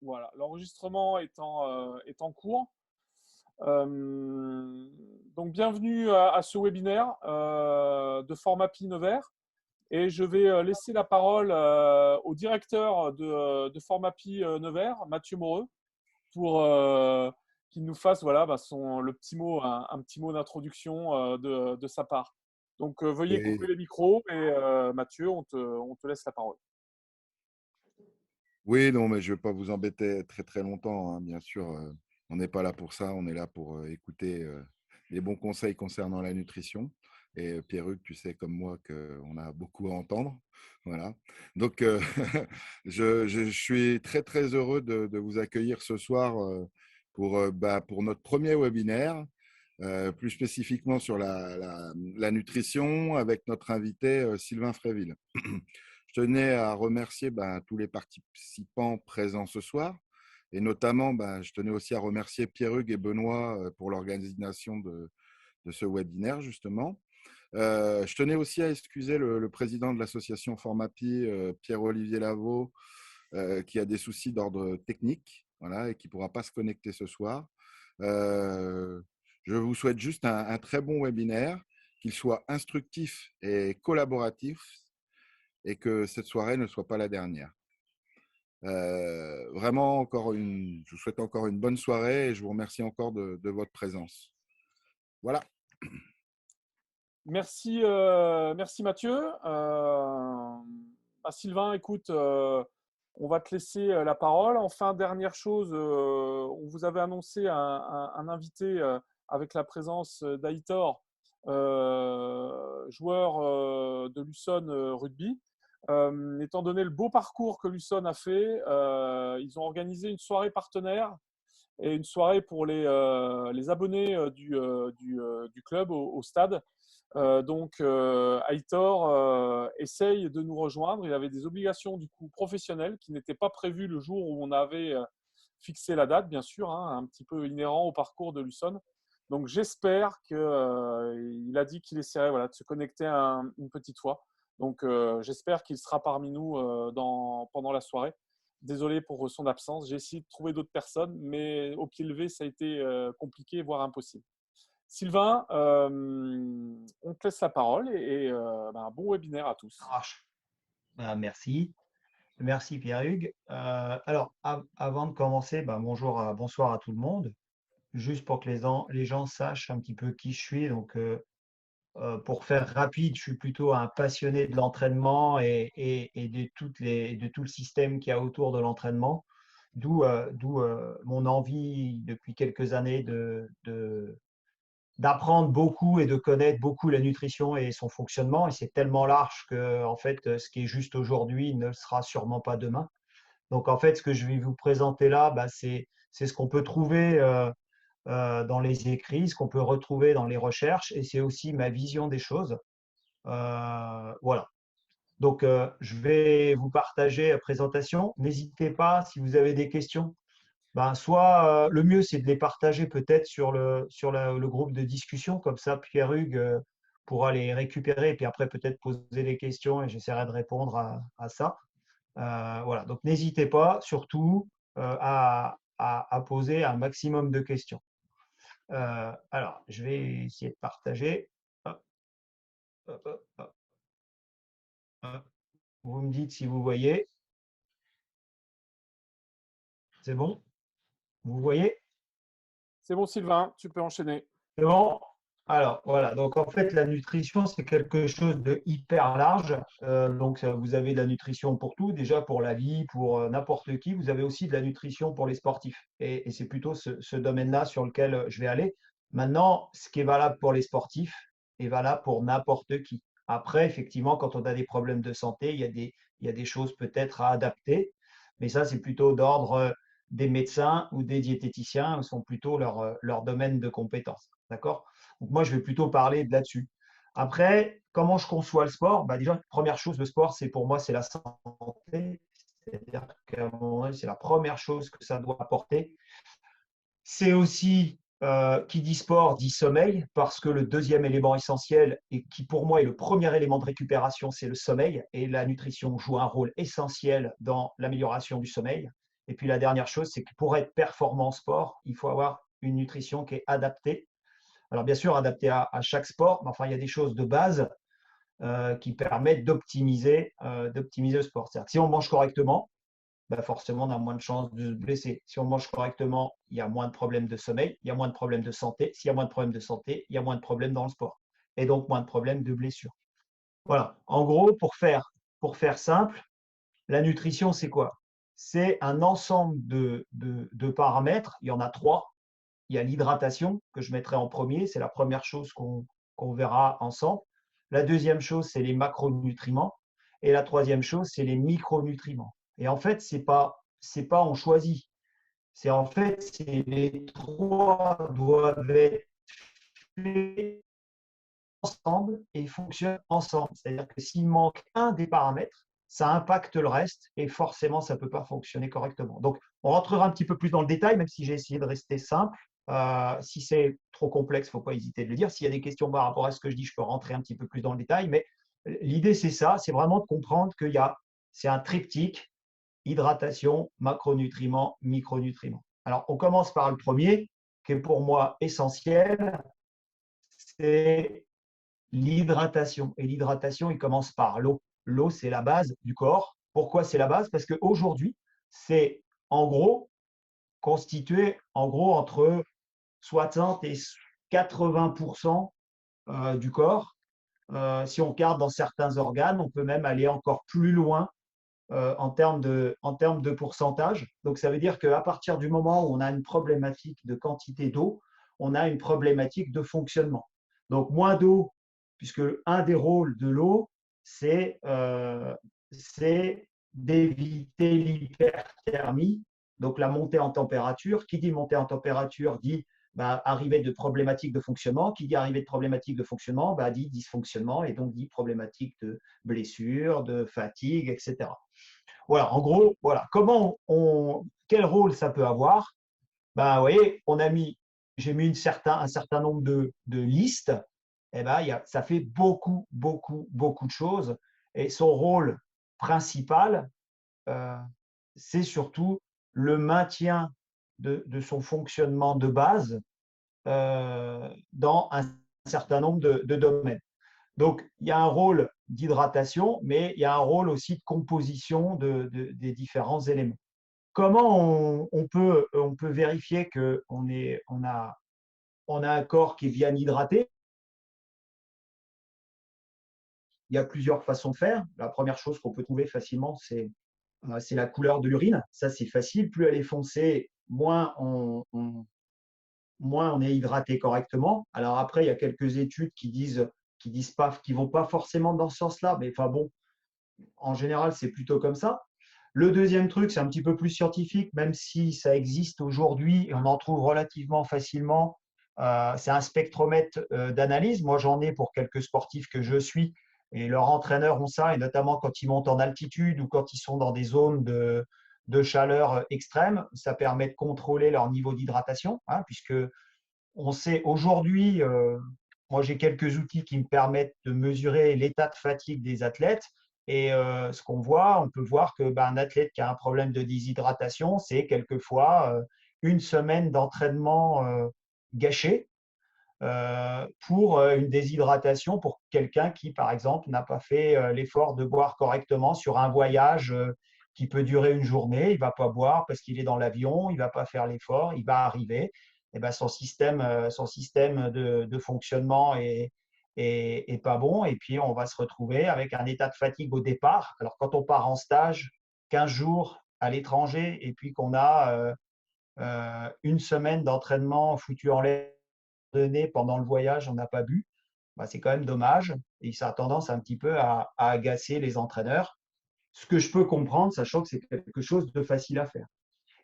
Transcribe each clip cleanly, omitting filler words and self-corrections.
Voilà, l'enregistrement est en cours. Euh, donc, bienvenue à ce webinaire de Formapi Nevers. Et je vais laisser la parole au directeur de Formapi Nevers, Mathieu Moreux, pour qu'il nous fasse voilà, le petit mot, un petit mot d'introduction de sa part. Donc, veuillez couper Oui, les micros et Mathieu, on te laisse la parole. oui, non, mais je ne vais pas vous embêter très très longtemps, hein, bien sûr. On n'est pas là pour ça, on est là pour écouter les bons conseils concernant la nutrition. Et Pierruc, tu sais comme moi qu'on a beaucoup à entendre. Voilà. Donc, je suis très très heureux de vous accueillir ce soir pour notre premier webinaire, plus spécifiquement sur la nutrition, avec notre invité Sylvain Fréville. Je tenais à remercier tous les participants présents ce soir et notamment, je tenais aussi à remercier Pierre-Hugues et Benoît pour l'organisation de ce webinaire, justement. Je tenais aussi à excuser le président de l'association Formapi, Pierre-Olivier Lavaux, qui a des soucis d'ordre technique, voilà, et qui ne pourra pas se connecter ce soir. Euh, je vous souhaite juste un très bon webinaire, qu'il soit instructif et collaboratif, et que cette soirée ne soit pas la dernière. Vraiment, je vous souhaite encore une bonne soirée et je vous remercie encore de votre présence. Voilà. Merci, merci Mathieu. Sylvain, écoute, on va te laisser la parole. Enfin, dernière chose, on vous avait annoncé un invité avec la présence d'Aitor, joueur de Luçon Rugby. Étant donné le beau parcours que Luçon a fait, ils ont organisé une soirée partenaire et une soirée pour les abonnés du club au stade. Aitor essaye de nous rejoindre. Il avait des obligations du coup professionnelles qui n'étaient pas prévues le jour où on avait fixé la date, bien sûr, hein, un petit peu inhérent au parcours de Luçon. Donc j'espère qu'il a dit qu'il essaierait voilà, de se connecter une petite fois. Donc j'espère qu'il sera parmi nous pendant la soirée. Désolé pour son absence. J'ai essayé de trouver d'autres personnes, mais au pied levé, ça a été compliqué, voire impossible. Sylvain, on te laisse la parole et bon webinaire à Ça tous. marche. Merci. Merci Pierre-Hugues. Alors, avant de commencer, bonsoir à tout le monde. Juste pour que les gens sachent un petit peu qui je suis. Donc, pour faire rapide, je suis plutôt un passionné de l'entraînement et de tout le système qu'il y a autour de l'entraînement. D'où mon envie depuis quelques années d'apprendre beaucoup et de connaître beaucoup la nutrition et son fonctionnement. Et c'est tellement large que, en fait, ce qui est juste aujourd'hui ne le sera sûrement pas demain. Donc, en fait, ce que je vais vous présenter là, c'est ce qu'on peut trouver dans les écrits, ce qu'on peut retrouver dans les recherches, et c'est aussi ma vision des choses. Voilà. Donc, je vais vous partager la présentation. N'hésitez pas, si vous avez des questions, soit le mieux, c'est de les partager peut-être le groupe de discussion. Comme ça, Pierre-Hugues pourra les récupérer et puis après peut-être poser des questions et j'essaierai de répondre à ça. Voilà. Donc, n'hésitez pas surtout à poser un maximum de questions. Alors, je vais essayer de partager. Hop, hop, hop, hop, hop. Vous me dites si vous voyez. C'est bon? Vous voyez? C'est bon, Sylvain, tu peux enchaîner. C'est bon? Alors, voilà. Donc, en fait, la nutrition, c'est quelque chose de hyper large. Donc, vous avez de la nutrition pour tout, déjà pour la vie, pour n'importe qui. Vous avez aussi de la nutrition pour les sportifs. Et c'est plutôt ce domaine-là sur lequel je vais aller. Maintenant, ce qui est valable pour les sportifs est valable pour n'importe qui. Après, effectivement, quand on a des problèmes de santé, il y a des choses peut-être à adapter. Mais ça, c'est plutôt d'ordre des médecins ou des diététiciens, sont plutôt leur domaine de compétences. D'accord? Donc moi, je vais plutôt parler de là-dessus. Après, comment je conçois le sport? Déjà, première chose, le sport, c'est pour moi, c'est la santé. C'est-à-dire qu'à un moment donné, c'est la première chose que ça doit apporter. C'est aussi, qui dit sport, dit sommeil, parce que le deuxième élément essentiel, et qui pour moi est le premier élément de récupération, c'est le sommeil. Et la nutrition joue un rôle essentiel dans l'amélioration du sommeil. Et puis la dernière chose, c'est que pour être performant en sport, il faut avoir une nutrition qui est adaptée. Alors bien sûr, adaptée à chaque sport, mais enfin, il y a des choses de base qui permettent d'optimiser le sport. C'est-à-dire que si on mange correctement, bah forcément, on a moins de chances de se blesser. Si on mange correctement, il y a moins de problèmes de sommeil, il y a moins de problèmes de santé. S'il y a moins de problèmes de santé, il y a moins de problèmes dans le sport. Et donc, moins de problèmes de blessures. Voilà. En gros, pour faire simple, la nutrition, c'est quoi? C'est un ensemble de paramètres. Il y en a 3. Il y a l'hydratation que je mettrai en premier. C'est la première chose qu'on verra ensemble. La deuxième chose, c'est les macronutriments. Et la troisième chose, c'est les micronutriments. Et en fait, c'est pas on choisit. C'est en fait, c'est les 3 doivent être faits ensemble et fonctionnent ensemble. C'est-à-dire que s'il manque un des paramètres, ça impacte le reste et forcément, ça ne peut pas fonctionner correctement. Donc, on rentrera un petit peu plus dans le détail, même si j'ai essayé de rester simple. Si c'est trop complexe, il ne faut pas hésiter de le dire. S'il y a des questions par rapport à ce que je dis, je peux rentrer un petit peu plus dans le détail. Mais l'idée, c'est ça, c'est vraiment de comprendre c'est un triptyque, hydratation, macronutriments, micronutriments. Alors, on commence par le premier, qui est pour moi essentiel, c'est l'hydratation. Et l'hydratation, il commence par l'eau. L'eau, c'est la base du corps. Pourquoi c'est la base? Parce qu'aujourd'hui, c'est en gros constitué entre 60 et 80% du corps. Si on regarde dans certains organes, on peut même aller encore plus loin en termes de pourcentage. Donc, ça veut dire qu'à partir du moment où on a une problématique de quantité d'eau, on a une problématique de fonctionnement. Donc, moins d'eau, puisque un des rôles de l'eau, c'est d'éviter l'hyperthermie, donc la montée en température. Qui dit montée en température dit arrivée de problématiques de fonctionnement. Qui dit arrivée de problématiques de fonctionnement dit dysfonctionnement et donc dit problématiques de blessure, de fatigue, etc. Voilà, en gros, voilà. Quel rôle ça peut avoir? Vous voyez, j'ai mis un certain nombre de listes. Ça fait beaucoup, beaucoup, beaucoup de choses. Et son rôle principal, c'est surtout le maintien de son fonctionnement de base dans un certain nombre de domaines. Donc, il y a un rôle d'hydratation, mais il y a un rôle aussi de composition des différents éléments. Comment on peut vérifier qu'on a un corps qui est bien hydraté? Il y a plusieurs façons de faire. La première chose qu'on peut trouver facilement, c'est la couleur de l'urine. Ça, c'est facile. Plus elle est foncée, moins on est hydraté correctement. Alors après, il y a quelques études qui vont pas forcément dans ce sens-là, mais enfin bon, en général, c'est plutôt comme ça. Le deuxième truc, c'est un petit peu plus scientifique, même si ça existe aujourd'hui et on en trouve relativement facilement. C'est un spectromètre d'analyse. Moi, j'en ai pour quelques sportifs que je suis et leurs entraîneurs ont ça, et notamment quand ils montent en altitude ou quand ils sont dans des zones de chaleur extrême. Ça permet de contrôler leur niveau d'hydratation, puisque on sait aujourd'hui, moi j'ai quelques outils qui me permettent de mesurer l'état de fatigue des athlètes. Et ce qu'on voit, on peut voir que un athlète qui a un problème de déshydratation, c'est quelquefois une semaine d'entraînement gâchée pour une déshydratation pour quelqu'un qui, par exemple, n'a pas fait l'effort de boire correctement sur un voyage qui peut durer une journée. Il ne va pas boire parce qu'il est dans l'avion, il ne va pas faire l'effort, il va arriver. Et son système de fonctionnement est pas bon. Et puis, on va se retrouver avec un état de fatigue au départ. Alors, quand on part en stage, 15 jours à l'étranger, et puis qu'on a une semaine d'entraînement foutu en l'air pendant le voyage, on n'a pas bu, c'est quand même dommage. Et ça a tendance un petit peu à agacer les entraîneurs. Ce que je peux comprendre, sachant que c'est quelque chose de facile à faire.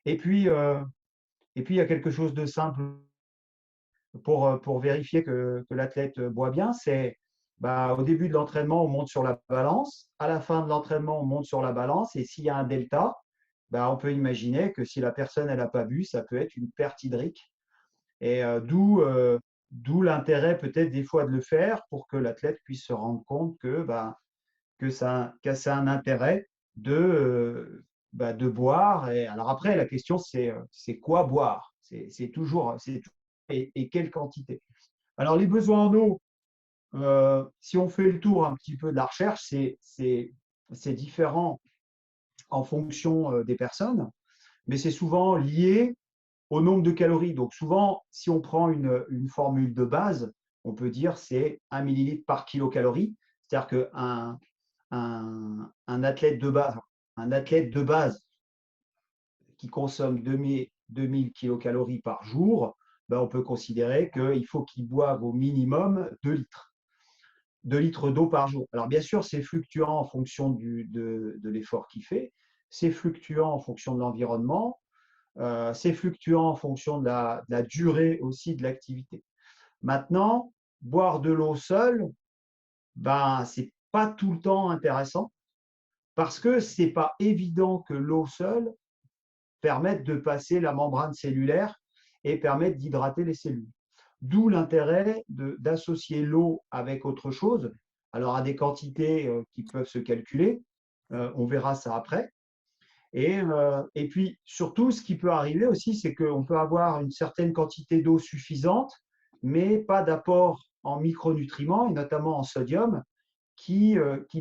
Et puis, il y a quelque chose de simple pour vérifier que l'athlète boit bien, c'est au début de l'entraînement, on monte sur la balance. À la fin de l'entraînement, on monte sur la balance. Et s'il y a un delta, on peut imaginer que si la personne n'a pas bu, ça peut être une perte hydrique. Et d'où l'intérêt peut-être des fois de le faire pour que l'athlète puisse se rendre compte que ça a un intérêt de de boire. Et alors après, la question, c'est quoi boire? C'est toujours, et quelle quantité? Alors, les besoins en eau, si on fait le tour un petit peu de la recherche, c'est différent en fonction des personnes, mais c'est souvent lié au nombre de calories. Donc souvent, si on prend une formule de base, on peut dire c'est 1 millilitre par kilocalorie. C'est-à-dire qu'un athlète de base qui consomme 2000 kilocalories par jour, ben on peut considérer qu'il faut qu'il boive au minimum 2 litres. 2 litres d'eau par jour. Alors bien sûr, c'est fluctuant en fonction de l'effort qu'il fait, c'est fluctuant en fonction de l'environnement, c'est fluctuant en fonction de la durée aussi de l'activité. Maintenant, boire de l'eau seule, ben, ce n'est pas tout le temps intéressant parce que ce n'est pas évident que l'eau seule permette de passer la membrane cellulaire et permette d'hydrater les cellules. D'où l'intérêt d'associer l'eau avec autre chose, alors à des quantités qui peuvent se calculer, on verra ça après. Et puis surtout, ce qui peut arriver aussi, c'est qu'on peut avoir une certaine quantité d'eau suffisante, mais pas d'apport en micronutriments, et notamment en sodium, qui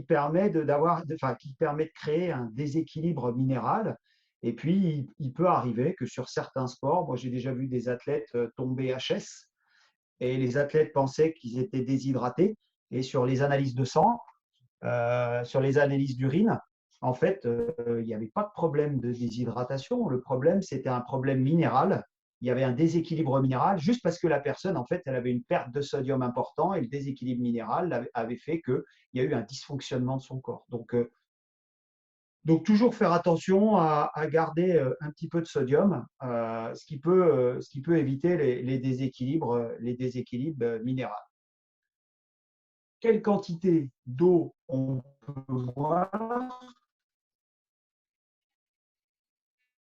permet qui permet de créer un déséquilibre minéral. Et puis, il peut arriver que sur certains sports, moi j'ai déjà vu des athlètes tomber HS, et les athlètes pensaient qu'ils étaient déshydratés, et sur les analyses de sang, sur les analyses d'urine, en fait, il n'y avait pas de problème de déshydratation. Le problème, c'était un problème minéral. Il y avait un déséquilibre minéral juste parce que la personne, en fait, elle avait une perte de sodium important et le déséquilibre minéral avait fait qu'il y a eu un dysfonctionnement de son corps. Donc toujours faire attention à garder un petit peu de sodium, ce qui peut éviter les déséquilibres minéraux. Quelle quantité d'eau on peut boire?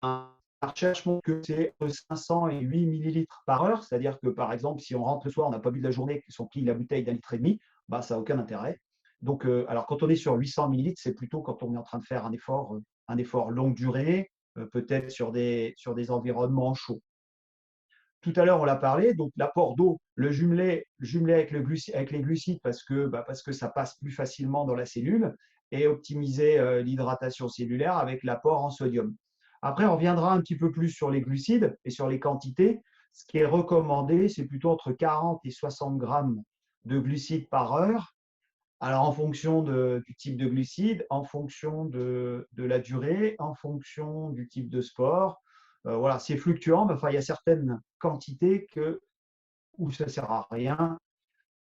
La recherche montre que c'est entre 500 et 8 millilitres par heure, c'est-à-dire que par exemple, si on rentre le soir, on n'a pas bu de la journée, si on plie la bouteille d'1,5 litre, bah, ça n'a aucun intérêt. Donc, alors quand on est sur 800 millilitres, c'est plutôt quand on est en train de faire un effort longue durée, peut-être sur des environnements chauds. Tout à l'heure, on l'a parlé, donc l'apport d'eau, le jumeler avec les glucides parce que ça passe plus facilement dans la cellule, et optimiser l'hydratation cellulaire avec l'apport en sodium. Après, on reviendra un petit peu plus sur les glucides et sur les quantités. Ce qui est recommandé, c'est plutôt entre 40 et 60 grammes de glucides par heure. Alors, en fonction du type de glucides, en fonction de la durée, en fonction du type de sport. Voilà, c'est fluctuant, mais enfin, il y a certaines quantités où ça ne sert à rien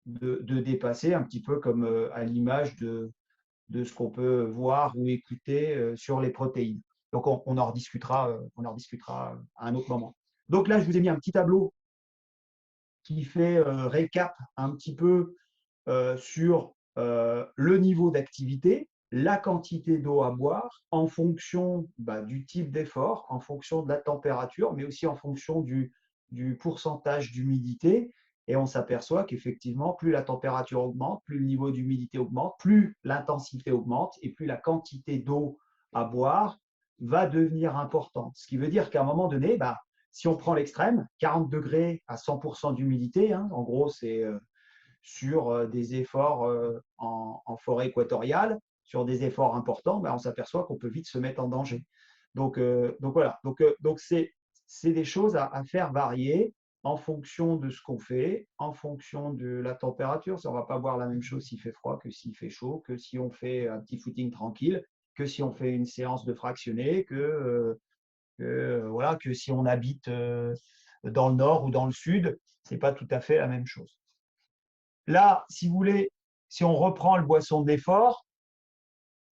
de dépasser, un petit peu comme à l'image de ce qu'on peut voir ou écouter sur les protéines. Donc, on en rediscutera à un autre moment. Donc là, je vous ai mis un petit tableau qui fait récap un petit peu sur le niveau d'activité, la quantité d'eau à boire en fonction du type d'effort, en fonction de la température, mais aussi en fonction du pourcentage d'humidité. Et on s'aperçoit qu'effectivement, plus la température augmente, plus le niveau d'humidité augmente, plus l'intensité augmente et plus la quantité d'eau à boire va devenir importante. Ce qui veut dire qu'à un moment donné, si on prend l'extrême, 40 degrés à 100% d'humidité, en gros, c'est sur des efforts en forêt équatoriale, sur des efforts importants, on s'aperçoit qu'on peut vite se mettre en danger. Donc voilà, donc c'est des choses à faire varier en fonction de ce qu'on fait, en fonction de la température. On ne va pas boire la même chose s'il fait froid que s'il fait chaud, que si on fait un petit footing tranquille, que si on fait une séance de fractionné, voilà, que si on habite dans le nord ou dans le sud, ce n'est pas tout à fait la même chose. Là, si vous voulez, si on reprend le boisson d'effort,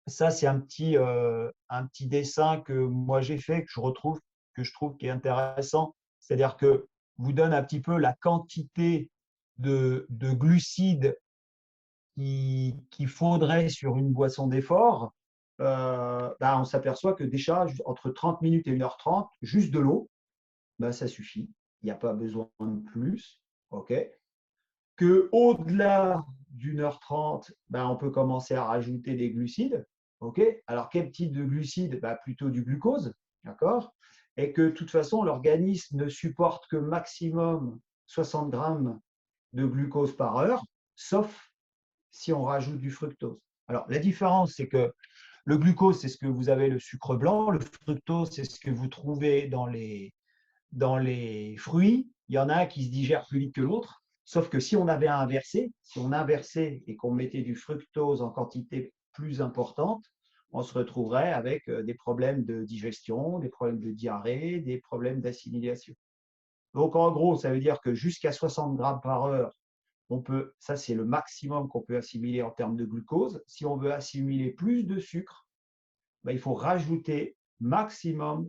ça c'est un petit dessin que moi j'ai fait, que je trouve qui est intéressant. C'est-à-dire que vous donne un petit peu la quantité de glucides qu'il faudrait sur une boisson d'effort. On s'aperçoit que déjà, entre 30 minutes et 1h30, juste de l'eau, ça suffit. Il n'y a pas besoin de plus. Okay, qu'au-delà d'1h30, on peut commencer à rajouter des glucides. OK? Alors, quel type de glucides? Bah, plutôt du glucose, d'accord? Et que de toute façon, l'organisme ne supporte que maximum 60 grammes de glucose par heure, sauf si on rajoute du fructose. Alors, la différence, c'est que le glucose, c'est ce que vous avez le sucre blanc, le fructose, c'est ce que vous trouvez dans les fruits. Il y en a un qui se digère plus vite que l'autre, sauf que si on avait inversé, si on inversait et qu'on mettait du fructose en quantité plus importante, on se retrouverait avec des problèmes de digestion, des problèmes de diarrhée, des problèmes d'assimilation. Donc, en gros, ça veut dire que jusqu'à 60 grammes par heure, ça c'est le maximum qu'on peut assimiler en termes de glucose. Si on veut assimiler plus de sucre, ben, il faut rajouter maximum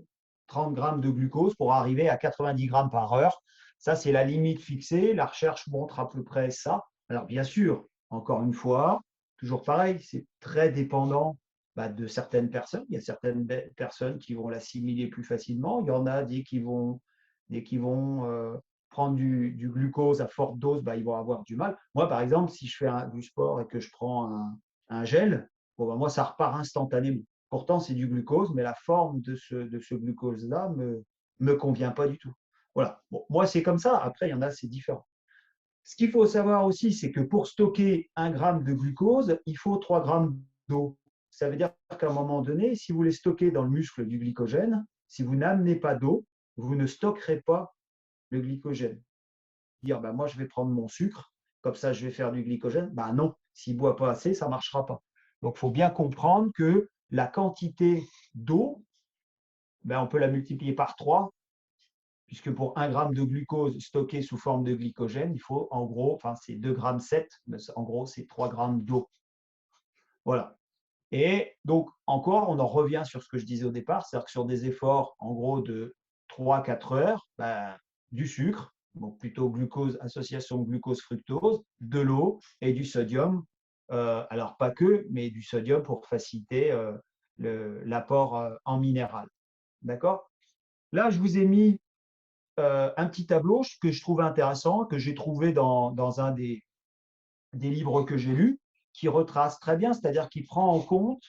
30 grammes de glucose pour arriver à 90 grammes par heure. Ça, c'est la limite fixée. La recherche montre à peu près ça. Alors, bien sûr, encore une fois, toujours pareil, c'est très dépendant de certaines personnes. Il y a certaines personnes qui vont l'assimiler plus facilement. Il y en a dès qu'ils vont prendre du glucose à forte dose, ils vont avoir du mal. Moi, par exemple, si je fais du sport et que je prends un gel, moi, ça repart instantanément. Pourtant, c'est du glucose, mais la forme de ce glucose-là me convient pas du tout. Voilà. Bon, moi, c'est comme ça. Après, il y en a, c'est différent. Ce qu'il faut savoir aussi, c'est que pour stocker 1 gramme de glucose, il faut 3 grammes d'eau. Ça veut dire qu'à un moment donné, si vous voulez stocker dans le muscle du glycogène, si vous n'amenez pas d'eau, vous ne stockerez pas le glycogène. Dire, moi, je vais prendre mon sucre, comme ça, je vais faire du glycogène. Non, s'il ne boit pas assez, ça ne marchera pas. Donc, il faut bien comprendre que la quantité d'eau, on peut la multiplier par 3, puisque pour 1 gramme de glucose stocké sous forme de glycogène, il faut en gros, c'est 2,7 grammes, mais en gros, c'est 3 grammes d'eau. Voilà. Et donc, encore, on en revient sur ce que je disais au départ, c'est-à-dire que sur des efforts, en gros, de 3-4 heures, du sucre, donc plutôt glucose, association glucose-fructose, de l'eau et du sodium. Alors, pas que, mais du sodium pour faciliter l'apport en minéral. D'accord? Là, je vous ai mis un petit tableau que je trouvais intéressant, que j'ai trouvé dans un des livres que j'ai lus, qui retrace très bien, c'est-à-dire qui prend en compte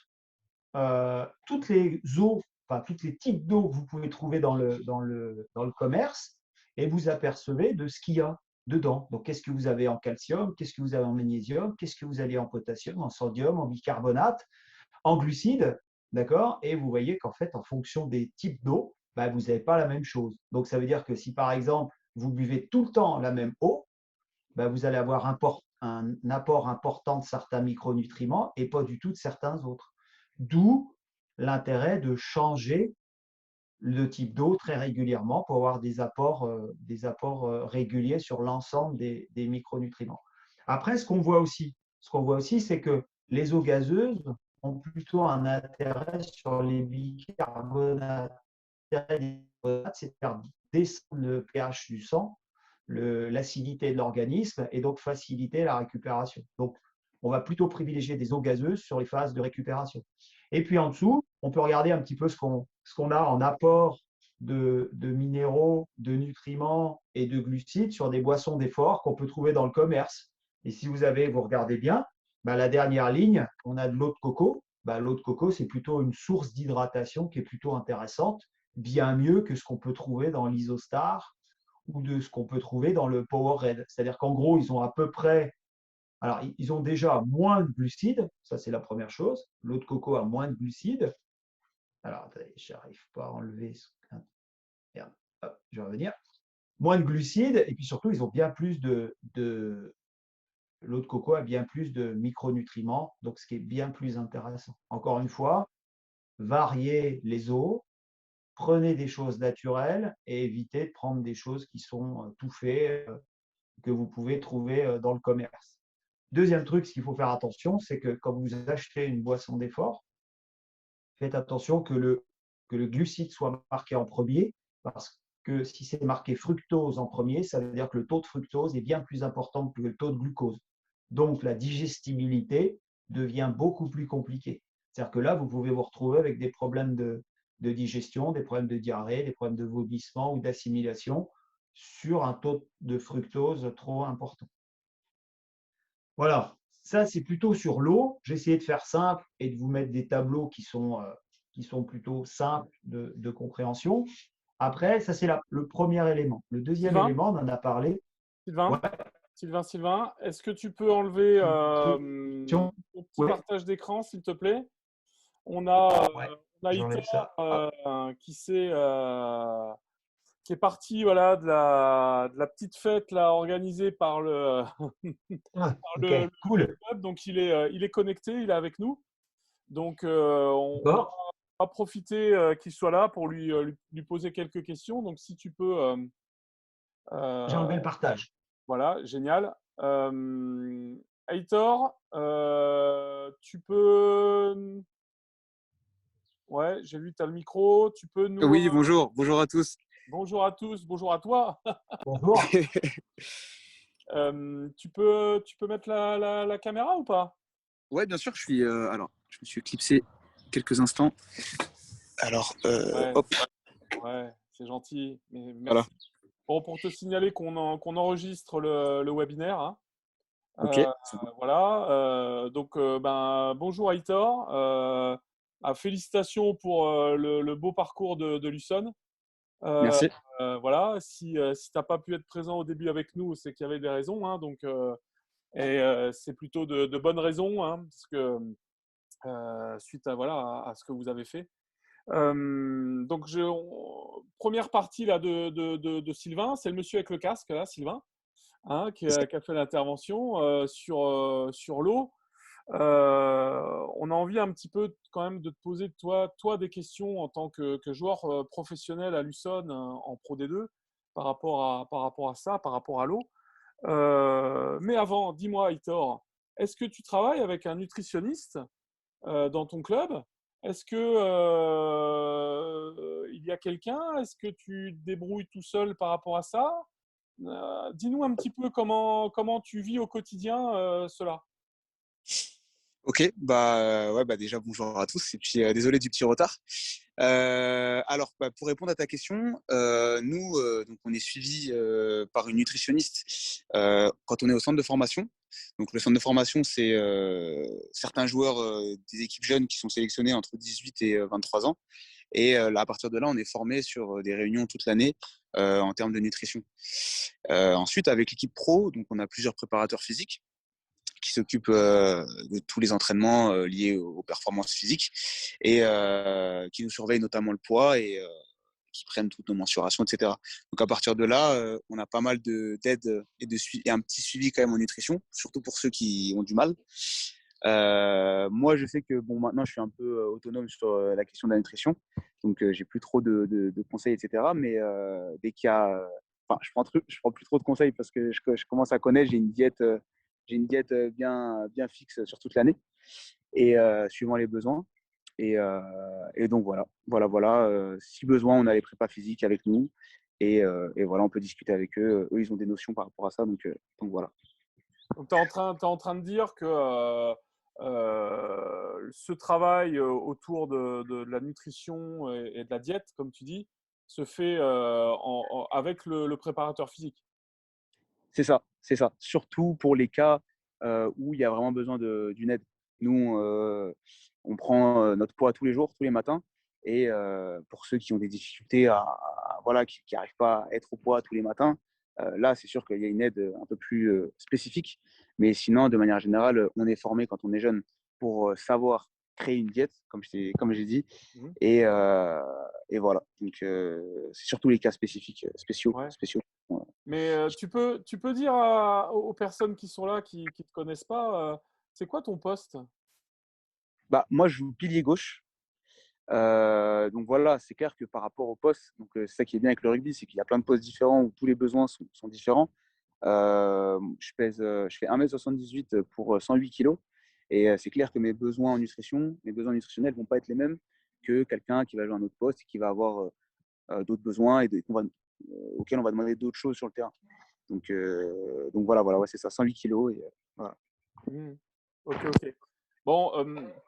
toutes les eaux, tous les types d'eau que vous pouvez trouver dans le commerce, et vous apercevez de ce qu'il y a dedans. Donc, qu'est-ce que vous avez en calcium, qu'est-ce que vous avez en magnésium, qu'est-ce que vous avez en potassium, en sodium, en bicarbonate, en glucides, d'accord? Et vous voyez qu'en fait, en fonction des types d'eau, vous n'avez pas la même chose. Donc, ça veut dire que si, par exemple, vous buvez tout le temps la même eau, vous allez avoir un apport important de certains micronutriments et pas du tout de certains autres. D'où l'intérêt de changer le type d'eau très régulièrement pour avoir des apports réguliers sur l'ensemble des micronutriments. Après, ce qu'on voit aussi, c'est que les eaux gazeuses ont plutôt un intérêt sur les bicarbonates. C'est faire descendre le pH du sang, l'acidité de l'organisme et donc faciliter la récupération. Donc, on va plutôt privilégier des eaux gazeuses sur les phases de récupération. Et puis en dessous, on peut regarder un petit peu ce qu'on a en apport de minéraux, de nutriments et de glucides sur des boissons d'effort qu'on peut trouver dans le commerce. Et si vous regardez bien, la dernière ligne, on a de l'eau de coco. L'eau de coco, c'est plutôt une source d'hydratation qui est plutôt intéressante, bien mieux que ce qu'on peut trouver dans l'Isostar ou de ce qu'on peut trouver dans le Powerade. C'est-à-dire qu'en gros, ils ont à peu près… Alors, ils ont déjà moins de glucides, ça c'est la première chose. L'eau de coco a moins de glucides. Alors, attendez, je n'arrive pas à enlever… Merde, hop, je vais revenir. Moins de glucides, et puis surtout, ils ont bien plus l'eau de coco a bien plus de micronutriments, donc ce qui est bien plus intéressant. Encore une fois, variez les eaux, prenez des choses naturelles et évitez de prendre des choses qui sont tout faites, que vous pouvez trouver dans le commerce. Deuxième truc, ce qu'il faut faire attention, c'est que quand vous achetez une boisson d'effort, faites attention que le glucide soit marqué en premier, parce que si c'est marqué fructose en premier, ça veut dire que le taux de fructose est bien plus important que le taux de glucose. Donc, la digestibilité devient beaucoup plus compliquée. C'est-à-dire que là, vous pouvez vous retrouver avec des problèmes de digestion, des problèmes de diarrhée, des problèmes de vomissement ou d'assimilation sur un taux de fructose trop important. Voilà, ça, c'est plutôt sur l'eau. J'ai essayé de faire simple et de vous mettre des tableaux qui sont plutôt simples de compréhension. Après, ça, c'est le premier élément. Le deuxième Sylvain, élément, on en a parlé. Ouais, Sylvain, est-ce que tu peux enlever nutrition. ton petit Ouais, partage d'écran, s'il te plaît? On a, ouais, on a j'enlève Ita ça. Hop. qui est parti voilà, de la petite fête là, organisée par Ah, par ok, le cool. club. Donc, il est connecté, il est avec nous. Donc, on D'accord. va profiter qu'il soit là pour lui poser quelques questions. Donc, si tu peux, J'ai euh, enlevé le partage. voilà, génial. Aitor, tu peux. Ouais, j'ai vu, tu as le micro. Tu peux nous. Oui, bonjour, bonjour à tous. Bonjour à tous, bonjour à toi. Bonjour. Tu peux mettre la caméra ou pas? Ouais, bien sûr, alors, je me suis éclipsé quelques instants. Alors, Ouais, hop, ouais, c'est gentil. Mais voilà. merci. Bon, pour te signaler qu'on enregistre le webinaire, hein. Ok. Voilà. Donc, bonjour Aitor. Félicitations pour le beau parcours de Luçon. Euh, Merci. voilà. Si tu n'as pas pu être présent au début avec nous, c'est qu'il y avait des raisons, hein. Donc, c'est plutôt de bonnes raisons, hein, parce que suite à, voilà, à ce que vous avez fait. Donc, première partie là, de Sylvain, c'est le monsieur avec le casque, là, Sylvain, hein, qui a fait l'intervention sur l'eau. On a envie un petit peu quand même de te poser toi des questions en tant que joueur professionnel à Luçon en Pro D2 par rapport à ça, par rapport à l'eau. Mais avant, dis-moi, Hitor, est-ce que tu travailles avec un nutritionniste dans ton club? Est-ce que il y a quelqu'un? Est-ce que tu te débrouilles tout seul par rapport à ça? Dis-nous un petit peu comment tu vis au quotidien cela. Ok, ouais, déjà bonjour à tous et puis désolé du petit retard. Alors, pour répondre à ta question, nous, donc on est suivi par une nutritionniste quand on est au centre de formation. Donc le centre de formation, c'est certains joueurs des équipes jeunes qui sont sélectionnés entre 18 et 23 ans. Et là, à partir de là, on est formé sur des réunions toute l'année en termes de nutrition. Ensuite, avec l'équipe pro, donc on a plusieurs préparateurs physiques qui s'occupent de tous les entraînements liés aux performances physiques et qui nous surveillent notamment le poids et qui prennent toutes nos mensurations, etc. Donc à partir de là, on a pas mal d'aide et un petit suivi quand même en nutrition, surtout pour ceux qui ont du mal. Moi, je sais que bon, maintenant, je suis un peu autonome sur la question de la nutrition, donc j'ai plus trop de conseils, etc. Mais dès qu'il y a, enfin, je prends plus trop de conseils parce que je commence à connaître. J'ai une diète bien fixe sur toute l'année et suivant les besoins. Et donc voilà. Si besoin, on a les prépas physiques avec nous et voilà, on peut discuter avec eux. Eux, ils ont des notions par rapport à ça, donc voilà. Donc, t'es en train de dire que ce travail autour de la nutrition et de la diète, comme tu dis, se fait avec le préparateur physique. C'est ça. Surtout pour les cas où il y a vraiment besoin d'une aide. Nous, on prend notre poids tous les jours, tous les matins. Et pour ceux qui ont des difficultés voilà, qui n'arrivent pas à être au poids tous les matins, là, c'est sûr qu'il y a une aide un peu plus spécifique. Mais sinon, de manière générale, on est formé quand on est jeune pour savoir créer une diète, comme j'ai dit. Mhm. Et voilà. Donc, c'est surtout les cas spéciaux. Ouais. Ouais. Mais tu peux dire aux personnes qui sont là, qui ne te connaissent pas, c'est quoi ton poste? Moi, je joue pilier gauche. Donc voilà, c'est clair que par rapport au poste, donc c'est ça qui est bien avec le rugby, c'est qu'il y a plein de postes différents où tous les besoins sont différents. Je fais 1m78 pour 108 kilos. Et c'est clair que mes besoins en nutrition, mes besoins nutritionnels vont pas être les mêmes que quelqu'un qui va jouer à un autre poste et qui va avoir d'autres besoins auxquels on va demander d'autres choses sur le terrain. Donc voilà, ouais, c'est ça, 108 kilos. Et, voilà. Mhm. Ok. Bon,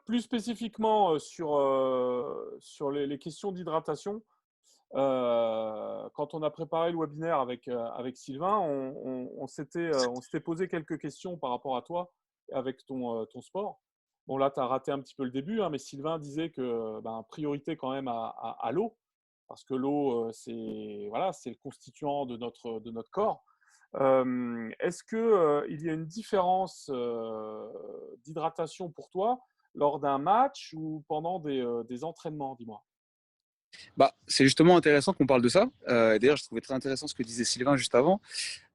plus spécifiquement sur les questions d'hydratation, quand on a préparé le webinaire avec Sylvain, on s'était posé quelques questions par rapport à toi avec ton sport. Bon, là, tu as raté un petit peu le début, hein, mais Sylvain disait que priorité quand même à l'eau, parce que l'eau, c'est voilà, c'est le constituant de notre corps. Est-ce qu'il y a une différence d'hydratation pour toi lors d'un match ou pendant des entraînements, dis-moi? Bah, c'est justement intéressant qu'on parle de ça. D'ailleurs, je trouvais très intéressant ce que disait Sylvain juste avant,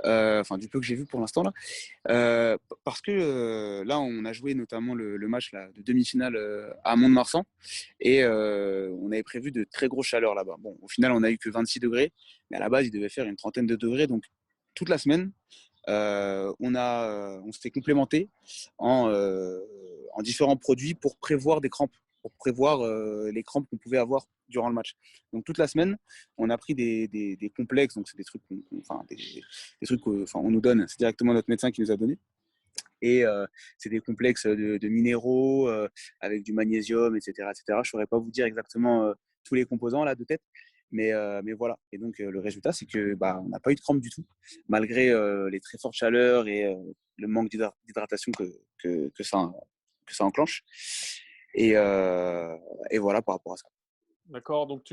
enfin du peu que j'ai vu pour l'instant là. Parce que là, on a joué notamment le match là, de demi-finale à Mont-de-Marsan et on avait prévu de très grosses chaleurs là-bas. Bon, au final, on a eu que 26 degrés, mais à la base, il devait faire une trentaine de degrés. Donc, toute la semaine, on s'était complémenté en différents produits pour prévoir des crampes, pour prévoir les crampes qu'on pouvait avoir durant le match. Donc toute la semaine, on a pris des complexes, donc c'est des trucs, des trucs qu'on nous donne, c'est directement notre médecin qui nous a donné. Et c'est des complexes de minéraux avec du magnésium, etc., etc. Je ne saurais pas vous dire exactement tous les composants là de tête, mais voilà. Et donc le résultat, c'est que on n'a pas eu de crampes du tout, malgré les très fortes chaleurs et le manque d'hydratation que ça enclenche. Et voilà par rapport à ça. D'accord, donc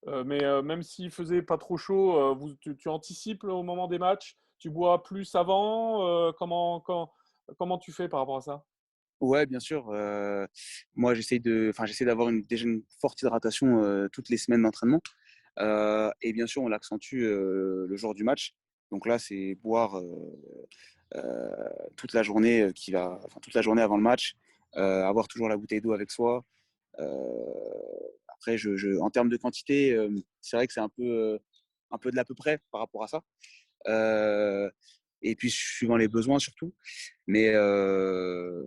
mais même s'il faisait pas trop chaud, tu anticipes au moment des matchs, tu bois plus avant, comment tu fais par rapport à ça? Ouais, bien sûr. Moi, j'essaie d'avoir déjà une forte hydratation toutes les semaines d'entraînement. Et bien sûr, on l'accentue le jour du match. Donc là, c'est boire toute la journée toute la journée avant le match, avoir toujours la bouteille d'eau avec soi. Après, en termes de quantité, c'est vrai que c'est un peu de l'à peu près par rapport à ça. Et puis suivant les besoins surtout. Mais, euh,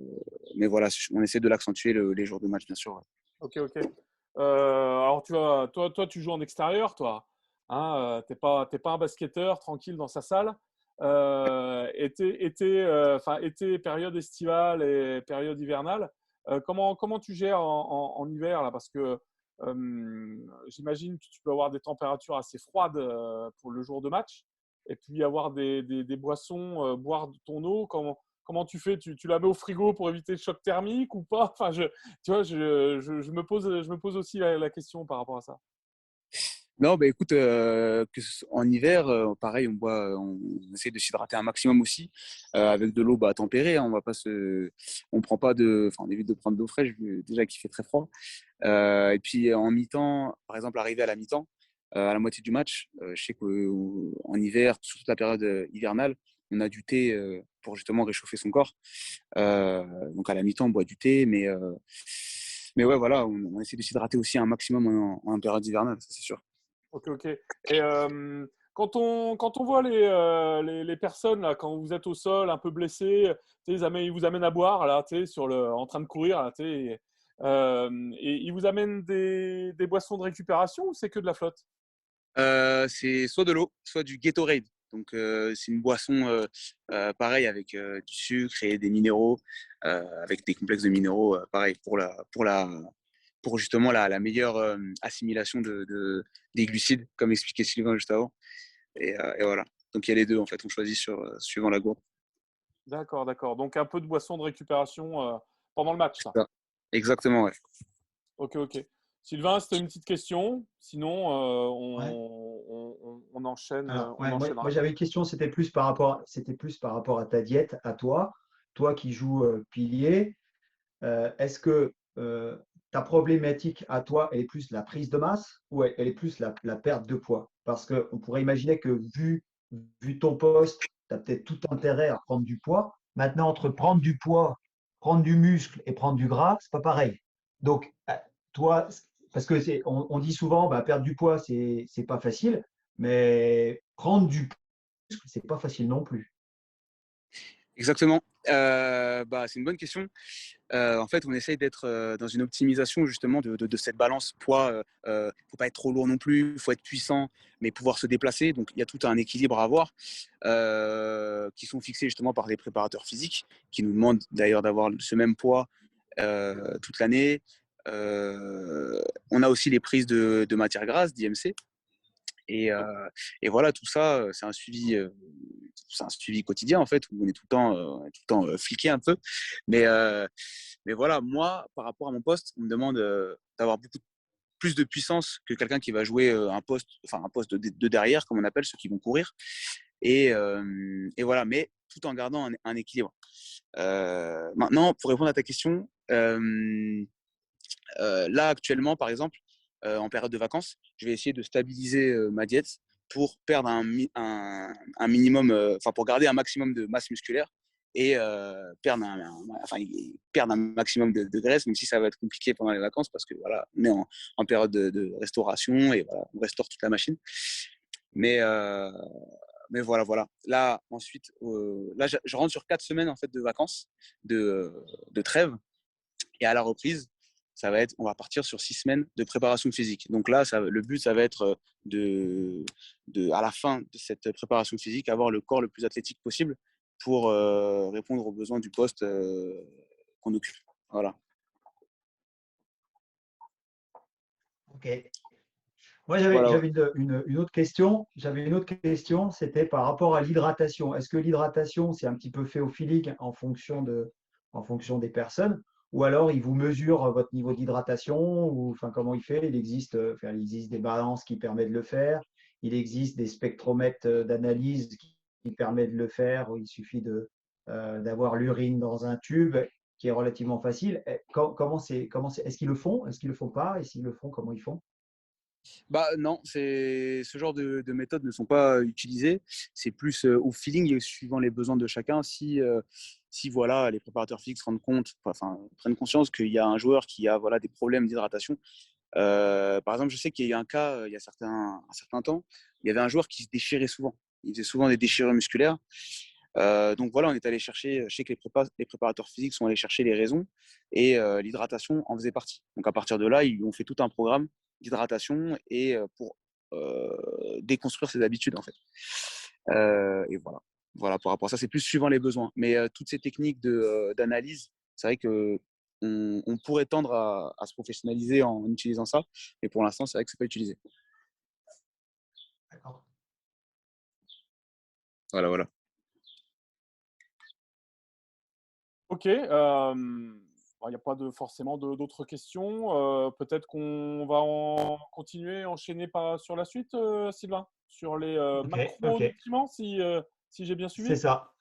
mais voilà, on essaie de l'accentuer les jours de match, bien sûr. Ouais. Ok, ok. Alors toi, tu joues en extérieur, toi. Hein, t'es pas un basketteur tranquille dans sa salle. Été, période estivale et période hivernale. Comment tu gères en hiver là? Parce que j'imagine que tu peux avoir des températures assez froides pour le jour de match, et puis avoir des boissons, boire de ton eau. Comment tu fais? Tu la mets au frigo pour éviter le choc thermique ou pas? Enfin, tu vois, je me pose aussi la question par rapport à ça. Non, bah écoute, en hiver, pareil, on essaie de s'hydrater un maximum aussi, avec de l'eau tempérée. Hein, on prend pas enfin, on évite de prendre d'eau fraîche, déjà qu'il fait très froid. Et puis en mi-temps, par exemple, arrivé à la mi-temps, à la moitié du match, je sais qu'en hiver, sur toute la période hivernale, on a du thé pour justement réchauffer son corps. Donc à la mi-temps, on boit du thé, mais ouais, voilà, on essaie de s'hydrater aussi un maximum en période hivernale, ça c'est sûr. Ok, ok. Et quand on voit les personnes, là, quand vous êtes au sol, un peu blessés, tu sais, ils vous amènent à boire, là, tu sais, en train de courir, là, tu sais, et ils vous amènent des boissons de récupération ou c'est que de la flotte? C'est soit de l'eau, soit du Gatorade. Donc, c'est une boisson pareil avec du sucre et des minéraux, avec des complexes de minéraux, pareil pour justement la meilleure assimilation des glucides, comme expliquait Sylvain juste avant. Et voilà. Donc, il y a les deux en fait. On choisit suivant la gourde. D'accord, d'accord. Donc un peu de boisson de récupération pendant le match, ça. Ça. Exactement, ouais. Ok, ok. Sylvain, c'était une petite question. Sinon, Ouais. on enchaîne, Alors, on ouais, moi, enchaînera, moi, quoi. j'avais une question, c'était plus par rapport à ta diète, à toi. Toi qui joues pilier, est-ce que ta problématique à toi, elle est plus la prise de masse ou elle est plus la perte de poids? Parce qu'on pourrait imaginer que vu ton poste, tu as peut-être tout intérêt à prendre du poids. Maintenant, entre prendre du poids, prendre du muscle et prendre du gras, c'est pas pareil. Donc, toi, parce que on dit souvent, bah, perdre du poids, c'est pas facile, mais prendre du muscle, c'est pas facile non plus. Exactement. C'est une bonne question. En fait, on essaye d'être dans une optimisation justement de cette balance poids. Faut pas être trop lourd non plus, faut être puissant, mais pouvoir se déplacer. Donc, il y a tout un équilibre à avoir qui sont fixés justement par les préparateurs physiques, qui nous demandent d'ailleurs d'avoir ce même poids toute l'année. On a aussi les prises de matières grasses, d'IMC. Et voilà, tout ça, c'est un suivi c'est un suivi quotidien en fait, où on est tout le temps fliqué un peu. Mais, mais voilà, moi, par rapport à mon poste, on me demande d'avoir beaucoup plus de puissance que quelqu'un qui va jouer un poste de derrière, comme on appelle, ceux qui vont courir. Et voilà, mais tout en gardant un équilibre. Maintenant, pour répondre à ta question, là actuellement, par exemple, en période de vacances, je vais essayer de stabiliser ma diète pour perdre un minimum, pour garder un maximum de masse musculaire et perdre un maximum de graisse, même si ça va être compliqué pendant les vacances parce que voilà, on est en période de restauration et voilà, on restaure toute la machine. Mais, euh, mais voilà. Là, ensuite, là, je rentre sur 4 semaines en fait de vacances, de trêve, et à la reprise, on va partir sur 6 semaines de préparation physique. Donc là, le but, ça va être à la fin de cette préparation physique, avoir le corps le plus athlétique possible pour répondre aux besoins du poste qu'on occupe. Voilà. Ok. Moi, Voilà. j'avais une autre question. J'avais une autre question, c'était par rapport à l'hydratation. Est-ce que l'hydratation, c'est un petit peu fait au feeling en fonction des personnes, ou alors il vous mesure votre niveau d'hydratation, ou enfin comment il fait? Il existe des balances qui permettent de le faire. Il existe des spectromètres d'analyse qui permettent de le faire, où il suffit d'avoir l'urine dans un tube, qui est relativement facile. Est-ce qu'ils le font? Est-ce qu'ils le font pas? Et s'ils le font, comment ils font? Bah non, ce genre de méthodes ne sont pas utilisées. C'est plus au feeling et suivant les besoins de chacun. Si voilà, les préparateurs physiques se rendent compte, prennent conscience qu'il y a un joueur qui a voilà, des problèmes d'hydratation. Par exemple, je sais qu'il y a eu un cas il y a un certain temps, il y avait un joueur qui se déchirait souvent. Il faisait souvent des déchirures musculaires. Donc voilà, on est allé chercher, je sais que les préparateurs physiques sont allés chercher les raisons et l'hydratation en faisait partie. Donc à partir de là, ils ont fait tout un programme d'hydratation et pour déconstruire ses habitudes en fait. Et voilà, par rapport à ça, c'est plus suivant les besoins. Mais toutes ces techniques d'analyse, c'est vrai que on pourrait tendre à se professionnaliser en utilisant ça, mais pour l'instant, c'est vrai que c'est pas utilisé. D'accord. Voilà. Ok. Il n'y a pas forcément d'autres questions. Peut-être qu'on va continuer, enchaîner sur la suite, Sylvain, sur les Ok, ok. macronutriments, si j'ai bien C'est suivi. ça.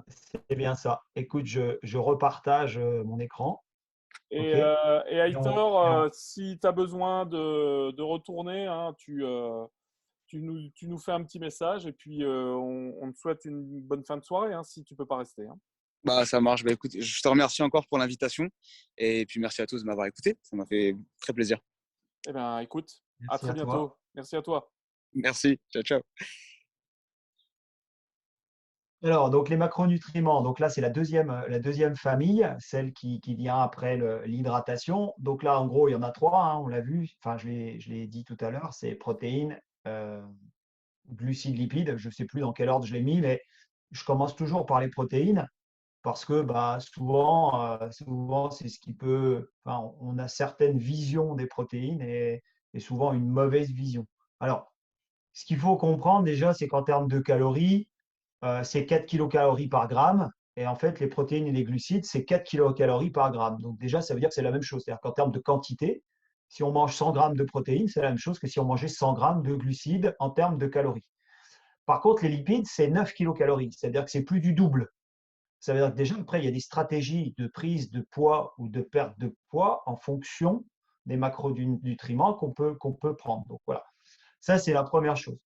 C'est bien ça. Écoute, je repartage mon écran. OK? Et Et Aitor, si tu as besoin de retourner, hein, tu nous fais un petit message et puis on te souhaite une bonne fin de soirée, hein, si tu peux pas rester, hein. Bah, ça marche. Bah, écoute, je te remercie encore pour l'invitation et puis merci à tous de m'avoir écouté. Ça m'a fait très plaisir. Eh bien, écoute, à merci très à toi. bientôt. Merci à toi. Merci. Ciao. Alors, donc les macronutriments, donc là, c'est la deuxième famille, celle qui vient après l'hydratation. Donc là, en gros, il y en a trois, hein, on l'a vu. Enfin, je l'ai dit tout à l'heure, c'est protéines, glucides, lipides. Je ne sais plus dans quel ordre je l'ai mis, mais je commence toujours par les protéines parce que bah, souvent c'est ce qui peut. Enfin, on a certaines visions des protéines et souvent une mauvaise vision. Alors, ce qu'il faut comprendre déjà, c'est qu'en termes de calories, c'est 4 kilocalories par gramme. Et en fait, les protéines et les glucides, c'est 4 kilocalories par gramme. Donc déjà, ça veut dire que c'est la même chose. C'est-à-dire qu'en termes de quantité, si on mange 100 grammes de protéines, c'est la même chose que si on mangeait 100 grammes de glucides en termes de calories. Par contre, les lipides, c'est 9 kilocalories. C'est-à-dire que c'est plus du double. Ça veut dire que déjà, après, il y a des stratégies de prise de poids ou de perte de poids en fonction des macronutriments qu'on peut prendre. Donc voilà, ça c'est la première chose.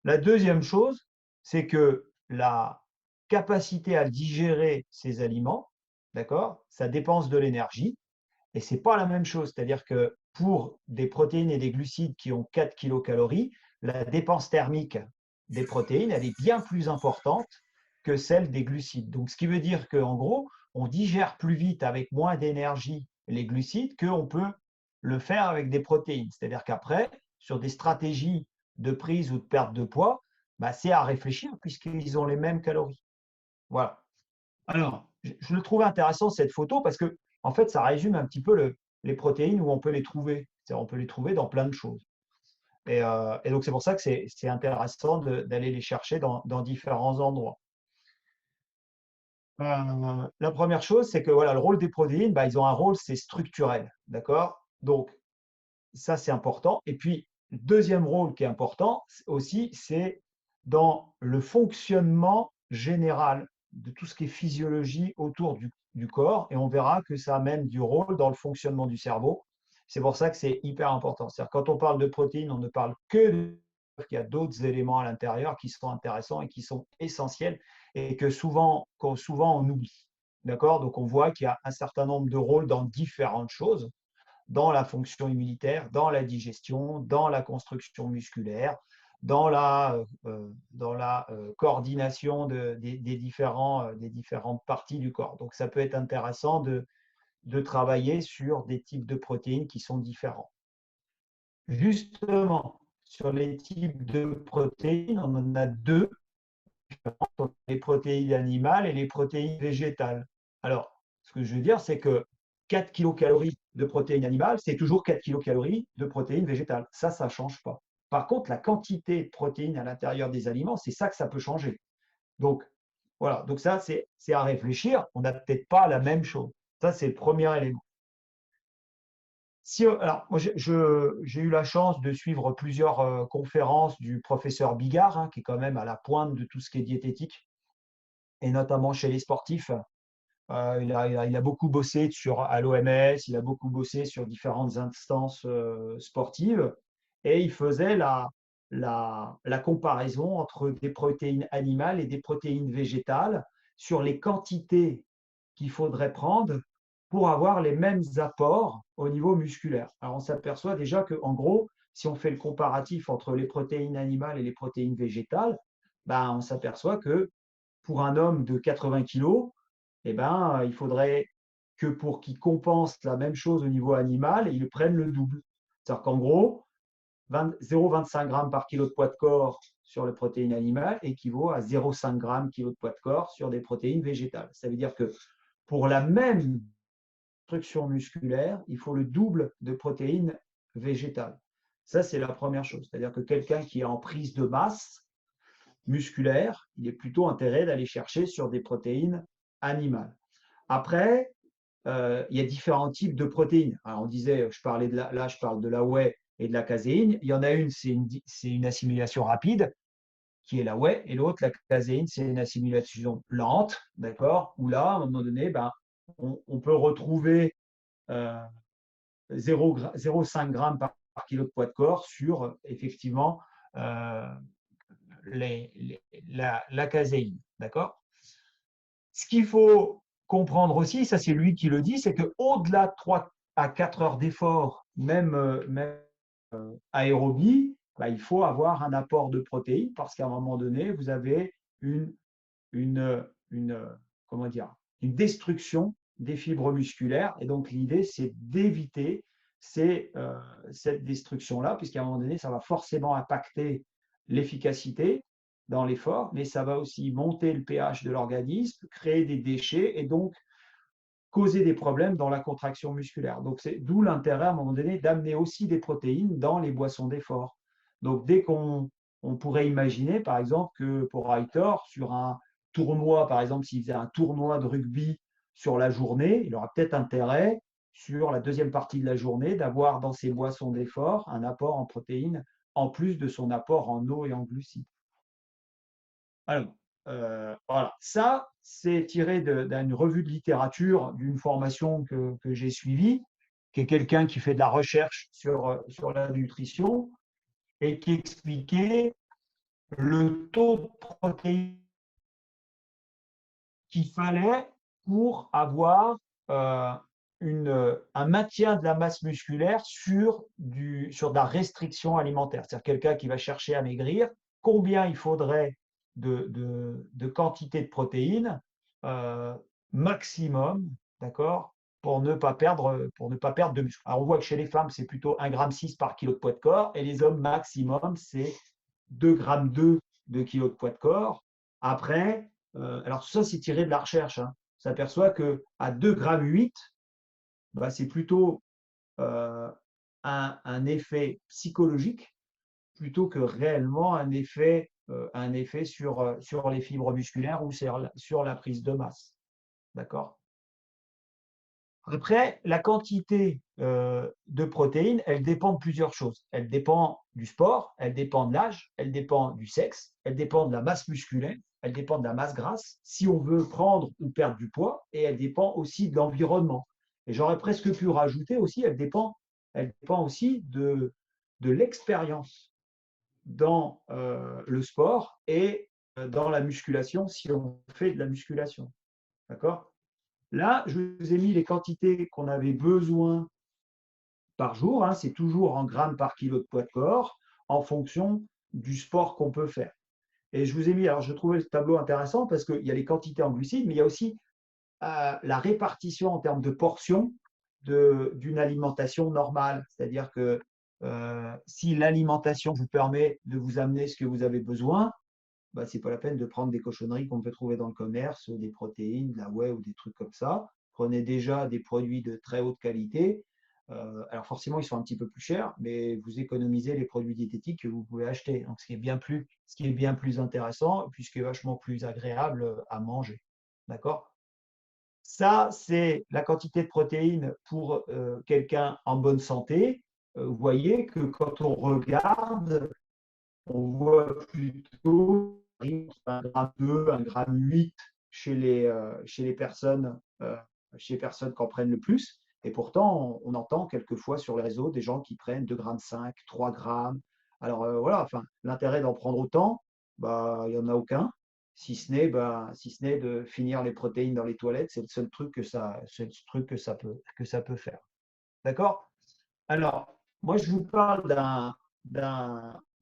La deuxième chose, c'est que la capacité à digérer ces aliments, d'accord, ça dépense de l'énergie et c'est pas la même chose. C'est-à-dire que pour des protéines et des glucides qui ont 4 kilocalories, la dépense thermique des protéines, elle est bien plus importante que celle des glucides. Donc, ce qui veut dire qu'en gros, on digère plus vite avec moins d'énergie les glucides qu'on peut le faire avec des protéines. C'est-à-dire qu'après, sur des stratégies de prise ou de perte de poids, bah, c'est à réfléchir puisqu'ils ont les mêmes calories. Voilà. Alors, je le trouve intéressant cette photo parce que, en fait, ça résume un petit peu les protéines où on peut les trouver. On peut les trouver dans plein de choses. Et donc, c'est pour ça que c'est intéressant d'aller les chercher dans différents endroits. La première chose, c'est que voilà, le rôle des protéines, ils ont un rôle, c'est structurel. D'accord? Donc, ça, c'est important. Et puis, le deuxième rôle qui est important aussi, c'est dans le fonctionnement général de tout ce qui est physiologie autour du corps. Et on verra que ça amène du rôle dans le fonctionnement du cerveau. C'est pour ça que c'est hyper important. C'est-à-dire, quand on parle de protéines, on ne parle que qu'il y a d'autres éléments à l'intérieur qui sont intéressants et qui sont essentiels et que souvent on oublie. D'accord? Donc, on voit qu'il y a un certain nombre de rôles dans différentes choses, dans la fonction immunitaire, dans la digestion, dans la construction musculaire, dans la coordination des différentes parties du corps. Donc, ça peut être intéressant de travailler sur des types de protéines qui sont différents. Justement, sur les types de protéines, on en a deux, les protéines animales et les protéines végétales. Alors, ce que je veux dire, c'est que 4 kilocalories de protéines animales, c'est toujours 4 kilocalories de protéines végétales. Ça ne change pas. Par contre, la quantité de protéines à l'intérieur des aliments, c'est ça que ça peut changer. Donc, voilà. Donc, ça, c'est à réfléchir. On n'a peut-être pas la même chose. Ça, c'est le premier élément. Alors, moi, j'ai eu la chance de suivre plusieurs conférences du professeur Bigard, qui est quand même à la pointe de tout ce qui est diététique, et notamment chez les sportifs. Il a beaucoup bossé à l'OMS, il a beaucoup bossé sur différentes instances sportives, et il faisait la comparaison entre des protéines animales et des protéines végétales sur les quantités qu'il faudrait prendre pour avoir les mêmes apports au niveau musculaire. Alors on s'aperçoit déjà qu'en gros, si on fait le comparatif entre les protéines animales et les protéines végétales, on s'aperçoit que pour un homme de 80 kg, il faudrait que pour qu'il compense la même chose au niveau animal, il prenne le double. C'est-à-dire qu'en gros, 0,25 g par kilo de poids de corps sur les protéines animales équivaut à 0,5 g kilo de poids de corps sur des protéines végétales. Ça veut dire que pour la même structure musculaire, il faut le double de protéines végétales. Ça, c'est la première chose. C'est-à-dire que quelqu'un qui est en prise de masse musculaire, il est plutôt intérêt d'aller chercher sur des protéines animales. Après, il y a différents types de protéines. Alors, on disait, je parle de la whey et de la caséine. Il y en a une, c'est une assimilation rapide, qui est la whey, et l'autre, la caséine, c'est une assimilation lente, d'accord, où là, à un moment donné, on peut retrouver 0,5 g par kilo de poids de corps sur, effectivement, la caséine, d'accord. Ce qu'il faut comprendre aussi, ça c'est lui qui le dit, c'est qu'au-delà de 3 à 4 heures d'effort, même aérobie, il faut avoir un apport de protéines parce qu'à un moment donné, vous avez une destruction des fibres musculaires. Et donc, l'idée, c'est d'éviter cette destruction-là, puisqu'à un moment donné, ça va forcément impacter l'efficacité dans l'effort, mais ça va aussi monter le pH de l'organisme, créer des déchets et donc causer des problèmes dans la contraction musculaire. Donc, c'est d'où l'intérêt à un moment donné d'amener aussi des protéines dans les boissons d'effort. Donc, dès qu'on pourrait imaginer, par exemple, que pour Aitor, sur un tournoi, par exemple, s'il faisait un tournoi de rugby sur la journée, il aura peut-être intérêt, sur la deuxième partie de la journée, d'avoir dans ses boissons d'effort un apport en protéines en plus de son apport en eau et en glucides. Alors, voilà, ça, c'est tiré d'une revue de littérature d'une formation que j'ai suivie, qui est quelqu'un qui fait de la recherche sur la nutrition et qui expliquait le taux de protéines qu'il fallait pour avoir un maintien de la masse musculaire sur de la restriction alimentaire. C'est-à-dire quelqu'un qui va chercher à maigrir, combien il faudrait de quantité de protéines maximum, d'accord, pour ne pas perdre de muscle. Alors on voit que chez les femmes, c'est plutôt 1,6 g par kilo de poids de corps, et les hommes, maximum, c'est 2,2 g de kilo de poids de corps. Après, alors ça, c'est tiré de la recherche. On s'aperçoit qu'à 2,8 g, c'est plutôt un effet psychologique plutôt que réellement un effet sur les fibres musculaires ou sur la prise de masse. D'accord? Après, la quantité de protéines, elle dépend de plusieurs choses. Elle dépend du sport, elle dépend de l'âge, elle dépend du sexe, elle dépend de la masse musculaire, elle dépend de la masse grasse, si on veut prendre ou perdre du poids, et elle dépend aussi de l'environnement. Et j'aurais presque pu rajouter aussi, elle dépend aussi de l'expérience dans le sport et dans la musculation, si on fait de la musculation. D'accord? Là, je vous ai mis les quantités qu'on avait besoin par jour. Hein, c'est toujours en grammes par kilo de poids de corps en fonction du sport qu'on peut faire. Et je vous ai mis, alors je trouvais le tableau intéressant parce qu'il y a les quantités en glucides, mais il y a aussi la répartition en termes de portions d'une alimentation normale. C'est-à-dire que si l'alimentation vous permet de vous amener ce que vous avez besoin, bah, ce n'est pas la peine de prendre des cochonneries qu'on peut trouver dans le commerce, des protéines, de la whey ou des trucs comme ça. Prenez déjà des produits de très haute qualité. Alors forcément, ils sont un petit peu plus chers, mais vous économisez les produits diététiques que vous pouvez acheter. Donc, ce qui est bien plus intéressant, puis ce qui est vachement plus agréable à manger. D'accord? Ça, c'est la quantité de protéines pour quelqu'un en bonne santé. Vous voyez que quand on regarde, on voit plutôt 1,2 g, 1,8 g chez les personnes qui en prennent le plus. Et pourtant, on entend quelquefois sur les réseaux des gens qui prennent 2,5 g, 3 grammes. Alors voilà, enfin, l'intérêt d'en prendre autant, bah, il n'y en a aucun, si ce n'est de finir les protéines dans les toilettes. C'est le seul truc que ça peut faire. D'accord? Alors, moi, je vous parle d'un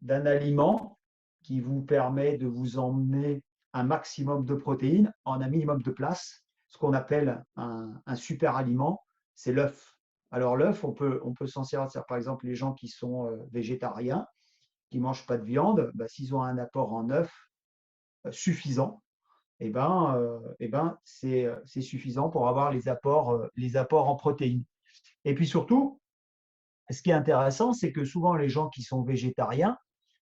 aliment qui vous permet de vous emmener un maximum de protéines en un minimum de place, ce qu'on appelle un super aliment, c'est l'œuf. Alors l'œuf, on peut s'en servir, par exemple, les gens qui sont végétariens, qui ne mangent pas de viande, bah, s'ils ont un apport en œuf suffisant, c'est suffisant pour avoir les apports en protéines. Et puis surtout, ce qui est intéressant, c'est que souvent les gens qui sont végétariens,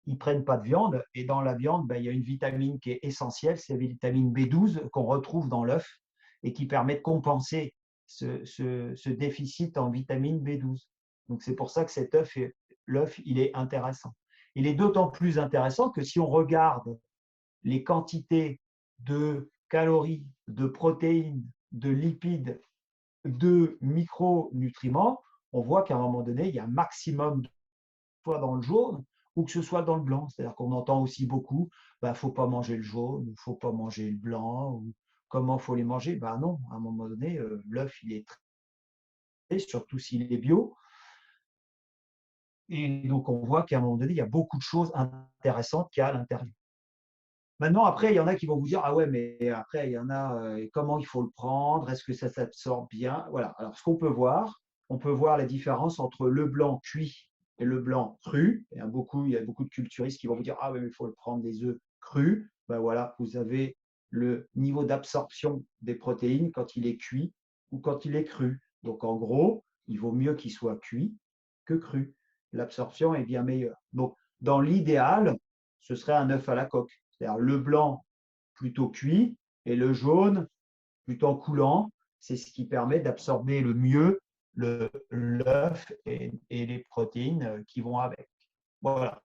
ils ne prennent pas de viande. Et dans la viande, ben, il y a une vitamine qui est essentielle, c'est la vitamine B12 qu'on retrouve dans l'œuf et qui permet de compenser ce déficit en vitamine B12. Donc c'est pour ça que l'œuf, il est intéressant. Il est d'autant plus intéressant que si on regarde les quantités de calories, de protéines, de lipides, de micronutriments, on voit qu'à un moment donné, il y a un maximum de soit dans le jaune ou que ce soit dans le blanc. C'est-à-dire qu'on entend aussi beaucoup, il ne faut pas manger le jaune, il ne faut pas manger le blanc, ou comment il faut les manger. Ben non, à un moment donné, l'œuf, il est très, surtout s'il est bio. Et donc, on voit qu'à un moment donné, il y a beaucoup de choses intéressantes qu'il y a à l'intérieur. Maintenant, après, il y en a qui vont vous dire, ah ouais, mais après, il y en a, comment il faut le prendre, est-ce que ça s'absorbe bien? Voilà. Alors, ce qu'on peut voir, on peut voir la différence entre le blanc cuit et le blanc cru. Il y a beaucoup de culturistes qui vont vous dire, ah ouais, mais il faut le prendre des œufs crus. Ben voilà, vous avez le niveau d'absorption des protéines quand il est cuit ou quand il est cru. Donc, en gros, il vaut mieux qu'il soit cuit que cru. L'absorption est bien meilleure. Donc, dans l'idéal, ce serait un œuf à la coque. C'est-à-dire le blanc plutôt cuit et le jaune plutôt coulant. C'est ce qui permet d'absorber le mieux l'œuf et les protéines qui vont avec. Voilà.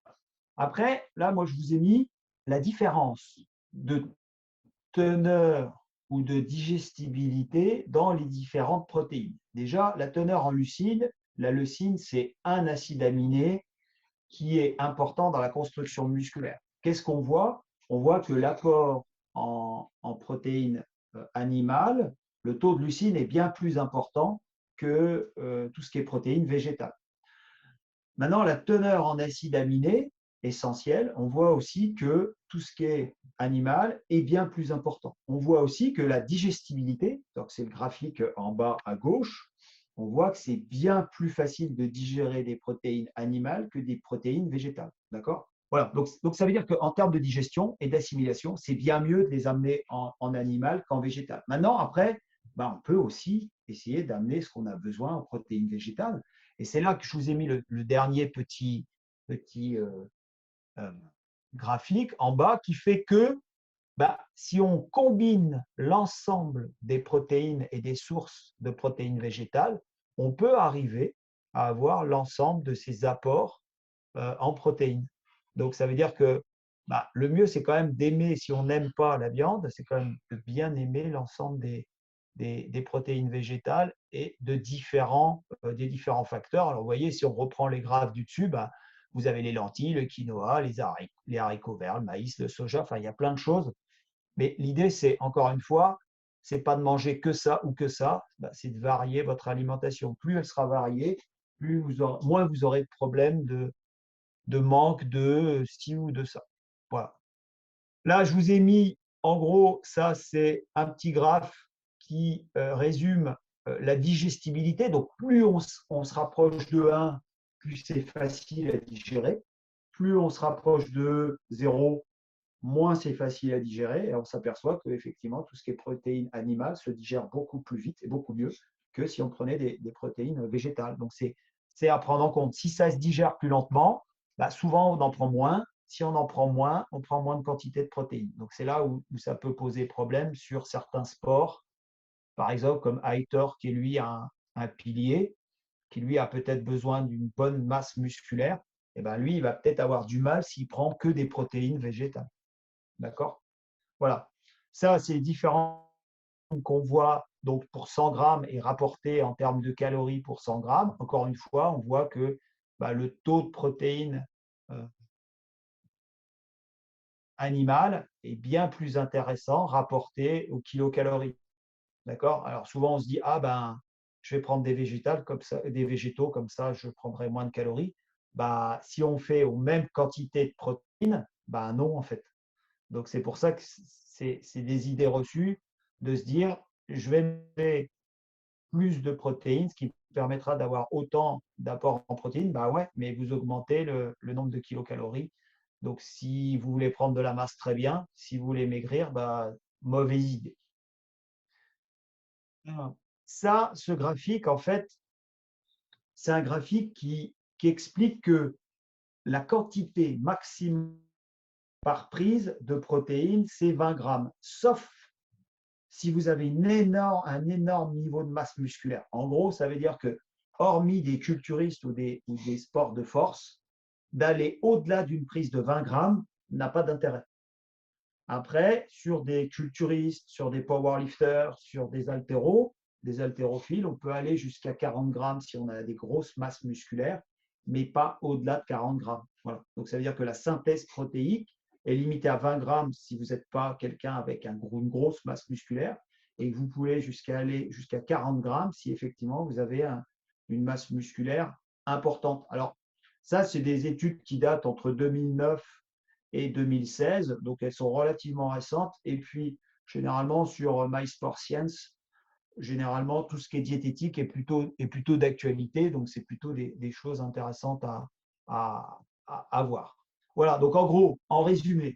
Après, là, moi, je vous ai mis la différence de teneur ou de digestibilité dans les différentes protéines. Déjà, la teneur en leucine, la leucine, c'est un acide aminé qui est important dans la construction musculaire. Qu'est-ce qu'on voit? On voit que l'apport en protéines animales, le taux de leucine est bien plus important que tout ce qui est protéines végétales. Maintenant, la teneur en acides aminés, essentielle, on voit aussi que tout ce qui est animal est bien plus important. On voit aussi que la digestibilité, donc c'est le graphique en bas à gauche, on voit que c'est bien plus facile de digérer des protéines animales que des protéines végétales. D'accord? Voilà, donc ça veut dire qu'en termes de digestion et d'assimilation, c'est bien mieux de les amener en animal qu'en végétal. Maintenant, après, on peut aussi essayer d'amener ce qu'on a besoin en protéines végétales. Et c'est là que je vous ai mis le dernier petit graphique en bas qui fait que si on combine l'ensemble des protéines et des sources de protéines végétales, on peut arriver à avoir l'ensemble de ces apports en protéines. Donc, ça veut dire que le mieux, c'est quand même d'aimer, si on n'aime pas la viande, c'est quand même de bien aimer l'ensemble des protéines végétales et des différents facteurs. Alors, vous voyez, si on reprend les graphes du dessus, vous avez les lentilles, le quinoa, les haricots verts, le maïs, le soja, enfin, il y a plein de choses. Mais l'idée, c'est, encore une fois, c'est pas de manger que ça ou que ça, c'est de varier votre alimentation. Plus elle sera variée, moins vous aurez de problèmes de manque de ci ou de ça. Voilà. Là, je vous ai mis, en gros, ça, c'est un petit graphe qui résume la digestibilité. Donc, plus on se rapproche de 1, plus c'est facile à digérer. Plus on se rapproche de 0, moins c'est facile à digérer. Et on s'aperçoit qu'effectivement, tout ce qui est protéines animales se digère beaucoup plus vite et beaucoup mieux que si on prenait des protéines végétales. Donc, c'est à prendre en compte. Si ça se digère plus lentement, souvent on en prend moins. Si on en prend moins, on prend moins de quantité de protéines. Donc, c'est là où ça peut poser problème sur certains sports, par exemple comme Aitor, qui est lui un pilier, qui lui a peut-être besoin d'une bonne masse musculaire. Et lui, il va peut-être avoir du mal s'il prend que des protéines végétales. D'accord? Voilà. Ça, c'est différent qu'on voit donc pour 100 grammes et rapporté en termes de calories pour 100 grammes. Encore une fois, on voit que le taux de protéines animales est bien plus intéressant rapporté au kilocalories. D'accord? Alors souvent, on se dit, je vais prendre des végétaux comme ça, je prendrai moins de calories. Si on fait aux mêmes quantités de protéines, non, en fait. Donc, c'est pour ça que c'est des idées reçues de se dire, je vais mettre plus de protéines, ce qui permettra d'avoir autant d'apports en protéines. Ouais, mais vous augmentez le nombre de kilocalories. Donc, si vous voulez prendre de la masse, très bien. Si vous voulez maigrir, mauvaise idée. Ça, ce graphique, en fait, c'est un graphique qui explique que la quantité maximum par prise de protéines, c'est 20 grammes, sauf si vous avez un énorme niveau de masse musculaire. En gros, ça veut dire que, hormis des culturistes ou des sports de force, d'aller au-delà d'une prise de 20 grammes n'a pas d'intérêt. Après, sur des culturistes, sur des powerlifters, sur des haltérophiles, on peut aller jusqu'à 40 grammes si on a des grosses masses musculaires, mais pas au-delà de 40 grammes. Voilà. Donc, ça veut dire que la synthèse protéique est limitée à 20 grammes si vous n'êtes pas quelqu'un avec une grosse masse musculaire, et vous pouvez aller jusqu'à 40 grammes si effectivement vous avez une masse musculaire importante. Alors, ça, c'est des études qui datent entre 2009 et 2016, donc elles sont relativement récentes. Et puis, généralement, sur MySportScience, généralement, tout ce qui est diététique est plutôt d'actualité, donc c'est plutôt des choses intéressantes à voir. Voilà, donc en gros, en résumé,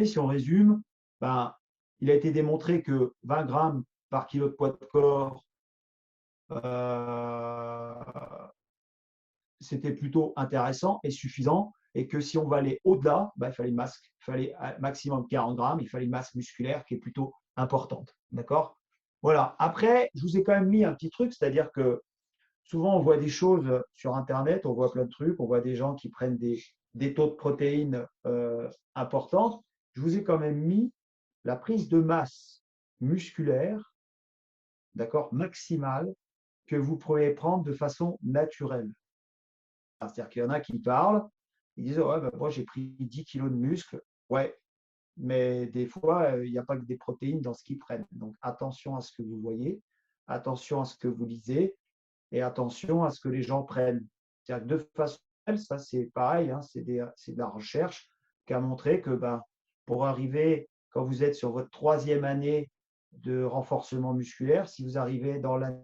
si on résume, il a été démontré que 20 grammes par kilo de poids de corps, c'était plutôt intéressant et suffisant, et que si on va aller au-delà, il fallait maximum 40 grammes, il fallait une masse musculaire qui est plutôt importante. D'accord? Voilà. Après, je vous ai quand même mis un petit truc, c'est-à-dire que souvent on voit des choses sur Internet, on voit plein de trucs, on voit des gens qui prennent des taux de protéines importants. Je vous ai quand même mis la prise de masse musculaire, d'accord, maximale, que vous pouvez prendre de façon naturelle. C'est-à-dire qu'il y en a qui parlent, ils disent ouais, moi j'ai pris 10 kilos de muscle. Ouais, mais des fois, il n'y a pas que des protéines dans ce qu'ils prennent. Donc attention à ce que vous voyez, attention à ce que vous lisez et attention à ce que les gens prennent. C'est-à-dire que de façon, ça c'est pareil, c'est de la recherche qui a montré que pour arriver, quand vous êtes sur votre 3e année de renforcement musculaire, si vous arrivez dans l'année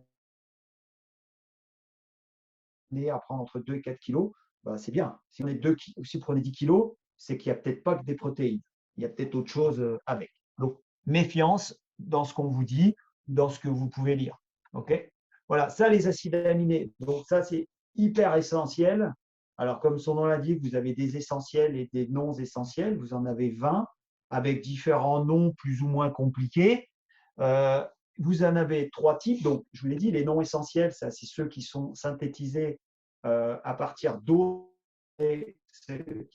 à prendre entre 2 et 4 kilos, c'est bien. Si vous prenez 10 kilos, c'est qu'il n'y a peut-être pas que des protéines. Il y a peut-être autre chose avec. Donc, méfiance dans ce qu'on vous dit, dans ce que vous pouvez lire. OK? Voilà, ça, les acides aminés. Donc, ça, c'est hyper essentiel. Alors, comme son nom l'indique, vous avez des essentiels et des non essentiels. Vous en avez 20. avec différents noms plus ou moins compliqués. Vous en avez 3 types. Donc, je vous l'ai dit, les non essentiels, ça, c'est ceux qui sont synthétisés à partir d'eau qu'il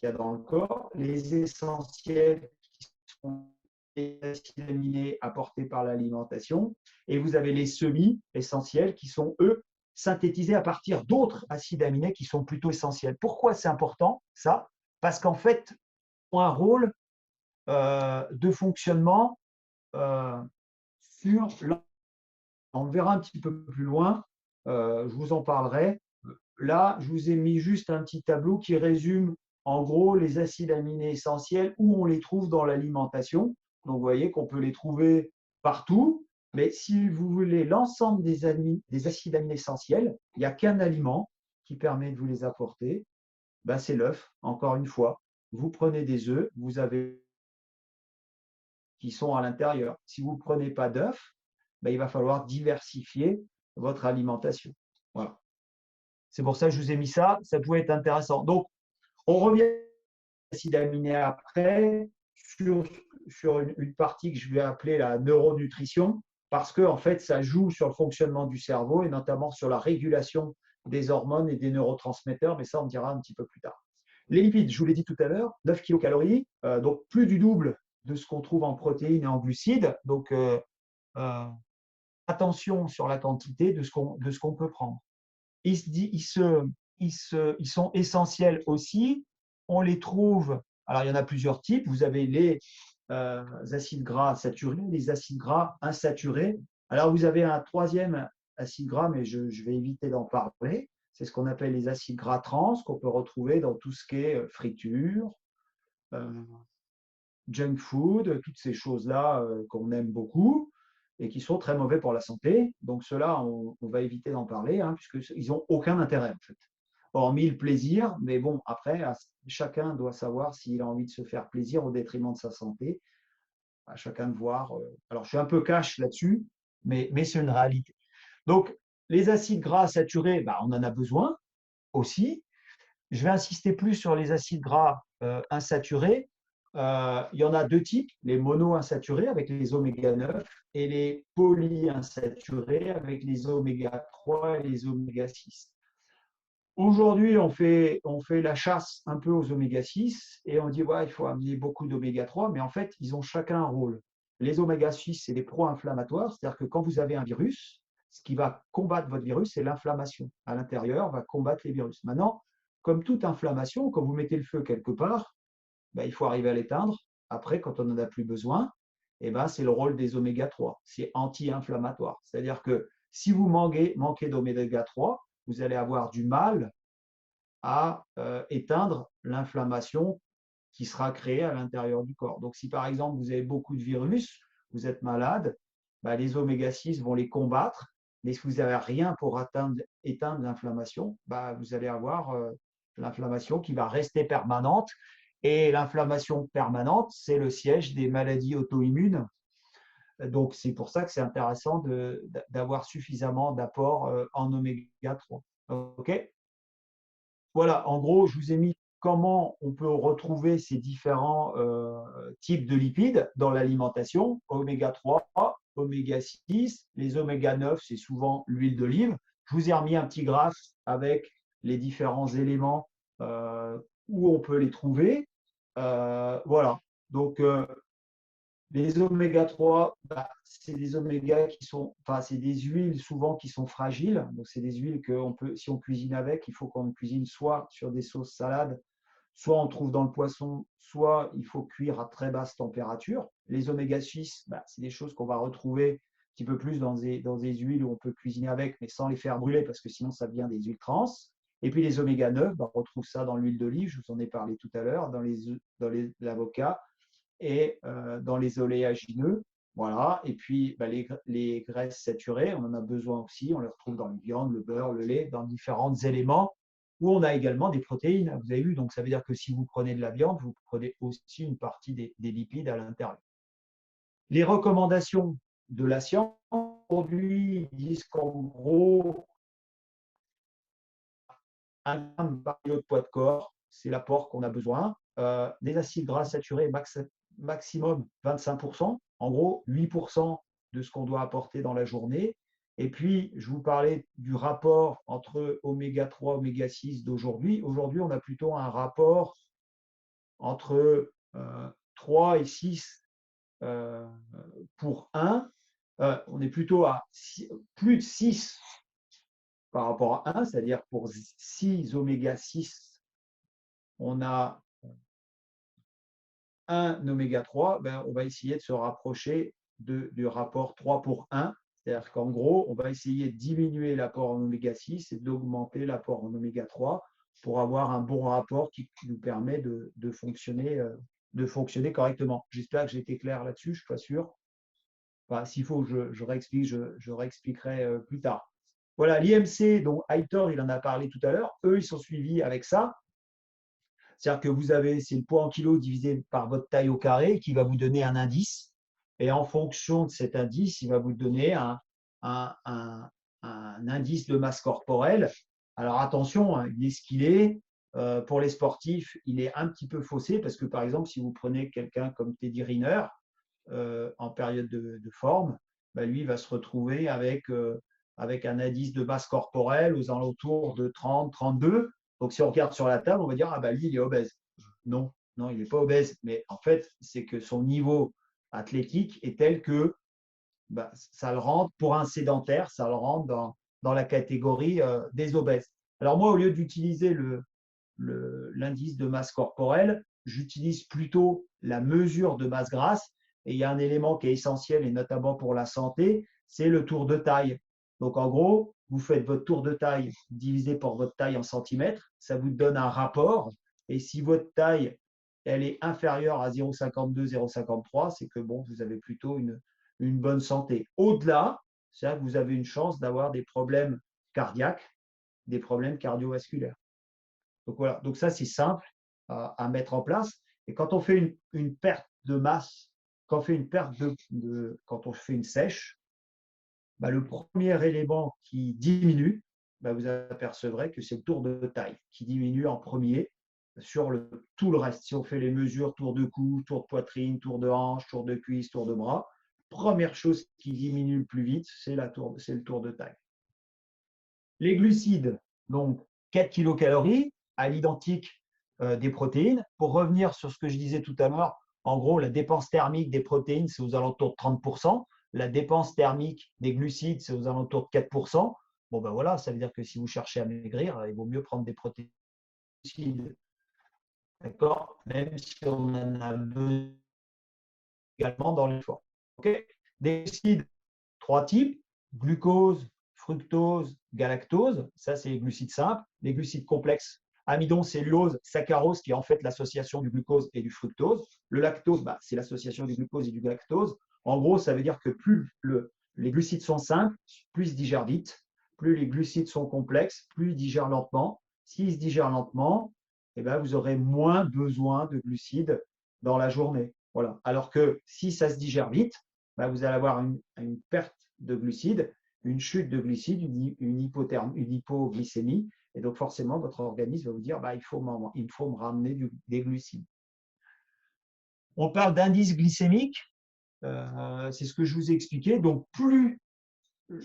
y a dans le corps. Les essentiels, qui sont les acides aminés apportés par l'alimentation. Et vous avez les semi-essentiels, qui sont, eux, synthétisés à partir d'autres acides aminés qui sont plutôt essentiels. Pourquoi c'est important, ça? Parce qu'en fait, ils ont un rôle de fonctionnement sur. On verra un petit peu plus loin, je vous en parlerai. Là, je vous ai mis juste un petit tableau qui résume en gros les acides aminés essentiels, où on les trouve dans l'alimentation. Donc, vous voyez qu'on peut les trouver partout. Mais si vous voulez l'ensemble des acides aminés essentiels, il n'y a qu'un aliment qui permet de vous les apporter. Ben, c'est l'œuf, encore une fois. Vous prenez des œufs, vous avez qui sont à l'intérieur. Si vous ne prenez pas d'œufs, ben, il va falloir diversifier votre alimentation. Voilà. C'est pour ça que je vous ai mis ça. Ça pouvait être intéressant. Donc, on revient aux acides aminés après sur une partie que je vais appeler la neuronutrition, parce que en fait, ça joue sur le fonctionnement du cerveau et notamment sur la régulation des hormones et des neurotransmetteurs, mais ça, on dira un petit peu plus tard. Les lipides, je vous l'ai dit tout à l'heure, 9 kilocalories, donc plus du double de ce qu'on trouve en protéines et en glucides. Donc, attention sur la quantité de ce qu'on peut prendre. Ils sont essentiels aussi. On les trouve, alors il y en a plusieurs types. Vous avez les acides gras saturés, les acides gras insaturés. Alors vous avez un troisième acide gras, mais je vais éviter d'en parler. C'est ce qu'on appelle les acides gras trans, qu'on peut retrouver dans tout ce qui est friture, junk food, toutes ces choses-là qu'on aime beaucoup et qui sont très mauvais pour la santé. Donc ceux-là, on va éviter d'en parler, puisqu'ils n'ont aucun intérêt en fait. Hormis le plaisir, mais bon, après, chacun doit savoir s'il a envie de se faire plaisir au détriment de sa santé. À chacun de voir. Alors je suis un peu cash là-dessus, mais c'est une réalité. Donc les acides gras saturés, bah, on en a besoin aussi. Je vais insister plus sur les acides gras insaturés. Il y en a 2 types, les monoinsaturés avec les oméga 9 et les polyinsaturés avec les oméga 3 et les oméga 6. Aujourd'hui, on fait la chasse un peu aux oméga 6 et on dit ouais, il faut amener beaucoup d'oméga 3, mais en fait, ils ont chacun un rôle. Les oméga 6, c'est des pro-inflammatoires, c'est-à-dire que quand vous avez un virus, ce qui va combattre votre virus, c'est l'inflammation. À l'intérieur, va combattre les virus. Maintenant, comme toute inflammation, quand vous mettez le feu quelque part, ben, il faut arriver à l'éteindre. Après, quand on n'en a plus besoin, ben, c'est le rôle des oméga 3. C'est anti-inflammatoire. C'est-à-dire que si vous manquez d'oméga 3, vous allez avoir du mal à éteindre l'inflammation qui sera créée à l'intérieur du corps. Donc, si par exemple vous avez beaucoup de virus, vous êtes malade, ben, les oméga 6 vont les combattre. Mais si vous n'avez rien pour éteindre l'inflammation, ben, vous allez avoir l'inflammation qui va rester permanente. Et l'inflammation permanente, c'est le siège des maladies auto-immunes. Donc, c'est pour ça que c'est intéressant d'avoir suffisamment d'apport en oméga 3. OK ? Voilà, en gros, je vous ai mis comment on peut retrouver ces différents types de lipides dans l'alimentation. Oméga 3, oméga 6, les oméga 9, c'est souvent l'huile d'olive. Je vous ai remis un petit graphe avec les différents éléments où on peut les trouver. Voilà, donc les oméga 3, bah, c'est des oméga qui sont, enfin, c'est des huiles souvent qui sont fragiles. Donc, c'est des huiles que si on cuisine avec, il faut qu'on cuisine soit sur des sauces salades, soit on trouve dans le poisson, soit il faut cuire à très basse température. Les oméga 6, bah, c'est des choses qu'on va retrouver un petit peu plus dans des huiles où on peut cuisiner avec, mais sans les faire brûler parce que sinon ça devient des huiles trans. Et puis les oméga 9, bah, on retrouve ça dans l'huile d'olive, je vous en ai parlé tout à l'heure, dans l'avocat et dans les oléagineux. Voilà. Et puis bah, les graisses saturées, on en a besoin aussi. On les retrouve dans les viandes, le beurre, le lait, dans différents éléments où on a également des protéines. Vous avez vu, donc ça veut dire que si vous prenez de la viande, vous prenez aussi une partie des lipides à l'intérieur. Les recommandations de la science aujourd'hui disent qu'en gros, 1 gramme par kilo de poids de corps, c'est l'apport qu'on a besoin. Des acides gras saturés maximum 25%, en gros 8% de ce qu'on doit apporter dans la journée. Et puis, je vous parlais du rapport entre oméga 3 oméga 6 d'aujourd'hui. Aujourd'hui, on a plutôt un rapport entre 3 et 6 pour 1. On est plutôt à plus de 6 par rapport à 1, c'est-à-dire pour 6 oméga 6, on a un oméga 3, on va essayer de se rapprocher du rapport 3 pour 1. C'est-à-dire qu'en gros, on va essayer de diminuer l'apport en oméga 6 et d'augmenter l'apport en oméga 3 pour avoir un bon rapport qui nous permet de fonctionner correctement. J'espère que j'ai été clair là-dessus, je ne suis pas sûr. Enfin, s'il faut, je réexplique, je réexpliquerai plus tard. Voilà, l'IMC, dont Aitor, il en a parlé tout à l'heure, eux, ils sont suivis avec ça. C'est-à-dire que vous avez, c'est le poids en kilos divisé par votre taille au carré qui va vous donner un indice. Et en fonction de cet indice, il va vous donner un indice de masse corporelle. Alors attention, hein, il est ce qu'il est. Pour les sportifs, il est un petit peu faussé parce que, par exemple, si vous prenez quelqu'un comme Teddy Riner en période de forme, lui, il va se retrouver avec un indice de masse corporelle aux alentours de 30, 32. Donc, si on regarde sur la table, on va dire, ah lui, il est obèse. Non, non, il n'est pas obèse. Mais en fait, c'est que son niveau athlétique est tel que ça le rentre, pour un sédentaire, ça le rentre dans la catégorie des obèses. Alors moi, au lieu d'utiliser l'indice de masse corporelle, j'utilise plutôt la mesure de masse grasse. Et il y a un élément qui est essentiel, et notamment pour la santé, c'est le tour de taille. Donc en gros, vous faites votre tour de taille divisé par votre taille en centimètres, ça vous donne un rapport. Et si votre taille elle est inférieure à 0,52, 0,53, c'est que bon, vous avez plutôt une bonne santé. Au-delà, c'est là que vous avez une chance d'avoir des problèmes cardiaques, des problèmes cardiovasculaires. Donc voilà, donc ça c'est simple à mettre en place. Et quand on fait une perte de masse, quand on fait une perte quand on fait une sèche, le premier élément qui diminue, vous apercevrez que c'est le tour de taille qui diminue en premier sur tout le reste. Si on fait les mesures, tour de cou, tour de poitrine, tour de hanche, tour de cuisse, tour de bras, première chose qui diminue le plus vite, c'est le tour de taille. Les glucides, donc 4 kilocalories, à l'identique des protéines. Pour revenir sur ce que je disais tout à l'heure, en gros, la dépense thermique des protéines, c'est aux alentours de 30%. La dépense thermique des glucides, c'est aux alentours de 4%. Bon, voilà, ça veut dire que si vous cherchez à maigrir, il vaut mieux prendre des protéines. D'accord? Même si on en a besoin également dans l'effort. Okay? Des glucides, 3 types, glucose, fructose, galactose, ça c'est les glucides simples. Les glucides complexes, amidon, cellulose, saccharose, qui est en fait l'association du glucose et du fructose. Le lactose, c'est l'association du glucose et du galactose. En gros, ça veut dire que plus les glucides sont simples, plus ils se digèrent vite. Plus les glucides sont complexes, plus ils digèrent lentement. S'ils se digèrent lentement, vous aurez moins besoin de glucides dans la journée. Voilà. Alors que si ça se digère vite, vous allez avoir une perte de glucides, une chute de glucides, une hypoglycémie. Et donc, forcément, votre organisme va vous dire il faut me ramener des glucides. On parle d'indice glycémique. C'est ce que je vous ai expliqué. Donc, plus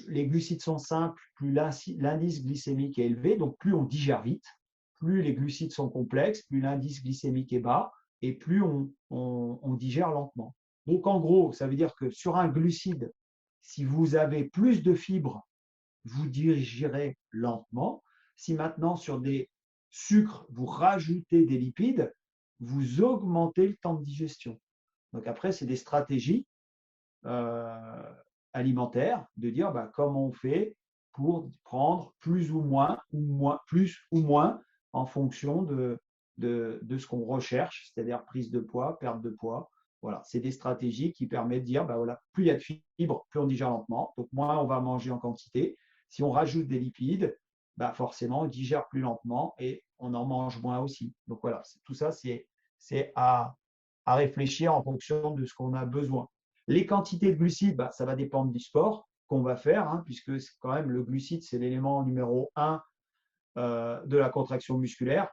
les glucides sont simples, plus l'indice glycémique est élevé. Donc, plus on digère vite. Plus les glucides sont complexes, plus l'indice glycémique est bas et plus on digère lentement. Donc, en gros, ça veut dire que sur un glucide, si vous avez plus de fibres, vous digérez lentement. Si maintenant, sur des sucres, vous rajoutez des lipides, vous augmentez le temps de digestion. Donc, après, c'est des stratégies alimentaires de dire comment on fait pour prendre plus ou moins, plus ou moins en fonction de ce qu'on recherche, c'est-à-dire prise de poids, perte de poids. Voilà, c'est des stratégies qui permettent de dire, plus il y a de fibres, plus on digère lentement, donc moins on va manger en quantité. Si on rajoute des lipides, forcément, on digère plus lentement et on en mange moins aussi. Donc voilà, tout ça, c'est à réfléchir en fonction de ce qu'on a besoin. Les quantités de glucides, ça va dépendre du sport qu'on va faire, puisque quand même le glucide, c'est l'élément numéro 1 de la contraction musculaire.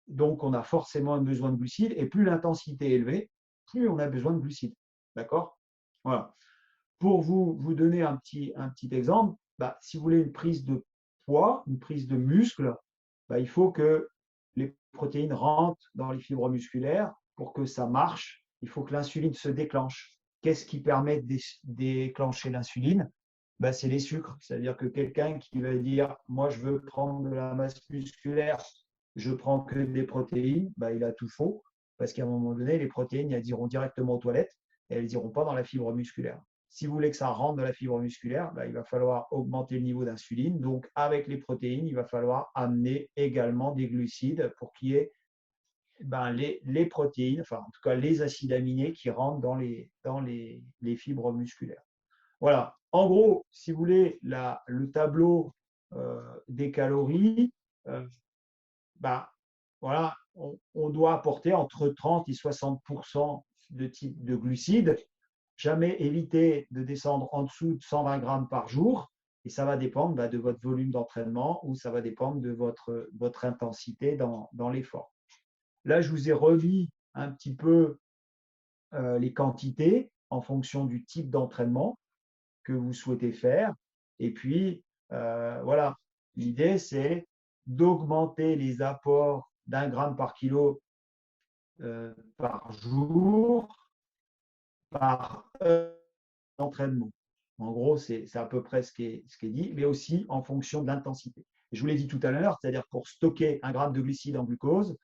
Donc, on a forcément un besoin de glucides. Et plus l'intensité est élevée, plus on a besoin de glucides. D'accord? Voilà. Pour vous donner un petit exemple, si vous voulez une prise de poids, une prise de muscle, il faut que les protéines rentrent dans les fibres musculaires. Pour que ça marche, il faut que l'insuline se déclenche. Qu'est-ce qui permet de déclencher l'insuline? C'est les sucres. C'est-à-dire que quelqu'un qui va dire « moi, je veux prendre de la masse musculaire, je prends que des protéines », il a tout faux. Parce qu'à un moment donné, les protéines, elles iront directement aux toilettes et elles n'iront pas dans la fibre musculaire. Si vous voulez que ça rentre dans la fibre musculaire, il va falloir augmenter le niveau d'insuline. Donc, avec les protéines, il va falloir amener également des glucides pour qu'il y ait les protéines, enfin en tout cas les acides aminés qui rentrent dans les fibres musculaires. Voilà. En gros, si vous voulez, le tableau des calories, voilà, on doit apporter entre 30 et 60% de type de glucides. Jamais éviter de descendre en dessous de 120 grammes par jour. Et ça va dépendre de votre volume d'entraînement ou ça va dépendre de votre intensité dans l'effort. Là, je vous ai remis un petit peu les quantités en fonction du type d'entraînement que vous souhaitez faire. Et puis, voilà, l'idée, c'est d'augmenter les apports d'1 gramme par kilo par jour par heure d'entraînement. En gros, c'est à peu près ce qui est dit, mais aussi en fonction de l'intensité. Je vous l'ai dit tout à l'heure, c'est-à-dire pour stocker 1 gramme de glucides en glucose,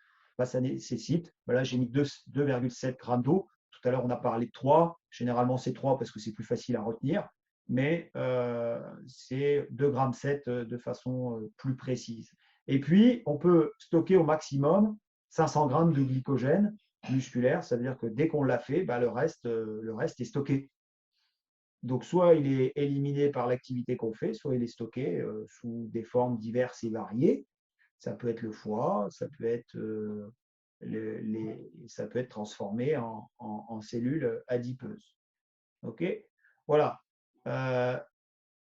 ça nécessite, là j'ai mis 2,7 grammes d'eau. Tout à l'heure, on a parlé de 3. Généralement, c'est 3 parce que c'est plus facile à retenir, mais c'est 2,7 grammes de façon plus précise. Et puis, on peut stocker au maximum 500 grammes de glycogène musculaire, ça veut dire que dès qu'on l'a fait, le reste est stocké. Donc, soit il est éliminé par l'activité qu'on fait, soit il est stocké sous des formes diverses et variées. Ça peut être le foie, ça peut être, ça peut être transformé en cellules adipeuses. OK? Voilà.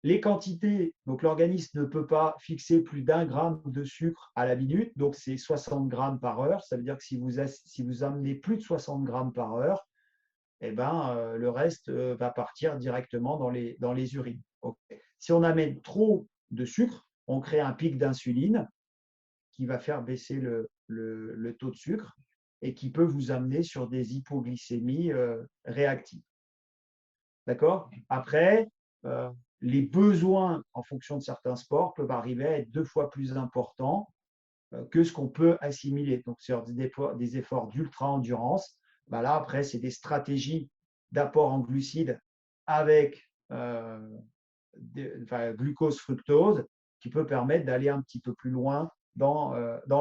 Les quantités, donc l'organisme ne peut pas fixer plus d'1 gramme de sucre à la minute, donc c'est 60 grammes par heure. Ça veut dire que si vous amenez plus de 60 grammes par heure, le reste va partir directement dans les urines. Okay. Si on amène trop de sucre, on crée un pic d'insuline qui va faire baisser le taux de sucre et qui peut vous amener sur des hypoglycémies réactives. D'accord? Après, les besoins en fonction de certains sports peuvent arriver à être 2 fois plus importants que ce qu'on peut assimiler. Donc, sur des efforts d'ultra-endurance, là, après, c'est des stratégies d'apport en glucides avec glucose-fructose qui peut permettre d'aller un petit peu plus loin dans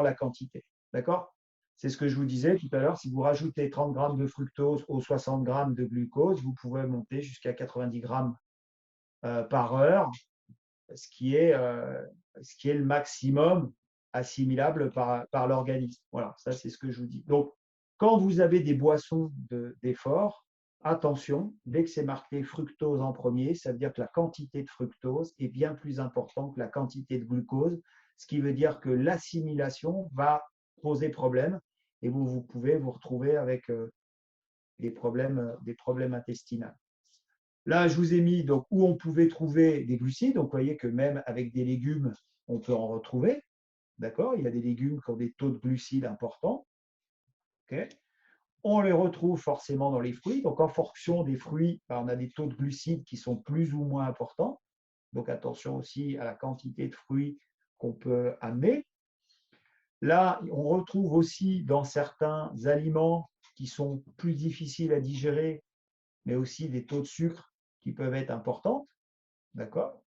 la quantité. D'accord? C'est ce que je vous disais tout à l'heure. Si vous rajoutez 30 grammes de fructose aux 60 grammes de glucose, vous pouvez monter jusqu'à 90 grammes par heure, ce qui est le maximum assimilable par l'organisme. Voilà, ça c'est ce que je vous dis. Donc, quand vous avez des boissons d'effort, attention, dès que c'est marqué fructose en premier, ça veut dire que la quantité de fructose est bien plus importante que la quantité de glucose, ce qui veut dire que l'assimilation va poser problème et vous pouvez vous retrouver avec des problèmes intestinaux. Là, je vous ai mis donc, où on pouvait trouver des glucides. Donc, vous voyez que même avec des légumes, on peut en retrouver. D'accord? Il y a des légumes qui ont des taux de glucides importants. Okay. On les retrouve forcément dans les fruits. Donc, en fonction des fruits, on a des taux de glucides qui sont plus ou moins importants. Donc, attention aussi à la quantité de fruits qu'on peut amener. Là, on retrouve aussi dans certains aliments qui sont plus difficiles à digérer, mais aussi des taux de sucre qui peuvent être importants. D'accord?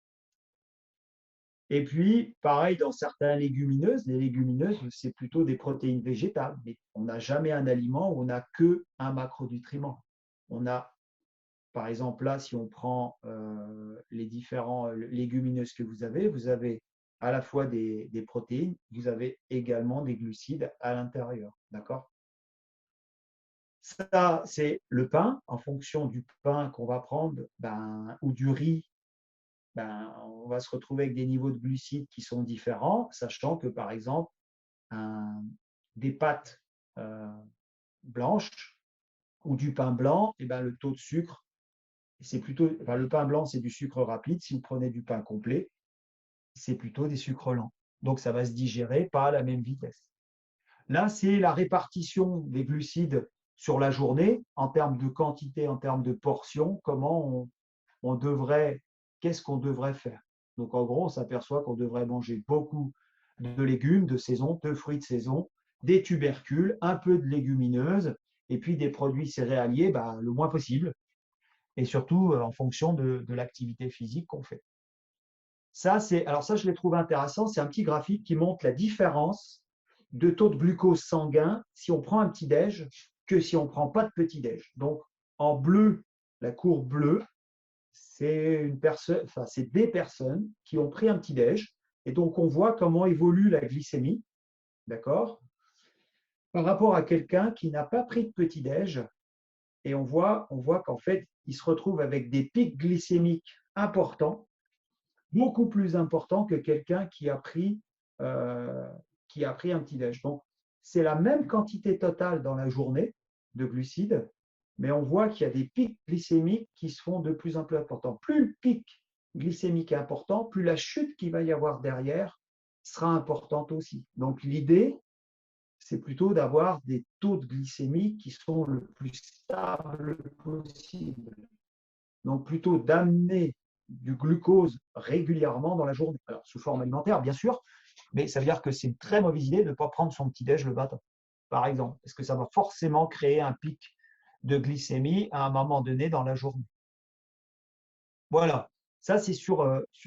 Et puis, pareil, dans certaines légumineuses, les légumineuses, c'est plutôt des protéines végétales. Mais on n'a jamais un aliment où on n'a qu'un macronutriment. On a, par exemple, là, si on prend les différents légumineuses que vous avez à la fois des protéines, vous avez également des glucides à l'intérieur. D'accord? Ça, c'est le pain. En fonction du pain qu'on va prendre, ou du riz, on va se retrouver avec des niveaux de glucides qui sont différents, sachant que, par exemple, des pâtes blanches ou du pain blanc, et ben, le taux de sucre, c'est plutôt, enfin, le pain blanc, c'est du sucre rapide. Si vous prenez du pain complet, c'est plutôt des sucres lents. Donc, ça va se digérer pas à la même vitesse. Là, c'est la répartition des glucides sur la journée en termes de quantité, en termes de portions, comment on devrait, qu'est-ce qu'on devrait faire. Donc, en gros, on s'aperçoit qu'on devrait manger beaucoup de légumes de saison, de fruits de saison, des tubercules, un peu de légumineuses, et puis des produits céréaliers le moins possible, et surtout en fonction de l'activité physique qu'on fait. Alors ça, je l'ai trouvé intéressant, c'est un petit graphique qui montre la différence de taux de glucose sanguin si on prend un petit-déj que si on ne prend pas de petit-déj. Donc, en bleu, la courbe bleue, c'est des personnes qui ont pris un petit-déj, et donc on voit comment évolue la glycémie, d'accord, par rapport à quelqu'un qui n'a pas pris de petit-déj, et on voit qu'en fait, il se retrouve avec des pics glycémiques importants, beaucoup plus importants que quelqu'un qui a pris un petit-déj. Donc, c'est la même quantité totale dans la journée de glucides, mais on voit qu'il y a des pics glycémiques qui se font de plus en plus importants. Plus le pic glycémique est important, plus la chute qu'il va y avoir derrière sera importante aussi. Donc, l'idée, c'est plutôt d'avoir des taux de glycémie qui sont le plus stables possible. Donc, plutôt d'amener du glucose régulièrement dans la journée. Alors, sous forme alimentaire, bien sûr, mais ça veut dire que c'est une très mauvaise idée de ne pas prendre son petit-déj le matin, par exemple, parce que ça va forcément créer un pic de glycémie à un moment donné dans la journée. Voilà, ça c'est sur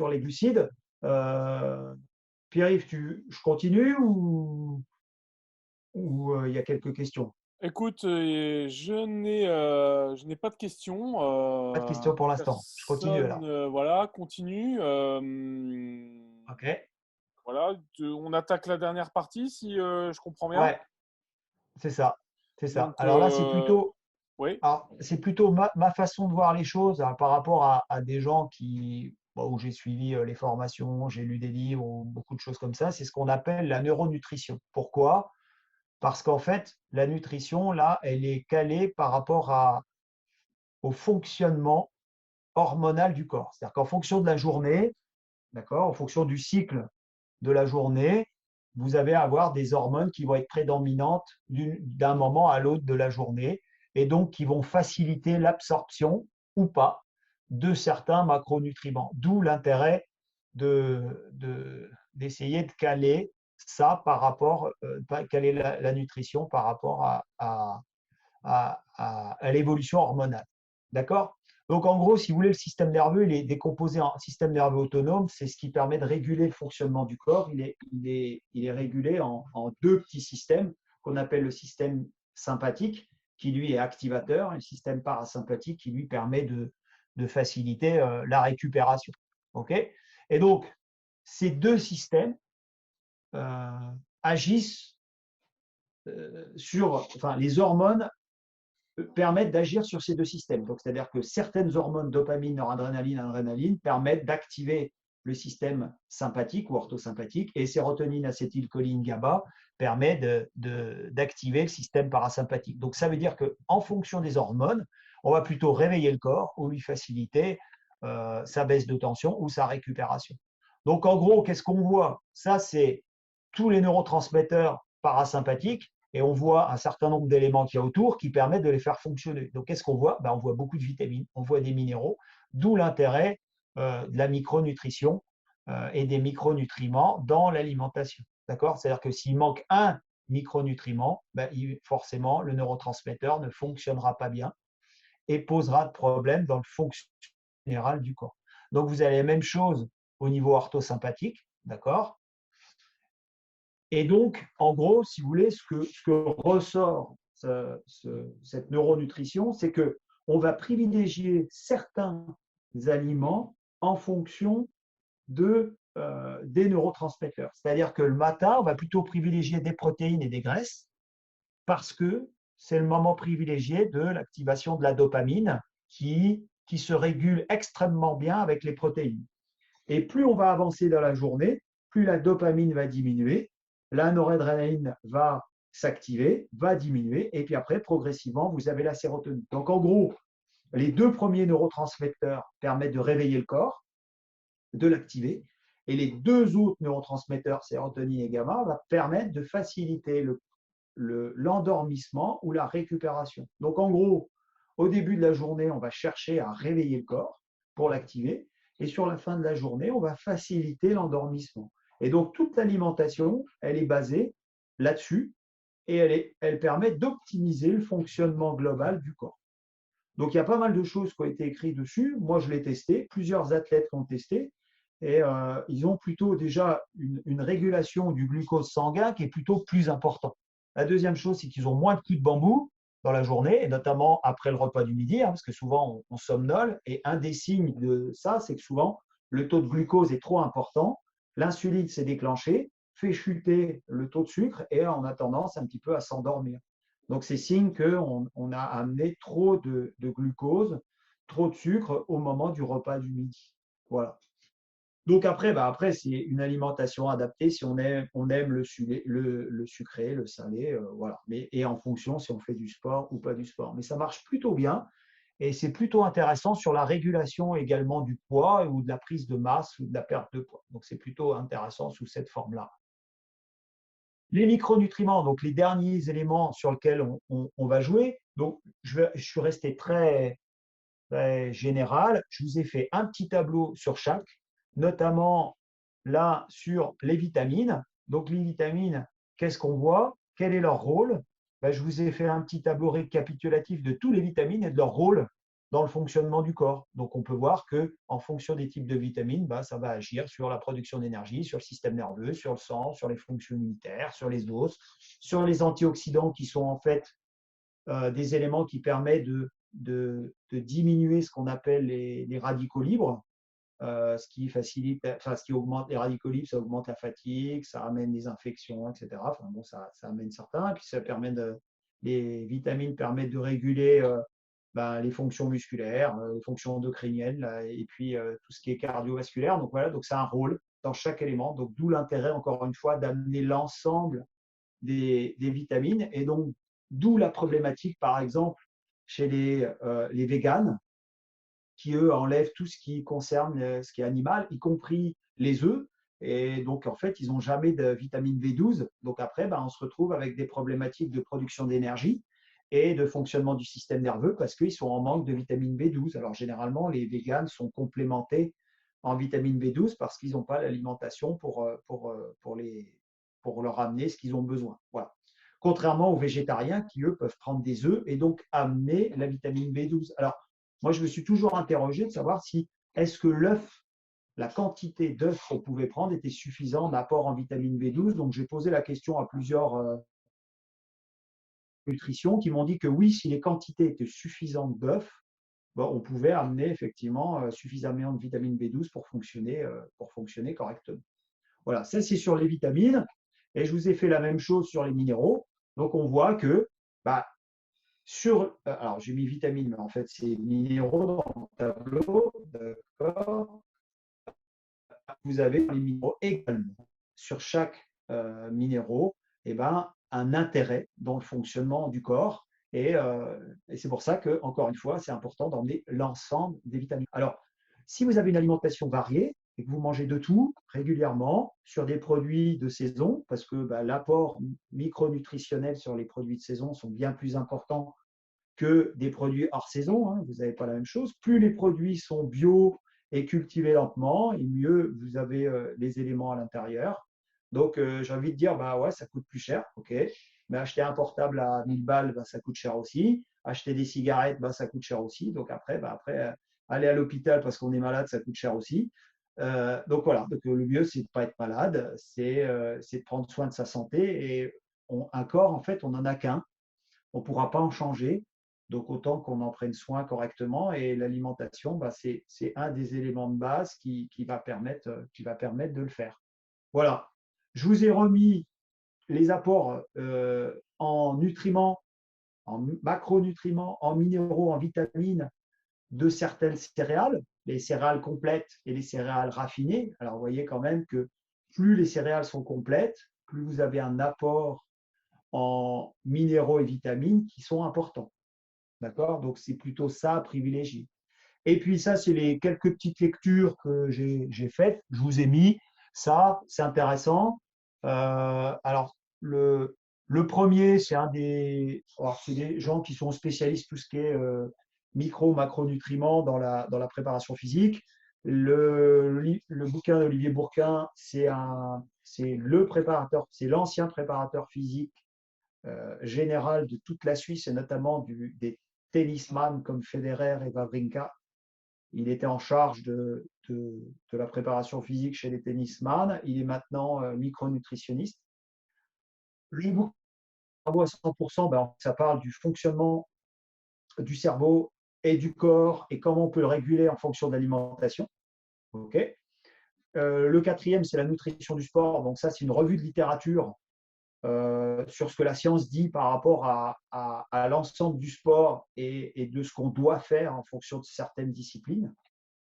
les glucides. Pierre-Yves, je continue ou il y a quelques questions? Écoute, je n'ai pas de questions. Pas de questions pour l'instant. Je continue alors. Personne, voilà, continue. Ok. Voilà, on attaque la dernière partie si je comprends bien. Ouais, c'est ça. C'est ça. Donc, Alors là, c'est plutôt, oui, ma façon de voir les choses par rapport à des gens où j'ai suivi les formations, j'ai lu des livres ou beaucoup de choses comme ça. C'est ce qu'on appelle la neuronutrition. Pourquoi? Parce qu'en fait, la nutrition, là, elle est calée par rapport au fonctionnement hormonal du corps. C'est-à-dire qu'en fonction de la journée, d'accord, en fonction du cycle de la journée, vous allez avoir des hormones qui vont être prédominantes d'un moment à l'autre de la journée et donc qui vont faciliter l'absorption ou pas de certains macronutriments. D'où l'intérêt d'essayer de caler ça par rapport, caler la nutrition par rapport à l'évolution hormonale. D'accord? Donc, en gros, si vous voulez, le système nerveux, il est décomposé en système nerveux autonome. C'est ce qui permet de réguler le fonctionnement du corps. Il est régulé en deux petits systèmes qu'on appelle le système sympathique, qui lui est activateur, et le système parasympathique, qui lui permet de faciliter la récupération. Okay? Et donc, ces deux systèmes agissent les hormones permettent d'agir sur ces deux systèmes. Donc, c'est-à-dire que certaines hormones, dopamine, noradrénaline, adrénaline, permettent d'activer le système sympathique ou orthosympathique, et sérotonine, acétylcholine, GABA permet d'activer le système parasympathique. Donc, ça veut dire qu'en fonction des hormones, on va plutôt réveiller le corps ou lui faciliter sa baisse de tension ou sa récupération. Donc, en gros, qu'est-ce qu'on voit? Ça, c'est tous les neurotransmetteurs parasympathiques, et on voit un certain nombre d'éléments qu'il y a autour qui permettent de les faire fonctionner. Donc, qu'est-ce qu'on voit? On voit beaucoup de vitamines, on voit des minéraux, d'où l'intérêt de la micronutrition et des micronutriments dans l'alimentation. D'accord? C'est-à-dire que s'il manque un micronutriment, forcément, le neurotransmetteur ne fonctionnera pas bien et posera de problèmes dans le fonctionnement général du corps. Donc, vous avez la même chose au niveau orthosympathique, d'accord? Et donc, en gros, si vous voulez, ce que ressort cette neuronutrition, c'est qu'on va privilégier certains aliments en fonction des neurotransmetteurs. C'est-à-dire que le matin, on va plutôt privilégier des protéines et des graisses parce que c'est le moment privilégié de l'activation de la dopamine qui se régule extrêmement bien avec les protéines. Et plus on va avancer dans la journée, plus la dopamine va diminuer, la noradrénaline va s'activer, va diminuer, et puis après, progressivement, vous avez la sérotonine. Donc, en gros, les 2 premiers neurotransmetteurs permettent de réveiller le corps, de l'activer, et les 2 autres neurotransmetteurs, sérotonine et gamma, vont permettre de faciliter l'endormissement ou la récupération. Donc, en gros, au début de la journée, on va chercher à réveiller le corps pour l'activer, et sur la fin de la journée, on va faciliter l'endormissement. Et donc, toute l'alimentation, elle est basée là-dessus, et elle permet d'optimiser le fonctionnement global du corps. Donc, il y a pas mal de choses qui ont été écrites dessus. Moi, je l'ai testé. Plusieurs athlètes l'ont testé. Et ils ont plutôt déjà une régulation du glucose sanguin qui est plutôt plus importante. La deuxième chose, c'est qu'ils ont moins de coups de bambou dans la journée, et notamment après le repas du midi, parce que souvent, on somnole. Et un des signes de ça, c'est que souvent, le taux de glucose est trop important. L'insuline s'est déclenchée, fait chuter le taux de sucre, et on a tendance un petit peu à s'endormir. Donc, c'est signe qu'on a amené trop de glucose, trop de sucre au moment du repas du midi. Voilà. Donc, après, c'est une alimentation adaptée si on aime le sucré, le salé, voilà. Et en fonction si on fait du sport ou pas du sport. Mais ça marche plutôt bien, et c'est plutôt intéressant sur la régulation également du poids ou de la prise de masse ou de la perte de poids. Donc, c'est plutôt intéressant sous cette forme-là. Les micronutriments, donc les derniers éléments sur lesquels on va jouer. Donc, je suis resté très général. Je vous ai fait un petit tableau sur chaque, notamment là sur les vitamines. Donc, les vitamines, qu'est-ce qu'on voit? Quel est leur rôle? Je vous ai fait un petit tableau récapitulatif de tous les vitamines et de leur rôle dans le fonctionnement du corps. Donc, on peut voir qu'en fonction des types de vitamines, ça va agir sur la production d'énergie, sur le système nerveux, sur le sang, sur les fonctions immunitaires, sur les os, sur les antioxydants qui sont en fait des éléments qui permettent de diminuer ce qu'on appelle les radicaux libres, ce qui facilite, ce qui augmente les radicaux libres, ça augmente la fatigue, ça amène des infections, etc. Enfin bon, ça amène certains, et puis les vitamines permettent de réguler les fonctions musculaires, les fonctions endocriniennes, et puis tout ce qui est cardiovasculaire. Donc voilà, donc c'est un rôle dans chaque élément. Donc d'où l'intérêt, encore une fois, d'amener l'ensemble des vitamines, et donc d'où la problématique, par exemple, chez les véganes, qui, eux, enlèvent tout ce qui concerne ce qui est animal, y compris les œufs. Et donc, en fait, ils n'ont jamais de vitamine B12. Donc, après, on se retrouve avec des problématiques de production d'énergie et de fonctionnement du système nerveux parce qu'ils sont en manque de vitamine B12. Alors, généralement, les véganes sont complémentés en vitamine B12 parce qu'ils n'ont pas l'alimentation pour leur amener ce qu'ils ont besoin. Voilà. Contrairement aux végétariens qui, eux, peuvent prendre des œufs et donc amener la vitamine B12. Alors, moi, je me suis toujours interrogé de savoir si est-ce que l'œuf, la quantité d'œufs qu'on pouvait prendre était suffisante d'apport en vitamine B12. Donc, j'ai posé la question à plusieurs nutritions qui m'ont dit que oui, si les quantités étaient suffisantes d'œufs, on pouvait amener effectivement suffisamment de vitamine B12 pour fonctionner correctement. Voilà, ça c'est sur les vitamines. Et je vous ai fait la même chose sur les minéraux. Donc, on voit que alors j'ai mis vitamines, mais en fait c'est minéraux dans le tableau, d'accord. Vous avez les minéraux également. Sur chaque minéraux, un intérêt dans le fonctionnement du corps, et c'est pour ça que, encore une fois, c'est important d'emmener l'ensemble des vitamines. Alors, si vous avez une alimentation variée et que vous mangez de tout régulièrement sur des produits de saison, parce que l'apport micronutritionnel sur les produits de saison sont bien plus importants que des produits hors saison, vous n'avez pas la même chose. Plus les produits sont bio et cultivés lentement, et mieux vous avez les éléments à l'intérieur. Donc, j'ai envie de dire, ouais, ça coûte plus cher, ok. Mais acheter un portable à 1000 balles, ça coûte cher aussi. Acheter des cigarettes, ça coûte cher aussi. Donc, après, aller à l'hôpital parce qu'on est malade, ça coûte cher aussi. Donc, voilà. Donc, le mieux, c'est de ne pas être malade, c'est de prendre soin de sa santé. Et un corps, en fait, on n'en a qu'un. On ne pourra pas en changer. Donc, autant qu'on en prenne soin correctement. Et l'alimentation, c'est un des éléments de base qui va permettre de le faire. Voilà. Je vous ai remis les apports en nutriments, en macronutriments, en minéraux, en vitamines de certaines céréales, les céréales complètes et les céréales raffinées. Alors, vous voyez quand même que plus les céréales sont complètes, plus vous avez un apport en minéraux et vitamines qui sont importants. D'accord? Donc, c'est plutôt ça à privilégier. Et puis, ça, c'est les quelques petites lectures que j'ai faites. Je vous ai mis. Ça, c'est intéressant. Alors, le premier, c'est c'est des gens qui sont spécialistes tout ce qui est macronutriments dans la préparation physique. Le bouquin d'Olivier Bourquin, c'est le préparateur, c'est l'ancien préparateur physique général de toute la Suisse et notamment des tennisman comme Federer et Wawrinka. Il était en charge de la préparation physique chez les tennisman. Il est maintenant micronutritionniste. Le bouquin à 100%, ça parle du fonctionnement du cerveau et du corps et comment on peut le réguler en fonction de l'alimentation. Okay. Le quatrième, c'est la nutrition du sport. Donc ça, c'est une revue de littérature sur ce que la science dit par rapport à l'ensemble du sport et de ce qu'on doit faire en fonction de certaines disciplines.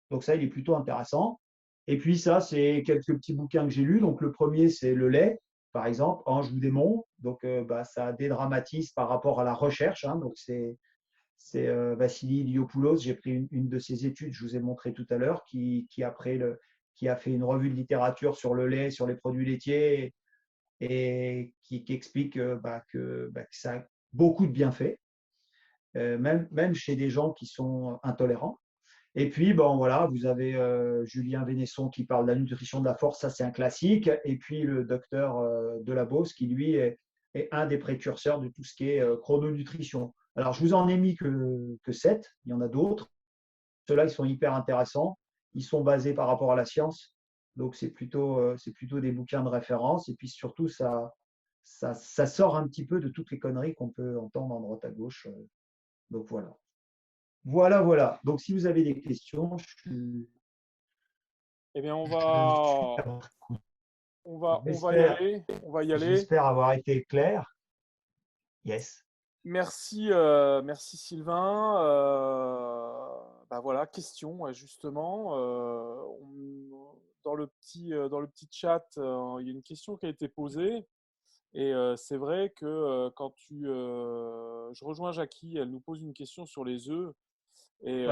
Donc ça, il est plutôt intéressant. Et puis ça, c'est quelques petits bouquins que j'ai lus. Donc le premier, c'est le lait, par exemple, Ange ou démon. Donc ça dédramatise par rapport à la recherche. Hein. Donc c'est Vassili Diopoulos. J'ai pris une de ses études, je vous ai montré tout à l'heure, qui a fait une revue de littérature sur le lait, sur les produits laitiers et qui explique que ça a beaucoup de bienfaits, même chez des gens qui sont intolérants. Et puis, voilà, vous avez Julien Vénesson qui parle de la nutrition de la force, ça c'est un classique. Et puis le docteur Delabos qui, lui, est un des précurseurs de tout ce qui est chrononutrition. Alors, je vous en ai mis que 7, il y en a d'autres. Ceux-là, ils sont hyper intéressants. Ils sont basés par rapport à la science. Donc, c'est plutôt des bouquins de référence. Et puis, surtout, ça sort un petit peu de toutes les conneries qu'on peut entendre en droite à gauche. Donc, voilà. Voilà. Donc, si vous avez des questions, Eh bien, on va y aller. On va y aller. J'espère avoir été clair. Yes. Merci Sylvain. Voilà, question justement. Dans le petit chat, il y a une question qui a été posée. Et c'est vrai que je rejoins Jackie, elle nous pose une question sur les œufs. Et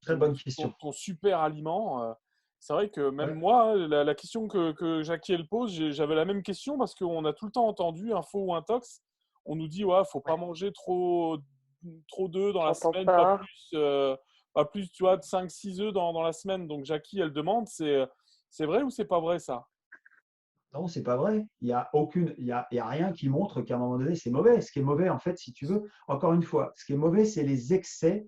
très bonne question. Ton super aliment. C'est vrai que même moi, la question que Jackie elle pose, j'avais la même question parce qu'on a tout le temps entendu, info ou intox, on nous dit faut pas manger trop d'œufs dans la semaine, pas plus tu vois, de 5-6 œufs dans la semaine. Donc Jackie, elle demande, c'est vrai ou c'est pas vrai ça? Non, c'est pas vrai. Il y a rien qui montre qu'à un moment donné, c'est mauvais. Ce qui est mauvais, en fait, si tu veux, encore une fois, ce qui est mauvais, c'est les excès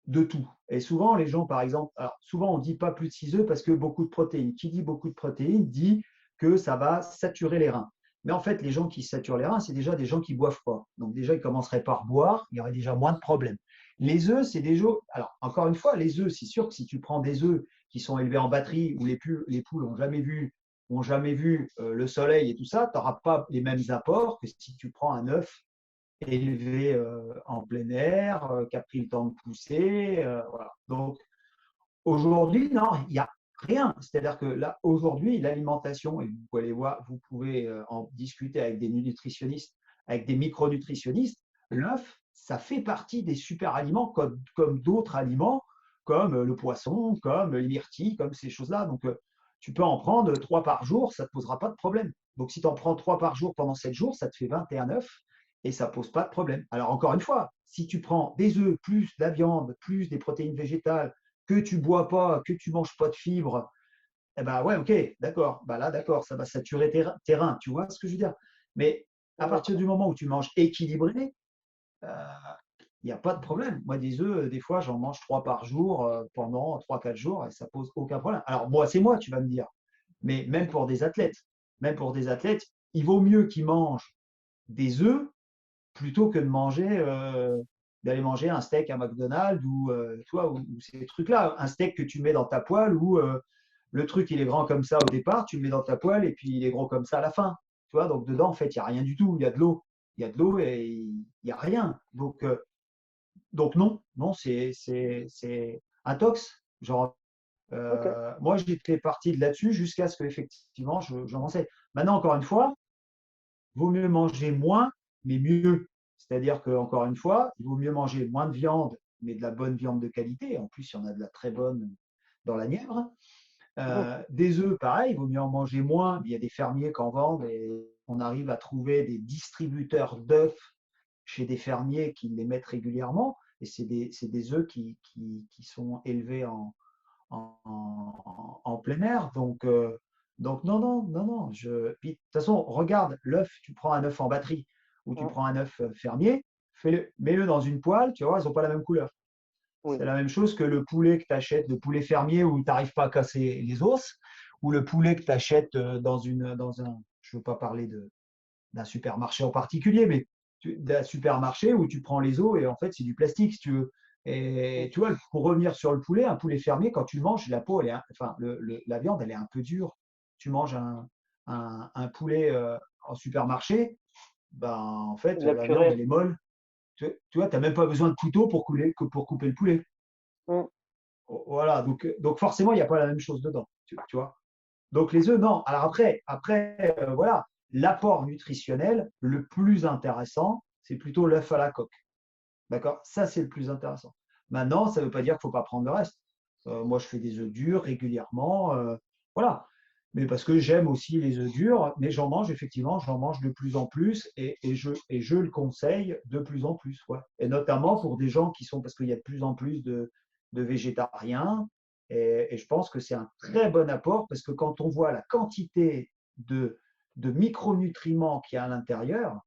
de tout. Et souvent, les gens, par exemple, souvent on dit pas plus de 6 œufs parce que beaucoup de protéines. Qui dit beaucoup de protéines dit que ça va saturer les reins. Mais en fait, les gens qui saturent les reins, c'est déjà des gens qui boivent pas. Donc déjà, ils commenceraient par boire, il y aurait déjà moins de problèmes. Les œufs, c'est des œufs. Alors, encore une fois, les œufs, c'est sûr que si tu prends des œufs qui sont élevés en batterie, où les poules n'ont jamais vu le soleil et tout ça, tu n'auras pas les mêmes apports que si tu prends un œuf élevé en plein air, qui a pris le temps de pousser. Voilà. Donc, aujourd'hui, non, il n'y a rien. C'est-à-dire que là, aujourd'hui, l'alimentation, et vous pouvez aller voir, vous pouvez en discuter avec des nutritionnistes, avec des micronutritionnistes, l'œuf, ça fait partie des super aliments comme d'autres aliments, comme le poisson, comme les myrtilles, comme ces choses-là. Donc, tu peux en prendre 3 par jour, ça ne te posera pas de problème. Donc, si tu en prends 3 par jour pendant 7 jours, ça te fait 21 œufs et ça ne pose pas de problème. Alors, encore une fois, si tu prends des œufs, plus de la viande, plus des protéines végétales, que tu ne bois pas, que tu ne manges pas de fibres, eh ben ouais, ok, d'accord. Ben là, d'accord, ça va saturer tes reins, tu vois ce que je veux dire. Mais à partir du moment où tu manges équilibré, il n'y a pas de problème. Moi, des œufs, des fois, j'en mange 3 par jour pendant 3-4 jours et ça pose aucun problème. Alors, moi, c'est moi, tu vas me dire. Mais même pour des athlètes, il vaut mieux qu'ils mangent des œufs plutôt que d'aller manger un steak à McDonald's ou ces trucs-là. Un steak que tu mets dans ta poêle où le truc, il est grand comme ça au départ, tu le mets dans ta poêle et puis il est gros comme ça à la fin. Tu vois, donc dedans, en fait, il n'y a rien du tout. Il y a de l'eau. Il y a de l'eau et il n'y a rien. Donc non, c'est intox. Genre, moi, j'ai fait partie de là-dessus jusqu'à ce qu'effectivement, je m'en sais. Maintenant, encore une fois, vaut mieux manger moins, mais mieux. C'est-à-dire qu'encore une fois, il vaut mieux manger moins de viande, mais de la bonne viande de qualité. En plus, il y en a de la très bonne dans la Nièvre. Des œufs, pareil, il vaut mieux en manger moins. Il y a des fermiers qui en vendent et on arrive à trouver des distributeurs d'œufs chez des fermiers qui les mettent régulièrement. Et c'est des œufs qui sont élevés en plein air. Donc non. Puis, de toute façon, regarde l'œuf, tu prends un œuf en batterie ou tu prends un œuf fermier, mets-le dans une poêle, tu vois, ils n'ont pas la même couleur. Oui. C'est la même chose que le poulet que tu achètes, le poulet fermier où tu n'arrives pas à casser les os, ou le poulet que tu achètes dans un, je ne veux pas parler d'un supermarché en particulier, mais d'un supermarché où tu prends les os et en fait c'est du plastique si tu veux. Et tu vois, pour revenir sur le poulet, un poulet fermier, quand tu le manges, la peau, la viande, elle est un peu dure. Tu manges un poulet en supermarché, ben, en fait, La la viande, purée. elle est molle. Tu vois, tu n'as même pas besoin de couteau pour couper le poulet. Mm. Voilà, donc forcément, il n'y a pas la même chose dedans. Tu vois. Donc les œufs, non. Alors après voilà, l'apport nutritionnel, le plus intéressant, c'est plutôt l'œuf à la coque. D'accord? Ça, c'est le plus intéressant. Maintenant, ça ne veut pas dire qu'il ne faut pas prendre le reste. Moi, je fais des œufs durs régulièrement. Voilà. Mais parce que j'aime aussi les œufs durs, mais j'en mange de plus en plus et je le conseille de plus en plus. Ouais. Et notamment pour des gens qui sont, parce qu'il y a de plus en plus de végétariens. Et je pense que c'est un très bon apport parce que quand on voit la quantité de micronutriments qu'il y a à l'intérieur,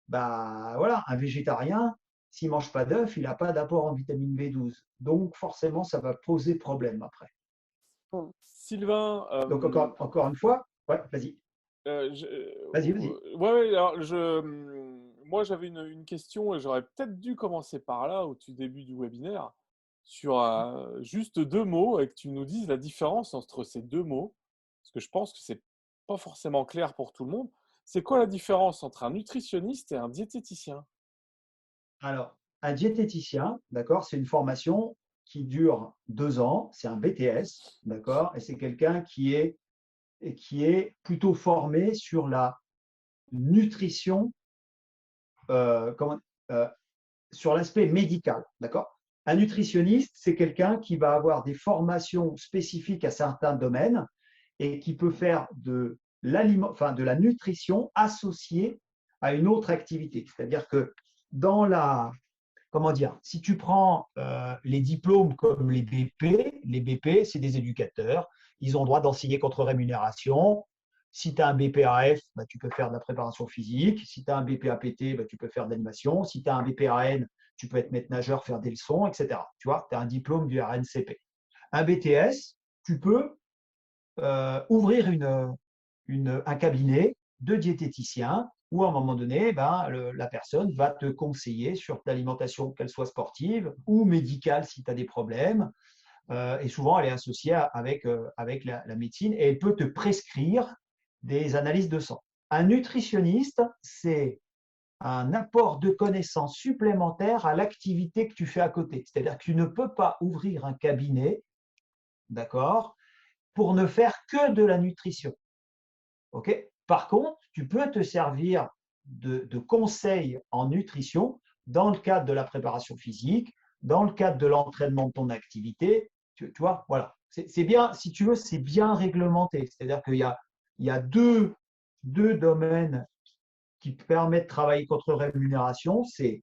bah voilà, un végétarien, s'il ne mange pas d'œufs, il n'a pas d'apport en vitamine B12. Donc forcément, ça va poser problème après. Sylvain, Donc encore une fois, ouais, vas-y. Vas-y. Ouais, alors moi j'avais une question et j'aurais peut-être dû commencer par là au tout début du webinaire sur juste deux mots et que tu nous dises la différence entre ces deux mots, parce que je pense que c'est pas forcément clair pour tout le monde. C'est quoi la différence entre un nutritionniste et un diététicien? Alors, un diététicien, d'accord, c'est une formation qui dure 2 ans, c'est un BTS, d'accord, et c'est quelqu'un qui est plutôt formé sur la nutrition, euh, sur l'aspect médical, d'accord. Un nutritionniste, c'est quelqu'un qui va avoir des formations spécifiques à certains domaines et qui peut faire de la nutrition associée à une autre activité. C'est-à-dire que comment dire, si tu prends les diplômes comme les BP, c'est des éducateurs, ils ont le droit d'enseigner contre rémunération. Si tu as un BPAF, bah, tu peux faire de la préparation physique. Si tu as un BPAPT, bah, tu peux faire de l'animation. Si tu as un BPAN, tu peux être maître nageur, faire des leçons, etc. Tu vois, tu as un diplôme du RNCP. Un BTS, tu peux ouvrir un cabinet de diététicien où à un moment donné, ben, la personne va te conseiller sur l'alimentation, qu'elle soit sportive ou médicale si tu as des problèmes. Et souvent, elle est associée avec la médecine et elle peut te prescrire des analyses de sang. Un nutritionniste, c'est un apport de connaissances supplémentaires à l'activité que tu fais à côté. C'est-à-dire que tu ne peux pas ouvrir un cabinet, d'accord, pour ne faire que de la nutrition. Okay. Par contre, tu peux te servir de conseils en nutrition dans le cadre de la préparation physique, dans le cadre de l'entraînement de ton activité. Tu vois, voilà. C'est bien, si tu veux, c'est bien réglementé. C'est-à-dire qu'il y a deux domaines qui permettent de travailler contre rémunération. C'est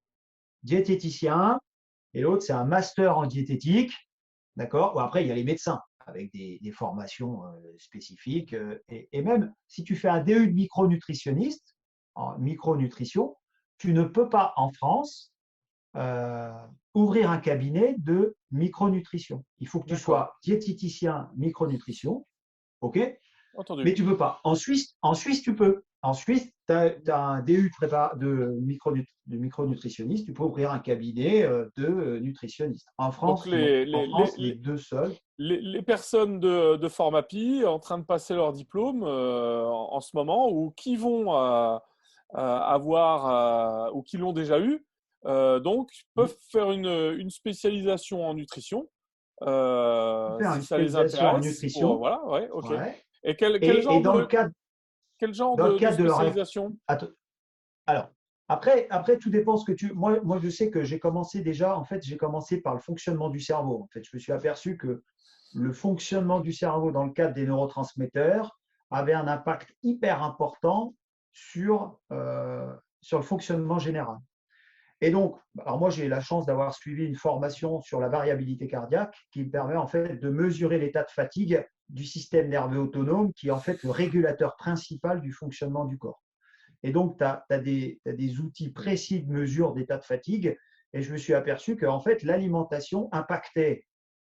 diététicien et l'autre, c'est un master en diététique. D'accord. Bon, après, il y a les médecins avec des formations spécifiques. Et même si tu fais un DU de micronutritionniste, en micronutrition, tu ne peux pas en France ouvrir un cabinet de micronutrition. Il faut que tu sois diététicien micronutrition, ok? Entendu. Mais tu ne peux pas. En Suisse, tu peux. En Suisse, tu as un DU de micronutritionniste, tu peux ouvrir un cabinet de nutritionniste. En France, Donc les deux seuls. Les personnes de Formapi en train de passer leur diplôme en ce moment ou qui vont avoir ou qui l'ont déjà eu, donc peuvent faire une spécialisation en nutrition Faire si une ça les spécialisation en intéresse. nutrition. Voilà, ouais, ok. Ouais. Et quel genre dans le cadre, Quel genre Dans le de cadre de leur… spécialisation? Alors, après, tout dépend ce que tu… Moi, je sais que j'ai commencé déjà, en fait, j'ai commencé par le fonctionnement du cerveau. En fait, je me suis aperçu que le fonctionnement du cerveau dans le cadre des neurotransmetteurs avait un impact hyper important sur le fonctionnement général. Et donc, alors moi, j'ai la chance d'avoir suivi une formation sur la variabilité cardiaque qui me permet en fait de mesurer l'état de fatigue du système nerveux autonome, qui est en fait le régulateur principal du fonctionnement du corps. Et donc, tu as des outils précis de mesure d'état de fatigue. Et je me suis aperçu que en fait, l'alimentation impactait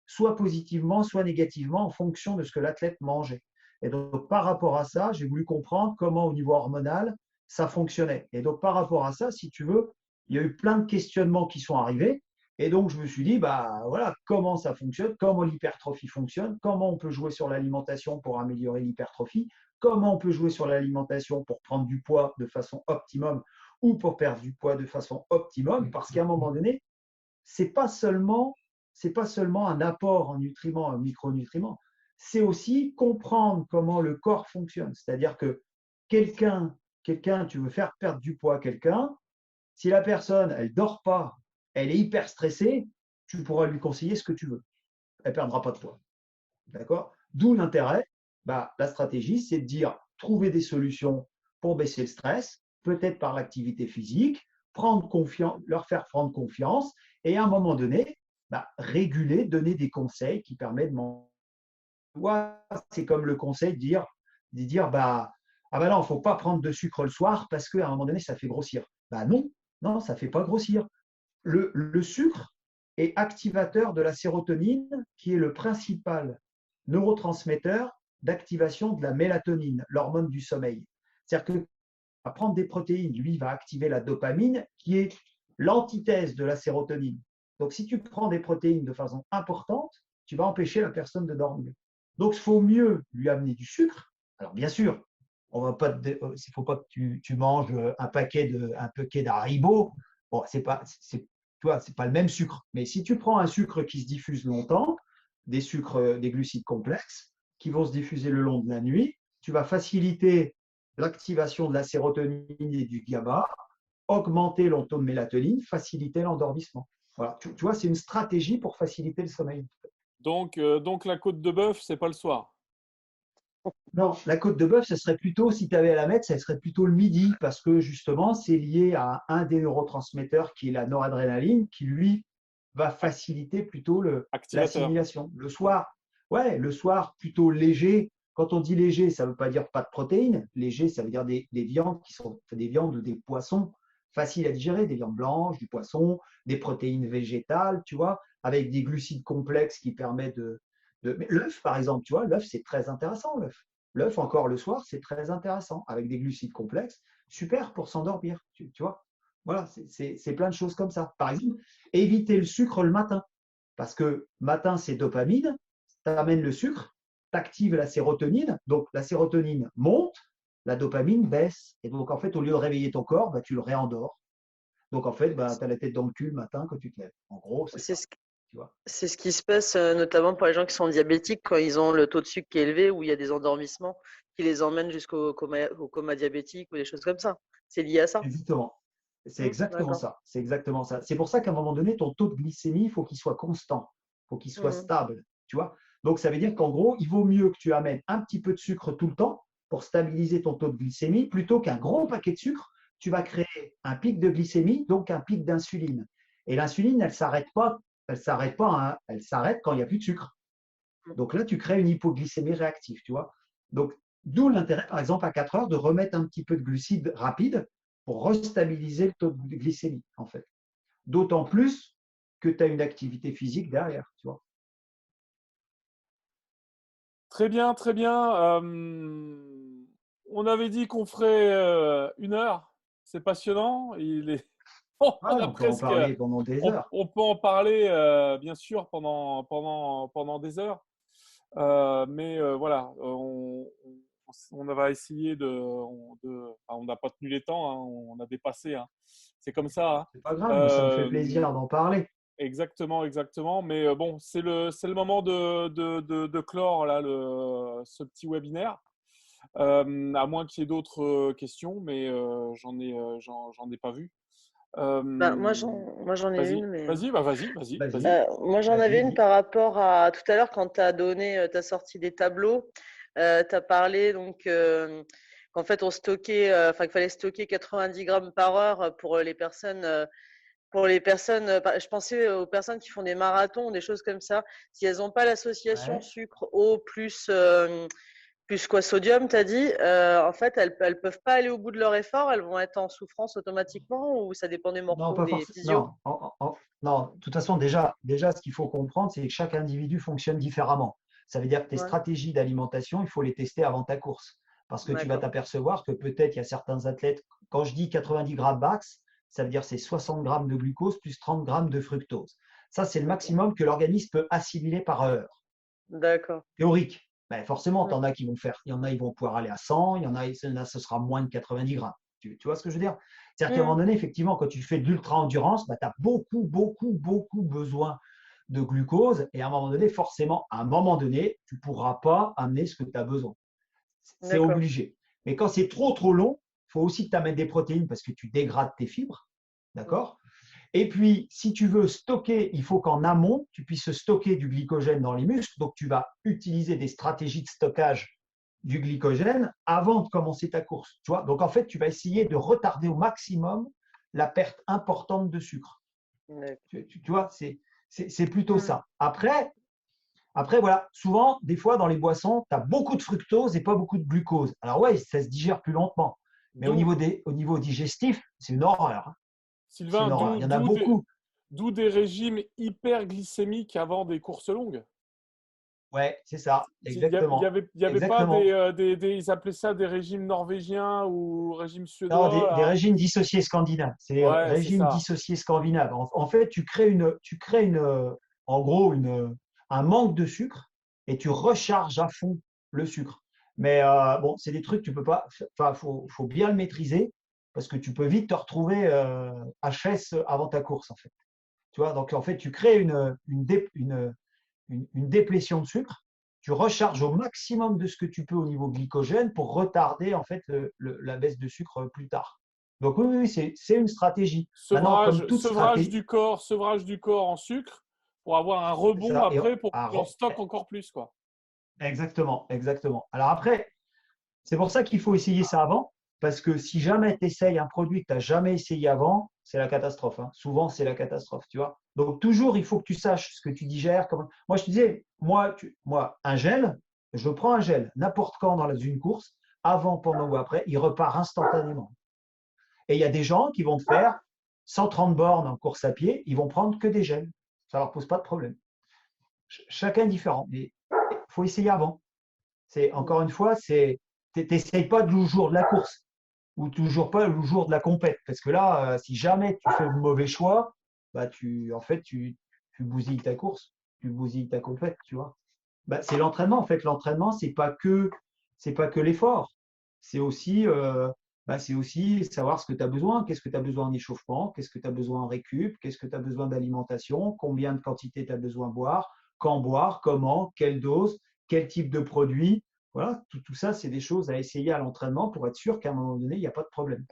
soit positivement, soit négativement en fonction de ce que l'athlète mangeait. Et donc, par rapport à ça, j'ai voulu comprendre comment, au niveau hormonal, ça fonctionnait. Et donc, par rapport à ça, si tu veux, il y a eu plein de questionnements qui sont arrivés. Et donc, je me suis dit, bah voilà, comment ça fonctionne, comment l'hypertrophie fonctionne, comment on peut jouer sur l'alimentation pour améliorer l'hypertrophie, comment on peut jouer sur l'alimentation pour prendre du poids de façon optimum ou pour perdre du poids de façon optimum, parce qu'à un moment donné, c'est pas seulement un apport en nutriments, en micronutriments, c'est aussi comprendre comment le corps fonctionne. C'est-à-dire que quelqu'un, tu veux faire perdre du poids à quelqu'un, si la personne, elle dort pas, elle est hyper stressée, tu pourras lui conseiller ce que tu veux. Elle ne perdra pas de poids. D'accord? D'où l'intérêt, la stratégie, c'est de dire, trouver des solutions pour baisser le stress, peut-être par l'activité physique, leur faire prendre confiance et à un moment donné, réguler, donner des conseils qui permettent de manger. C'est comme le conseil de dire ah non, il ne faut pas prendre de sucre le soir parce qu'à un moment donné, ça fait grossir. Non, ça ne fait pas grossir. Le sucre est activateur de la sérotonine, qui est le principal neurotransmetteur d'activation de la mélatonine, l'hormone du sommeil. C'est-à-dire que prendre des protéines, lui, va activer la dopamine, qui est l'antithèse de la sérotonine. Donc, si tu prends des protéines de façon importante, tu vas empêcher la personne de dormir. Donc, il faut mieux lui amener du sucre. Alors, bien sûr, il ne faut pas que tu manges un paquet d'Haribo. Bon, c'est pas le même sucre. Mais si tu prends un sucre qui se diffuse longtemps, des glucides complexes qui vont se diffuser le long de la nuit, tu vas faciliter l'activation de la sérotonine et du GABA, augmenter le taux de mélatonine, faciliter l'endormissement. Voilà, tu vois, c'est une stratégie pour faciliter le sommeil. Donc la côte de bœuf, c'est pas le soir. Non, la côte de bœuf, ce serait plutôt, si tu avais à la mettre, ce serait plutôt le midi, parce que justement, c'est lié à un des neurotransmetteurs qui est la noradrénaline, qui lui va faciliter plutôt l'assimilation. Le soir, plutôt léger. Quand on dit léger, ça ne veut pas dire pas de protéines. Léger, ça veut dire des viandes qui sont des viandes ou des poissons faciles à digérer, des viandes blanches, du poisson, des protéines végétales, tu vois, avec des glucides complexes qui permettent mais l'œuf, par exemple, tu vois, l'œuf, c'est très intéressant, l'œuf. L'œuf, encore le soir, c'est très intéressant, avec des glucides complexes, super pour s'endormir, tu vois. Voilà, c'est plein de choses comme ça. Par exemple, éviter le sucre le matin, parce que matin, c'est dopamine, tu amènes le sucre, tu actives la sérotonine, donc la sérotonine monte, la dopamine baisse. Et donc, en fait, au lieu de réveiller ton corps, tu le réendors. Donc, en fait, tu as la tête dans le cul le matin quand tu te lèves. En gros, c'est ça. C'est ce qui se passe notamment pour les gens qui sont diabétiques quand ils ont le taux de sucre qui est élevé, où il y a des endormissements qui les emmènent jusqu'au coma diabétique ou des choses comme ça. C'est lié à ça. Exactement. C'est exactement ça. C'est exactement ça. C'est pour ça qu'à un moment donné, ton taux de glycémie, il faut qu'il soit constant, il faut qu'il soit stable. Tu vois. Donc, ça veut dire qu'en gros, il vaut mieux que tu amènes un petit peu de sucre tout le temps pour stabiliser ton taux de glycémie, plutôt qu'un gros paquet de sucre. Tu vas créer un pic de glycémie, donc un pic d'insuline. Et l'insuline, elle ne s'arrête pas. Elle s'arrête quand il n'y a plus de sucre. Donc là, tu crées une hypoglycémie réactive, tu vois. Donc, d'où l'intérêt, par exemple, à 4 heures, de remettre un petit peu de glucides rapides pour restabiliser le taux de glycémie, en fait. D'autant plus que tu as une activité physique derrière, tu vois. Très bien, très bien. On avait dit qu'on ferait 1 heure. C'est passionnant. On peut en parler pendant des heures. On peut en parler, bien sûr, pendant des heures. Mais voilà, on va essayer on n'a pas tenu les temps, hein, on a dépassé. Hein. C'est comme ça. Hein. C'est pas grave, mais ça me fait plaisir d'en parler. Exactement. Mais bon, c'est le moment de clore là, ce petit webinaire. À moins qu'il y ait d'autres questions, mais j'en ai pas vu. Bah, Euh, moi, j'en ai Vas-y, une, mais vas-y, bah vas-y, vas-y, Vas-y, vas-y. moi, j'en avais vas-y, une dis. par rapport à tout à l'heure quand tu as donné, tu as sorti des tableaux. Tu as parlé donc qu'en fait, on stockait, enfin, qu'il fallait stocker 90 grammes par heure pour les personnes. Je pensais aux personnes qui font des marathons, des choses comme ça. Si elles n'ont pas l'association Ouais. sucre-eau plus quoi, sodium, tu as dit, en fait, elles ne peuvent pas aller au bout de leur effort, elles vont être en souffrance automatiquement ou ça dépend des Non, morphos, pas des forcément. physios? Non, non, de toute façon, déjà, ce qu'il faut comprendre, c'est que chaque individu fonctionne différemment. Ça veut dire que tes Ouais, stratégies d'alimentation, il faut les tester avant ta course. Parce que tu vas d'accord. t'apercevoir que peut-être il y a certains athlètes, quand je dis 90 grammes max, ça veut dire c'est 60 grammes de glucose plus 30 grammes de fructose. Ça, c'est le Ok. maximum que l'organisme peut assimiler par heure. D'accord. Théorique. Ben, forcément, tu Mm. en as qui vont faire. Il y en a, ils vont pouvoir aller à 100, il y en a, ce sera moins de 90 grammes. Tu vois ce que je veux dire? C'est-à-dire qu'à un moment Mm. donné, effectivement, quand tu fais de l'ultra-endurance, ben, tu as beaucoup besoin de glucose. Et à un moment donné, forcément, à un moment donné, tu ne pourras pas amener ce que tu as besoin. C'est D'accord. obligé. Mais quand c'est trop long, il faut aussi que tu amènes des protéines parce que tu dégrades tes fibres. Mm. D'accord? Et puis, si tu veux stocker, il faut qu'en amont, tu puisses stocker du glycogène dans les muscles. Donc, tu vas utiliser des stratégies de stockage du glycogène avant de commencer ta course. Tu vois? Donc, en fait, tu vas essayer de retarder au maximum la perte importante de sucre. D'accord. Tu vois, c'est plutôt Mm. ça. Après, voilà, souvent, des fois, dans les boissons, tu as beaucoup de fructose et pas beaucoup de glucose. Alors, ouais, ça se digère plus lentement. Mais D'où, au niveau digestif, c'est une horreur, hein. C'est Sylvain, une horreur. Il y en a beaucoup. d'où des régimes hyperglycémiques avant des courses longues? Ouais, c'est ça, exactement. Il y avait pas Exactement. ils appelaient ça des régimes norvégiens ou régimes Non, suédois, des là. régimes dissociés scandinaves. C'est les Ouais, c'est régimes ça. dissociés scandinaves. En fait, en gros, un manque de sucre et tu recharges à fond le sucre. Mais bon, c'est des trucs, tu peux pas, enfin, faut bien le maîtriser parce que tu peux vite te retrouver HS avant ta course, en fait. Tu vois, donc en fait, tu crées une déplétion de sucre, tu recharges au maximum de ce que tu peux au niveau glycogène pour retarder en fait la baisse de sucre plus tard. Donc oui, c'est une stratégie. Maintenant, comme toute stratégie, Sevrage du corps en sucre pour avoir un c'est rebond ça. après pour que tu en stockes encore plus, quoi. Exactement. Alors après, c'est pour ça qu'il faut essayer ça avant, parce que si jamais tu essayes un produit que tu n'as jamais essayé avant, c'est la catastrophe, hein. Souvent, c'est la catastrophe, tu vois. Donc, toujours, il faut que tu saches ce que tu digères. Moi, je te disais, moi, un gel, je prends un gel n'importe quand dans une course, avant, pendant ou après, il repart instantanément. Et il y a des gens qui vont te faire 130 bornes en course à pied, ils vont prendre que des gels. Ça ne leur pose pas de problème. Chacun est différent, mais il faut essayer avant. Encore une fois, t'essayes pas le jour de la course ou toujours pas le jour de la compète. Parce que là, si jamais tu fais le mauvais choix, bah en fait, tu bousilles ta course, tu bousilles ta compète, tu vois. Bah, c'est l'entraînement. En fait, l'entraînement, c'est pas que l'effort. C'est aussi, c'est aussi savoir ce que tu as besoin. Qu'est-ce que tu as besoin en échauffement? Qu'est-ce que tu as besoin en récup? Qu'est-ce que tu as besoin d'alimentation? Combien de quantité tu as besoin de boire? Comment? Quelle dose? Quel type de produit? Voilà, tout ça, c'est des choses à essayer à l'entraînement pour être sûr qu'à un moment donné, il n'y a pas de problème.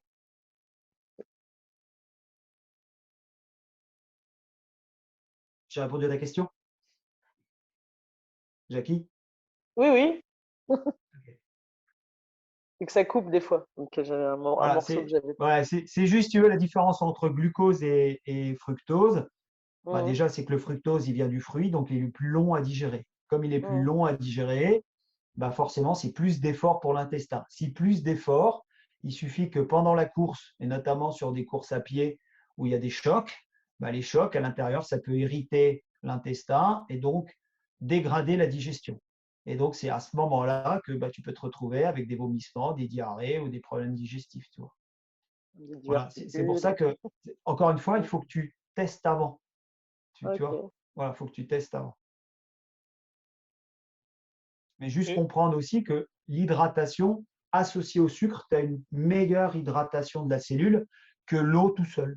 J'ai répondu à ta question, Jackie? Oui, oui. Et que ça coupe des fois. Donc j'avais un Voilà, morceau que j'avais pas. c'est juste, tu veux, la différence entre glucose et fructose. Bah, Mhm. déjà, c'est que le fructose, il vient du fruit, donc il est plus long à digérer. Comme il est plus Mhm. long à digérer, bah forcément, c'est plus d'efforts pour l'intestin. Si plus d'efforts, il suffit que pendant la course, et notamment sur des courses à pied où il y a des chocs, bah, les chocs à l'intérieur, ça peut irriter l'intestin et donc dégrader la digestion. Et donc, c'est à ce moment-là que bah, tu peux te retrouver avec des vomissements, des diarrhées ou des problèmes digestifs. Tu vois. Des Voilà, c'est pour diverticules. ça que, encore une fois, il faut que tu testes avant. Tu vois, Ok. voilà, il faut que tu testes avant. Mais juste Et comprendre aussi que l'hydratation associée au sucre, tu as une meilleure hydratation de la cellule que l'eau tout seul.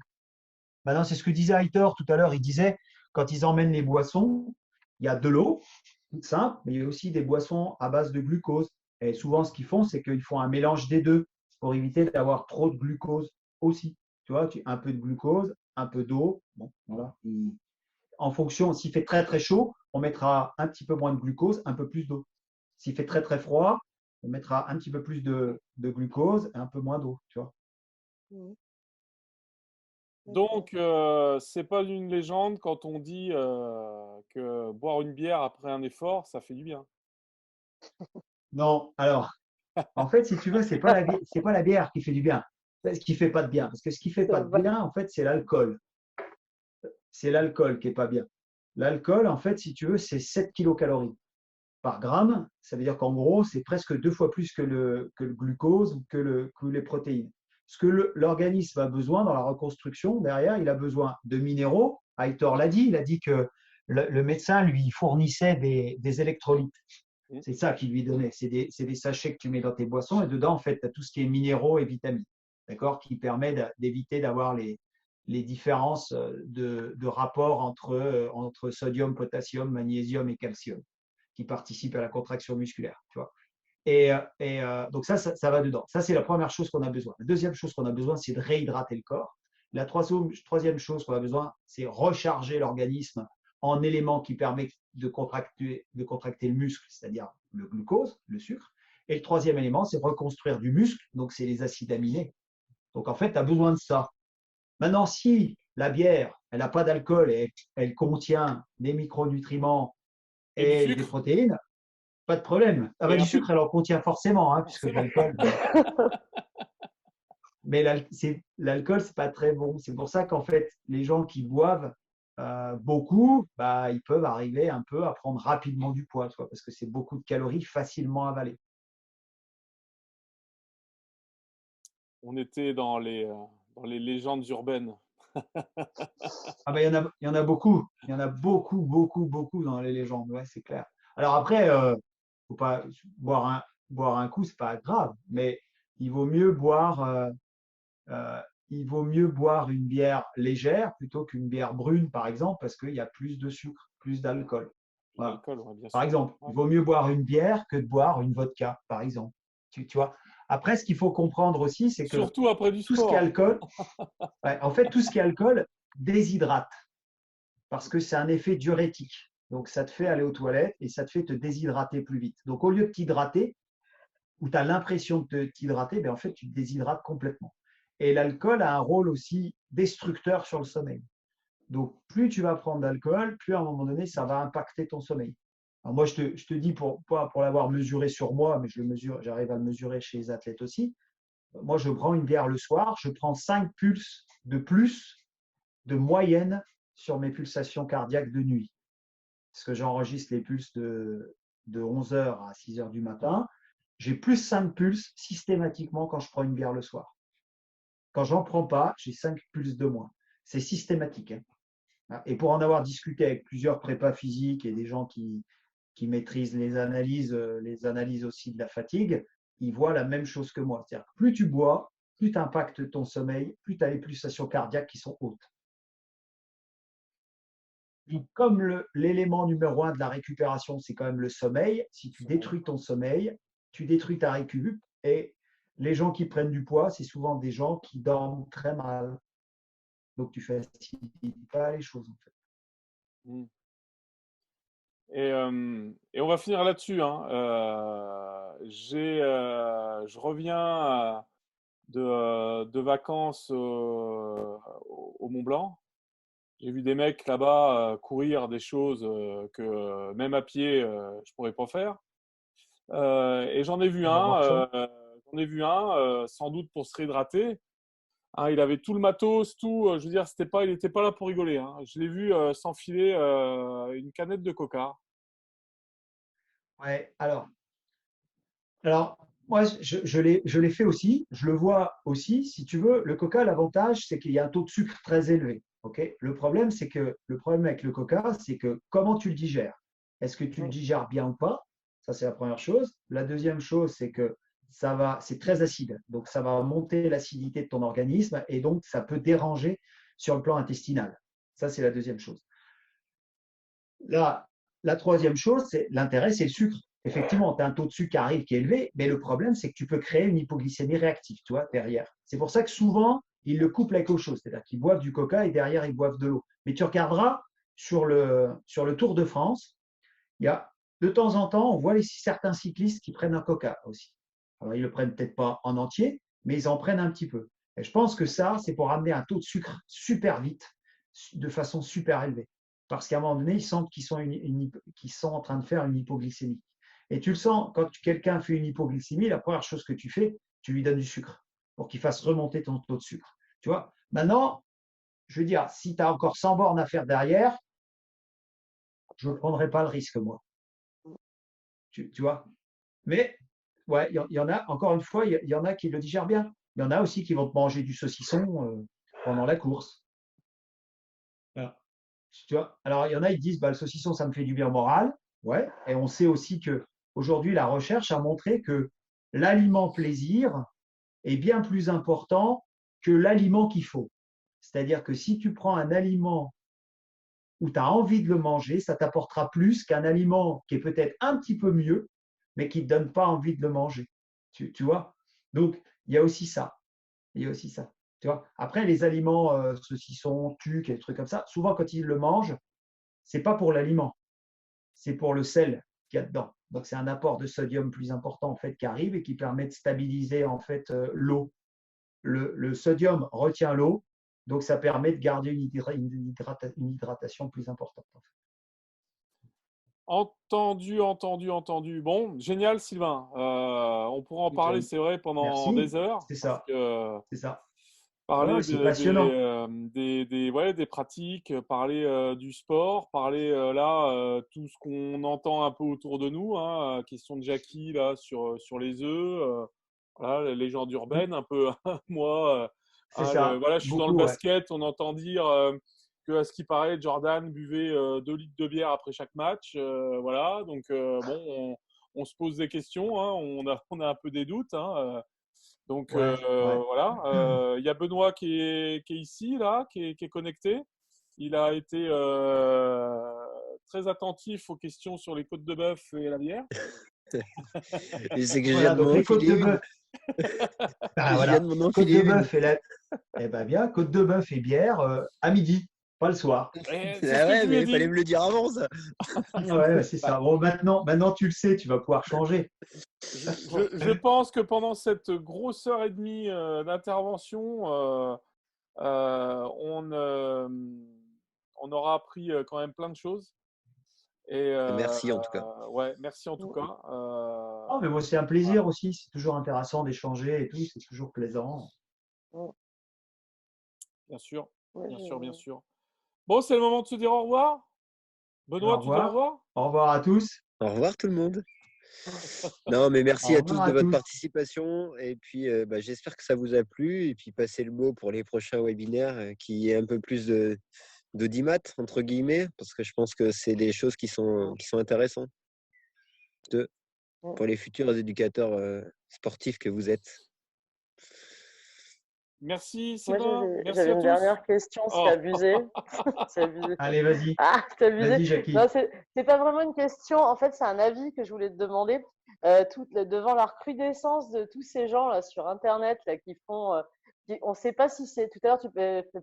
Maintenant, c'est ce que disait Heitor tout à l'heure. Il disait, quand ils emmènent les boissons, il y a de l'eau, toute simple, mais il y a aussi des boissons à base de glucose. Et souvent, ce qu'ils font, c'est qu'ils font un mélange des deux pour éviter d'avoir trop de glucose aussi. Tu vois, un peu de glucose, un peu d'eau. Bon, voilà. En fonction, s'il fait très très chaud, on mettra un petit peu moins de glucose, un peu plus d'eau. S'il fait très très froid, on mettra un petit peu plus de glucose et un peu moins d'eau. Tu vois. Mhm. Donc, c'est pas une légende quand on dit que boire une bière après un effort, ça fait du bien. Non, alors, en fait, si tu veux, c'est pas la bière qui fait du bien. C'est ce qui fait pas de bien. Parce que ce qui fait C'est pas de vrai. bien, en fait, c'est l'alcool. C'est l'alcool qui est pas bien. L'alcool, en fait, si tu veux, c'est 7 kilocalories par gramme. Ça veut dire qu'en gros, c'est presque 2 fois plus que le glucose ou que les protéines. Ce que l'organisme a besoin dans la reconstruction, derrière, il a besoin de minéraux. Aitor l'a dit, il a dit que le médecin lui fournissait des électrolytes. Mm. C'est ça qu'il lui donnait. C'est des sachets que tu mets dans tes boissons et dedans, en fait, tu as tout ce qui est minéraux et vitamines, d'accord, qui permet d'éviter d'avoir les différences de rapport entre sodium, potassium, magnésium et calcium qui participent à la contraction musculaire. Tu vois. Donc ça va dedans. Ça, c'est la première chose qu'on a besoin. La deuxième chose qu'on a besoin, c'est de réhydrater le corps. La troisième chose qu'on a besoin, c'est recharger l'organisme en éléments qui permettent de contracter le muscle, c'est-à-dire le glucose, le sucre. Et le troisième élément, c'est reconstruire du muscle, donc c'est les acides aminés. Donc en fait, tu as besoin de ça. Maintenant, si la bière, elle n'a pas d'alcool et elle contient des micronutriments Et du et des sucre, protéines, pas de problème. Ah bah, et du un peu sucre, elle en contient forcément, hein, puisque forcément. l'alcool. Mais l'alcool, c'est pas très bon. C'est pour ça qu'en fait, les gens qui boivent beaucoup, bah, ils peuvent arriver un peu à prendre rapidement du poids, toi, parce que c'est beaucoup de calories facilement avalées. On était dans les légendes urbaines. Ah bah, il y en a beaucoup. Il y en a beaucoup, beaucoup, beaucoup dans les légendes. Ouais, c'est clair. Alors après, faut pas boire un coup, c'est pas grave, mais il vaut mieux boire. Euh, il vaut mieux boire une bière légère plutôt qu'une bière brune, par exemple, parce qu'il y a plus de sucre, plus d'alcool. Voilà. L'alcool, ouais, bien Par sûr. exemple, Ouais. il vaut mieux boire une bière que de boire une vodka, par exemple. Tu vois. Après, ce qu'il faut comprendre aussi, c'est que Surtout après du tout ce qui est sport. alcool, ouais, en fait, tout ce qui est alcool déshydrate parce que c'est un effet diurétique. Donc, ça te fait aller aux toilettes et ça te fait te déshydrater plus vite. Donc, au lieu de t'hydrater, où tu as l'impression de t'hydrater, ben en fait, tu te déshydrates complètement. Et l'alcool a un rôle aussi destructeur sur le sommeil. Donc, plus tu vas prendre d'alcool, plus à un moment donné, ça va impacter ton sommeil. Alors moi, je te dis, pour l'avoir mesuré sur moi, mais j'arrive à le mesurer chez les athlètes aussi. Moi, je prends une bière le soir, je prends 5 pulses de plus de moyenne sur mes pulsations cardiaques de nuit. Parce que j'enregistre les pulses de 11h à 6h du matin. J'ai plus 5 pulses systématiquement quand je prends une bière le soir. Quand j'en prends pas, j'ai 5 pulses de moins. C'est systématique. Hein. Et pour en avoir discuté avec plusieurs prépas physiques et des gens qui maîtrisent les analyses aussi de la fatigue, ils voient la même chose que moi. C'est-à-dire que plus tu bois, plus tu impactes ton sommeil, plus tu as les pulsations cardiaques qui sont hautes. Et comme l'élément numéro 1 de la récupération, c'est quand même le sommeil, si tu détruis ton sommeil, tu détruis ta récup. Et les gens qui prennent du poids, c'est souvent des gens qui dorment très mal. Donc, tu ne facilites pas les choses, en fait. Mm. Et on va finir là-dessus. Hein. Je reviens de vacances au Mont Blanc. J'ai vu des mecs là-bas courir des choses que même à pied, je pourrais pas faire. Et On va voir ça. j'en ai vu un, sans doute pour se réhydrater. Hein, il avait tout le matos, tout. Je veux dire, il n'était pas là pour rigoler. Hein. Je l'ai vu s'enfiler une canette de coca. Ouais, alors moi, je l'ai fait aussi. Je le vois aussi. Si tu veux, le coca, l'avantage, c'est qu'il y a un taux de sucre très élevé. Okay, le problème avec le coca, c'est que comment tu le digères? Est-ce que tu le digères bien ou pas? Ça, c'est la première chose. La deuxième chose, c'est que c'est très acide. Donc, ça va monter l'acidité de ton organisme et donc, ça peut déranger sur le plan intestinal. Ça, c'est la deuxième chose. La troisième chose, l'intérêt, c'est le sucre. effectivement, tu as un taux de sucre qui arrive qui est élevé, mais le problème, c'est que tu peux créer une hypoglycémie réactive, tu vois, derrière. C'est pour ça que souvent, ils le couplent avec autre chose, c'est-à-dire qu'ils boivent du coca et derrière, ils boivent de l'eau. Mais tu regarderas sur le Tour de France, il y a de temps en temps, on voit certains cyclistes qui prennent un coca aussi. Alors, ils ne le prennent peut-être pas en entier, mais ils en prennent un petit peu. Et je pense que ça, c'est pour amener un taux de sucre super vite, de façon super élevée. Parce qu'à un moment donné, ils sentent qu'ils sont en train de faire une hypoglycémie. Et tu le sens, quand quelqu'un fait une hypoglycémie, la première chose que tu fais, tu lui donnes du sucre pour qu'il fasse remonter ton taux de sucre. Tu vois? Maintenant, je veux dire, si tu as encore 100 bornes à faire derrière, je ne prendrai pas le risque, moi. Tu vois? Mais, ouais, il y en a, encore une fois, il y en a qui le digèrent bien. Il y en a aussi qui vont te manger du saucisson pendant la course. Voilà. Tu vois? Alors, il y en a, ils disent, bah, le saucisson, ça me fait du bien au moral. Ouais. Et on sait aussi que aujourd'hui, la recherche a montré que l'aliment plaisir est bien plus important que l'aliment qu'il faut. C'est-à-dire que si tu prends un aliment où tu as envie de le manger, ça t'apportera plus qu'un aliment qui est peut-être un petit peu mieux, mais qui ne te donne pas envie de le manger. Tu vois? Donc, il y a aussi ça. Il y a aussi ça. Tu vois? Après, les aliments, saucisson, tuc et des trucs comme ça, souvent quand ils le mangent, c'est pas pour l'aliment, c'est pour le sel qu'il y a dedans. Donc, c'est un apport de sodium plus important en fait qui arrive et qui permet de stabiliser en fait l'eau. Le sodium retient l'eau, donc ça permet de garder une hydratation plus importante. En fait. Entendu, entendu, entendu. Bon, génial, Sylvain. On pourra en parler, c'est vrai, pendant Merci. des heures. C'est ça. C'est ça. Parler Ouais, c'est passionnant. des pratiques, parler du sport, parler tout ce qu'on entend un peu autour de nous. Hein, question de Jackie là sur les œufs, voilà, les légendes urbaines un peu. Moi, C'est ça. voilà, je suis dans le Beaucoup, ouais. basket, on entend dire que à ce qui paraît, Jordan buvait 2 litres de bière après chaque match. Voilà, donc bon, on se pose des questions, hein, on a un peu des doutes. Hein, donc Ouais, ouais. voilà, il y a Benoît qui est ici, là, qui est connecté. Il a été très attentif aux questions sur les côtes de bœuf et la bière. Et c'est que je Voilà, viens de donc m'en les côtes enfiler de une. bœuf. Ah, Je viens voilà. de m'en Côte enfiler de une. bœuf et la... Eh ben bien, côte de bœuf et bière à midi, pas le soir. Et Ah c'est ce que ouais, je lui mais ai il fallait dit. me le dire avant ça. Ouais, c'est ça. Bon, maintenant tu le sais, tu vas pouvoir changer. Je pense que pendant cette grosse heure et demie d'intervention, on aura appris quand même plein de choses. Et Merci en tout cas. ouais, merci en tout cas. Oh, mais moi, c'est un plaisir aussi. C'est toujours intéressant d'échanger et tout. C'est toujours plaisant. Bien sûr, Ouais, bien sûr, bien sûr. Bon, c'est le moment de se dire au revoir. Benoît, Au tu dis au revoir. revoir? Au revoir à tous. Au revoir tout le monde. Non, mais merci Au à tous revoir de à votre tous. participation. Et puis, j'espère que ça vous a plu. Et puis, passez le mot pour les prochains webinaires qui est un peu plus d'audimat, entre guillemets, parce que je pense que c'est des choses qui sont intéressantes pour les futurs éducateurs sportifs que vous êtes. Merci Moi, Sylvain, merci j'avais à une tous. dernière question, c'est Oh. abusé. C'est abusé. Allez, vas-y. Ah, c'est abusé. Vas-y, Jackie. Non, c'est pas vraiment une question. En fait, c'est un avis que je voulais te demander. Devant la recrudescence de tous ces gens là sur Internet là, qui font, on ne sait pas si c'est. Tout à l'heure,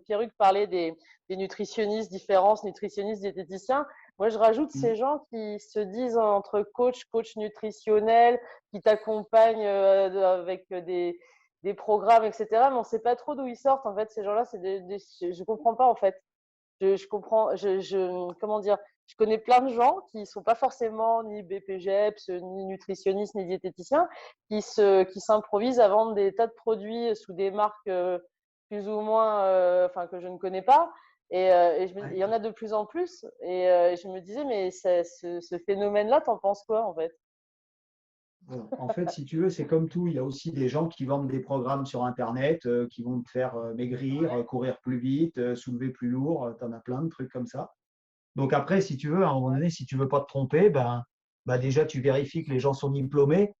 Pierruc parlait des nutritionnistes différents, nutritionnistes, diététiciens. Moi, je rajoute ces gens qui se disent entre coach nutritionnel, qui t'accompagnent avec des programmes, etc. Mais on ne sait pas trop d'où ils sortent. En fait, ces gens-là, je ne comprends pas en fait. Je comprends, comment dire, je connais plein de gens qui ne sont pas forcément ni BPGEPS, ni nutritionnistes, ni diététiciens, qui s'improvisent à vendre des tas de produits sous des marques plus ou moins, que je ne connais pas. Et il y en a de plus en plus. Et je me disais, mais ce phénomène-là, t'en penses quoi en fait? En fait, si tu veux, c'est comme tout. Il y a aussi des gens qui vendent des programmes sur Internet qui vont te faire maigrir, courir plus vite, soulever plus lourd. Tu en as plein de trucs comme ça. Donc après, si tu veux, à un moment donné, si tu veux pas te tromper, déjà, tu vérifies que les gens sont diplômés,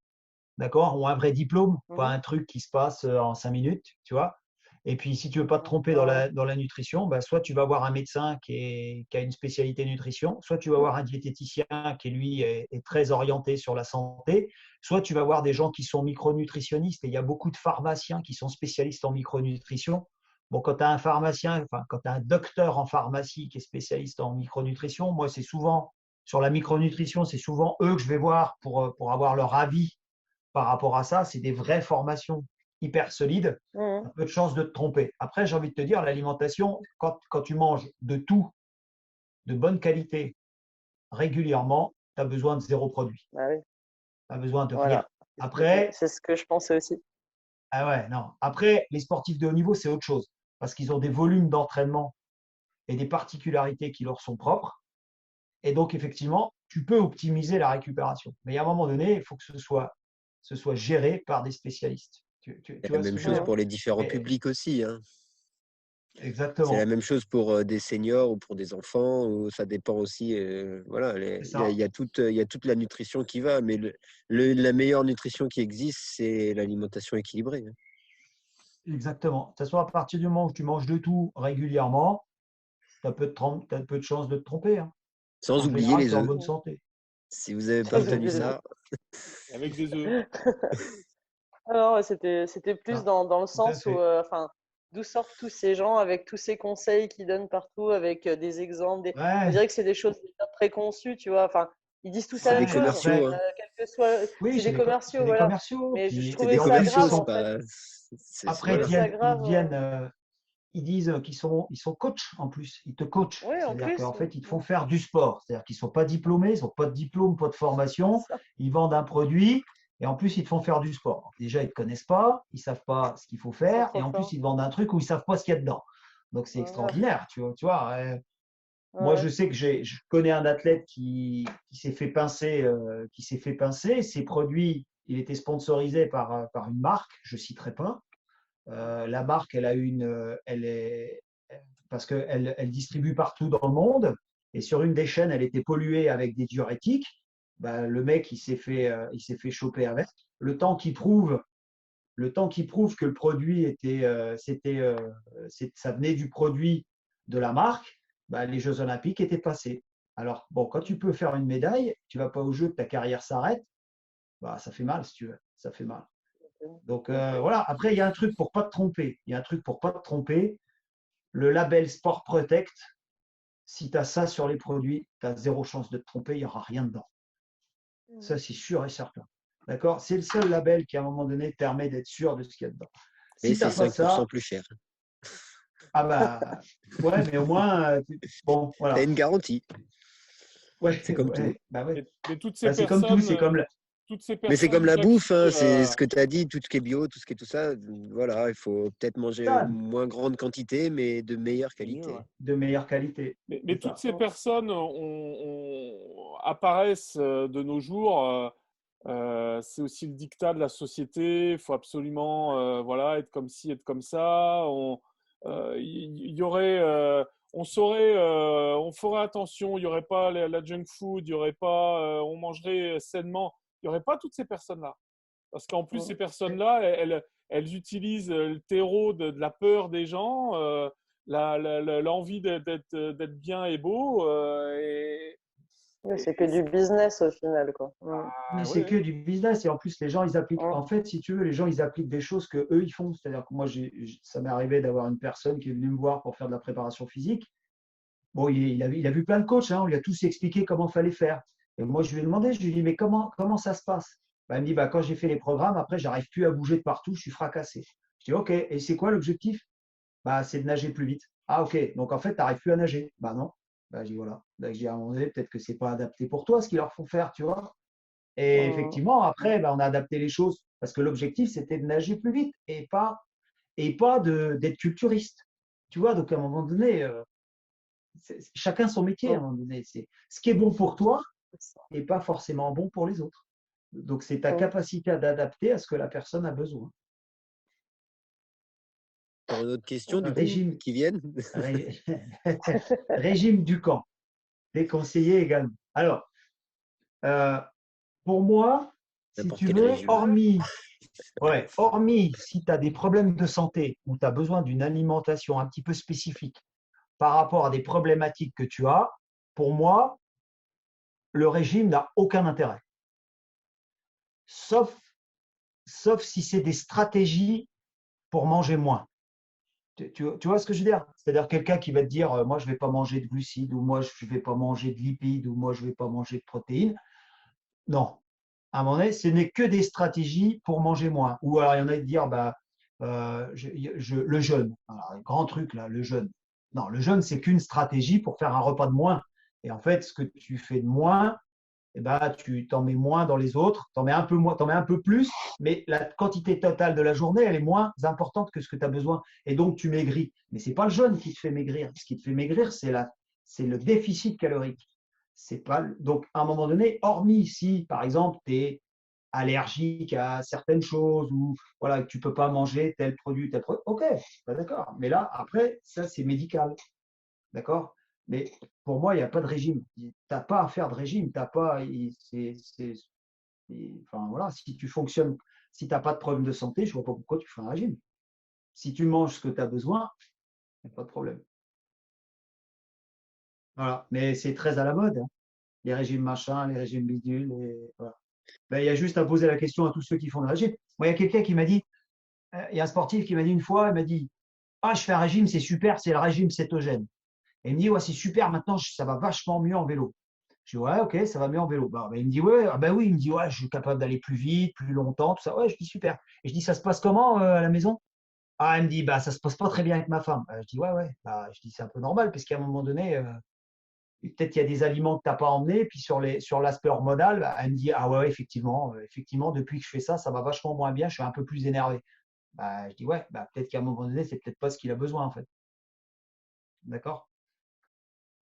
d'accord, ont un vrai diplôme, pas un truc qui se passe en 5 minutes, tu vois. Et puis, si tu veux pas te tromper dans la nutrition, bah, soit tu vas voir un médecin qui a une spécialité nutrition, soit tu vas voir un diététicien qui, lui, est très orienté sur la santé, soit tu vas voir des gens qui sont micronutritionnistes. Et il y a beaucoup de pharmaciens qui sont spécialistes en micronutrition. Bon, quand tu as un pharmacien, enfin, quand tu as un docteur en pharmacie qui est spécialiste en micronutrition, moi, c'est souvent, sur la micronutrition, c'est souvent eux que je vais voir pour avoir leur avis par rapport à ça. C'est des vraies formations hyper solides. Mhm. Peu de chances de te tromper. Après, j'ai envie de te dire, l'alimentation, quand tu manges de tout, de bonne qualité, régulièrement, tu as besoin de zéro produit. Bah oui, Tu as besoin de rien. voilà. Après, C'est ce que je pensais aussi. ah ouais, non. Après, les sportifs de haut niveau, c'est autre chose. Parce qu'ils ont des volumes d'entraînement et des particularités qui leur sont propres. Et donc, effectivement, tu peux optimiser la récupération. Mais à un moment donné, il faut que ce soit géré par des spécialistes. Tu C'est la vois ce même que je veux chose dire? pour les différents Et- publics aussi, hein. C'est la Exactement. même chose pour des seniors ou pour des enfants, ou ça dépend aussi. Voilà, C'est il ça. y a il y a toute la nutrition qui va, mais la meilleure nutrition qui existe, c'est l'alimentation équilibrée, hein. Exactement. De toute façon, à partir du moment où tu manges de tout régulièrement, tu as peu de chances de te tromper, hein. Sans En oublier général, tu les es en œufs. bonne santé. Si vous n'avez pas Sans retenu oublier les ça, Avec des œufs. Alors, c'était plus Ça, dans le tout à sens où, fait. enfin, d'où sortent tous ces gens avec tous ces conseils qu'ils donnent partout, avec des exemples. On Ouais, dirait que c'est des choses déjà préconçues, tu vois. Enfin, ils disent tous la c'est des même ouais. chose, commerciaux, Après, hein. quel que soit. oui, C'est des commerciaux, c'est des voilà. commerciaux. Mais je Puis, C'est trouvais des et ça en plus, commerciaux, grave, c'est en fait. pas. Je après, Je trouvais ça ils grave. deviennent, ils disent qu'ils sont coachs en plus. Ils te coachent. Oui, en C'est-à-dire plus. qu'en fait, ils te font faire du sport. C'est-à-dire qu'ils ne sont pas diplômés, ils n'ont pas de diplôme, pas de formation. Ça, Ils vendent un produit et en plus, ils te font faire du sport. Donc, déjà, ils ne te connaissent pas, ils ne savent pas ce qu'il faut ils sont faire et trop en plus, forts. ils te vendent un truc où ils ne savent pas ce qu'il y a dedans. Donc, c'est Voilà. extraordinaire. Tu vois, moi, Ouais. je sais que je connais un athlète qui s'est fait pincer, Ses produits, il était sponsorisé par une marque, je ne citerai pas. La marque, elle a elle est, parce qu'elle distribue partout dans le monde. Et sur une des chaînes, elle était polluée avec des diurétiques. Ben, le mec, il s'est fait choper avec. Le temps qu'il prouve, que le produit ça venait du produit de la marque, ben, les Jeux Olympiques étaient passés. Alors, bon, quand tu peux faire une médaille, tu vas pas au jeu, que ta carrière s'arrête, bah, ça fait mal, si tu veux. Ça fait mal. Donc, voilà. Après, il y a un truc pour pas te tromper. Il y a un truc pour pas te tromper. Le label Sport Protect, si tu as ça sur les produits, tu as zéro chance de te tromper, il n'y aura rien dedans. Ça, c'est sûr et certain. D'accord? C'est le seul label qui, à un moment donné, permet d'être sûr de ce qu'il y a dedans. Mais Si tu c'est n'as pas 5% ça, plus cher. ah bah, ouais, mais au moins, bon, Tu as voilà. une garantie. Ouais, C'est comme tout. ouais, bah ouais. Mais toutes ces Bah, c'est comme tout, personnes, c'est comme toutes ces Mais c'est comme personnes, la Jacques, bouffe, hein, c'est euh, ce que tu as dit, tout ce qui est bio, tout ce qui est tout ça. Voilà, il faut peut-être manger ça, moins grande quantité, mais de meilleure c'est mieux, ouais. qualité. de meilleure qualité. Mais C'est toutes ça. ces personnes apparaissent de nos jours. C'est aussi le dictat de la société. Il faut absolument voilà, être comme ci, être comme ça. Il y aurait, on saurait, on ferait attention. Il n'y aurait pas la junk food, il y aurait pas, on mangerait sainement. Il n'y aurait pas toutes ces personnes-là. Parce qu'en plus, ces personnes-là, elles utilisent le terreau de la peur des gens, l'envie d'être bien et beau. Oui, c'est que du business au final, quoi. Mais Oui, c'est que oui. du business et en plus les gens ils appliquent. Mm. En fait, si tu veux, les gens ils appliquent des choses que eux ils font. C'est-à-dire que moi, ça m'est arrivé d'avoir une personne qui est venue me voir pour faire de la préparation physique. Bon, il a vu plein de coachs, hein, on lui a tous expliqué comment il fallait faire. Et moi, je lui ai demandé, je lui ai dit, mais comment ça se passe? Bah, il me dit, bah, quand j'ai fait les programmes, après, j'arrive plus à bouger de partout, je suis fracassé. Je dis, OK, et c'est quoi l'objectif? Bah, c'est de nager plus vite. Ah, OK, donc en fait, tu n'arrives plus à nager. Bah non. Bah, je dis, voilà. Bah, je dis, à un moment donné, peut-être que c'est pas adapté pour toi ce qu'ils leur font faire, tu vois. Et Mm. effectivement, après, bah, on a adapté les choses parce que l'objectif, c'était de nager plus vite et pas d'être culturiste. Tu vois, donc à un moment donné, chacun son métier à un Mm. moment donné. C'est ce qui est bon pour toi n'est pas forcément bon pour les autres. Donc, c'est ta Mm. capacité d'adapter à ce que la personne a besoin. Encore une autre question, du coup, Régime, qui viennent? ré- régime du camp, déconseillé également. Alors, pour moi, si N'importe tu quel veux, régime. Ouais, hormis si tu as des problèmes de santé ou tu as besoin d'une alimentation un petit peu spécifique par rapport à des problématiques que tu as, pour moi, le régime n'a aucun intérêt. Sauf si c'est des stratégies pour manger moins. Tu vois ce que je veux dire? C'est-à-dire quelqu'un qui va te dire, moi, je ne vais pas manger de glucides, ou moi, je ne vais pas manger de lipides, ou moi, je ne vais pas manger de protéines. Non. À un moment donné, ce n'est que des stratégies pour manger moins. Ou alors, il y en a qui dire, bah, le jeûne. Alors, un grand truc, là, le jeûne. Non, le jeûne, c'est qu'une stratégie pour faire un repas de moins. Et en fait, ce que tu fais de moins, eh ben, tu t'en mets moins dans les autres, t'en mets un peu moins, t'en mets un peu plus, mais la quantité totale de la journée, elle est moins importante que ce que tu as besoin. Et donc, tu maigris. Mais ce n'est pas le jeûne qui te fait maigrir. Ce qui te fait maigrir, c'est le déficit calorique. C'est pas, donc, à un moment donné, hormis si, par exemple, tu es allergique à certaines choses ou voilà, que tu ne peux pas manger tel produit, ok, pas d'accord. Mais là, après, ça, c'est médical. D'accord? Mais pour moi, il n'y a pas de régime. Tu n'as pas à faire de régime. T'as pas, enfin, voilà, si tu fonctionnes, si tu n'as pas de problème de santé, je ne vois pas pourquoi tu fais un régime. Si tu manges ce que tu as besoin, il n'y a pas de problème. Voilà. Mais c'est très à la mode, hein. Les régimes machin, les régimes bidules. Voilà. Ben, il y a juste à poser la question à tous ceux qui font des régimes. Moi, il y a quelqu'un qui m'a dit, il y a un sportif qui m'a dit une fois, il m'a dit, ah, je fais un régime, c'est super, c'est le régime cétogène. Et il me dit, ouais, c'est super, maintenant, ça va vachement mieux en vélo. Je dis, ouais, ok, ça va mieux en vélo. Ben, il me dit, ouais, ah ben oui, il me dit, ouais, je suis capable d'aller plus vite, plus longtemps, tout ça. Ouais, je dis, super. Et je dis, ça se passe comment à la maison? Ah, il me dit, bah, ça se passe pas très bien avec ma femme. Je dis, ouais, ouais. Bah, je dis, c'est un peu normal, parce qu'à un moment donné, peut-être qu'il y a des aliments que tu n'as pas emmenés, puis sur l'aspect hormonal, bah, elle me dit, ah ouais, ouais, effectivement, depuis que je fais ça, ça va vachement moins bien, je suis un peu plus énervé. Bah, je dis, ouais, bah, peut-être qu'à un moment donné, c'est peut-être pas ce qu'il a besoin, en fait. D'accord?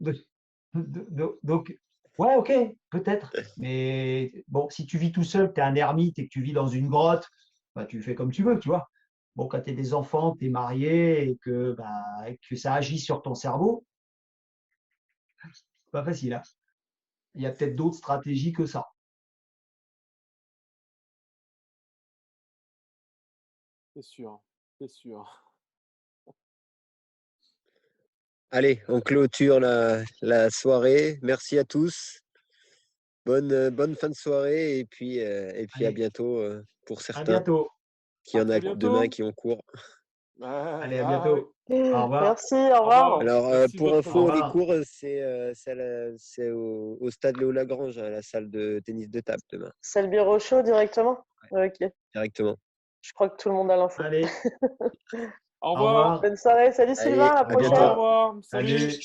Donc, donc, ouais, ok, peut-être. Mais bon, si tu vis tout seul, que tu es un ermite et que tu vis dans une grotte, bah, tu fais comme tu veux, tu vois. Bon, quand tu es des enfants, tu es marié et que ça agit sur ton cerveau, c'est pas facile, hein. Il y a peut-être d'autres stratégies que ça. C'est sûr, c'est sûr. Allez, on clôture la soirée. Merci à tous. Bonne fin de soirée et puis à Allez, bientôt pour à certains bientôt. qui À en a très demain bientôt. qui ont cours. Allez, à Bye. bientôt. Au revoir. Merci, au Au revoir. revoir. Alors, Merci de pour votre Au info, présence. les revoir. cours, c'est au stade Léo Lagrange, à la salle de tennis de table demain, C'est le bureau chaud directement? Ok, directement. je crois que tout le monde a l'info. Allez, Au au revoir. revoir. Bonne soirée, salut Allez, Sylvain, à la Au à Au bientôt. prochaine. revoir. revoir. Salut. Salut.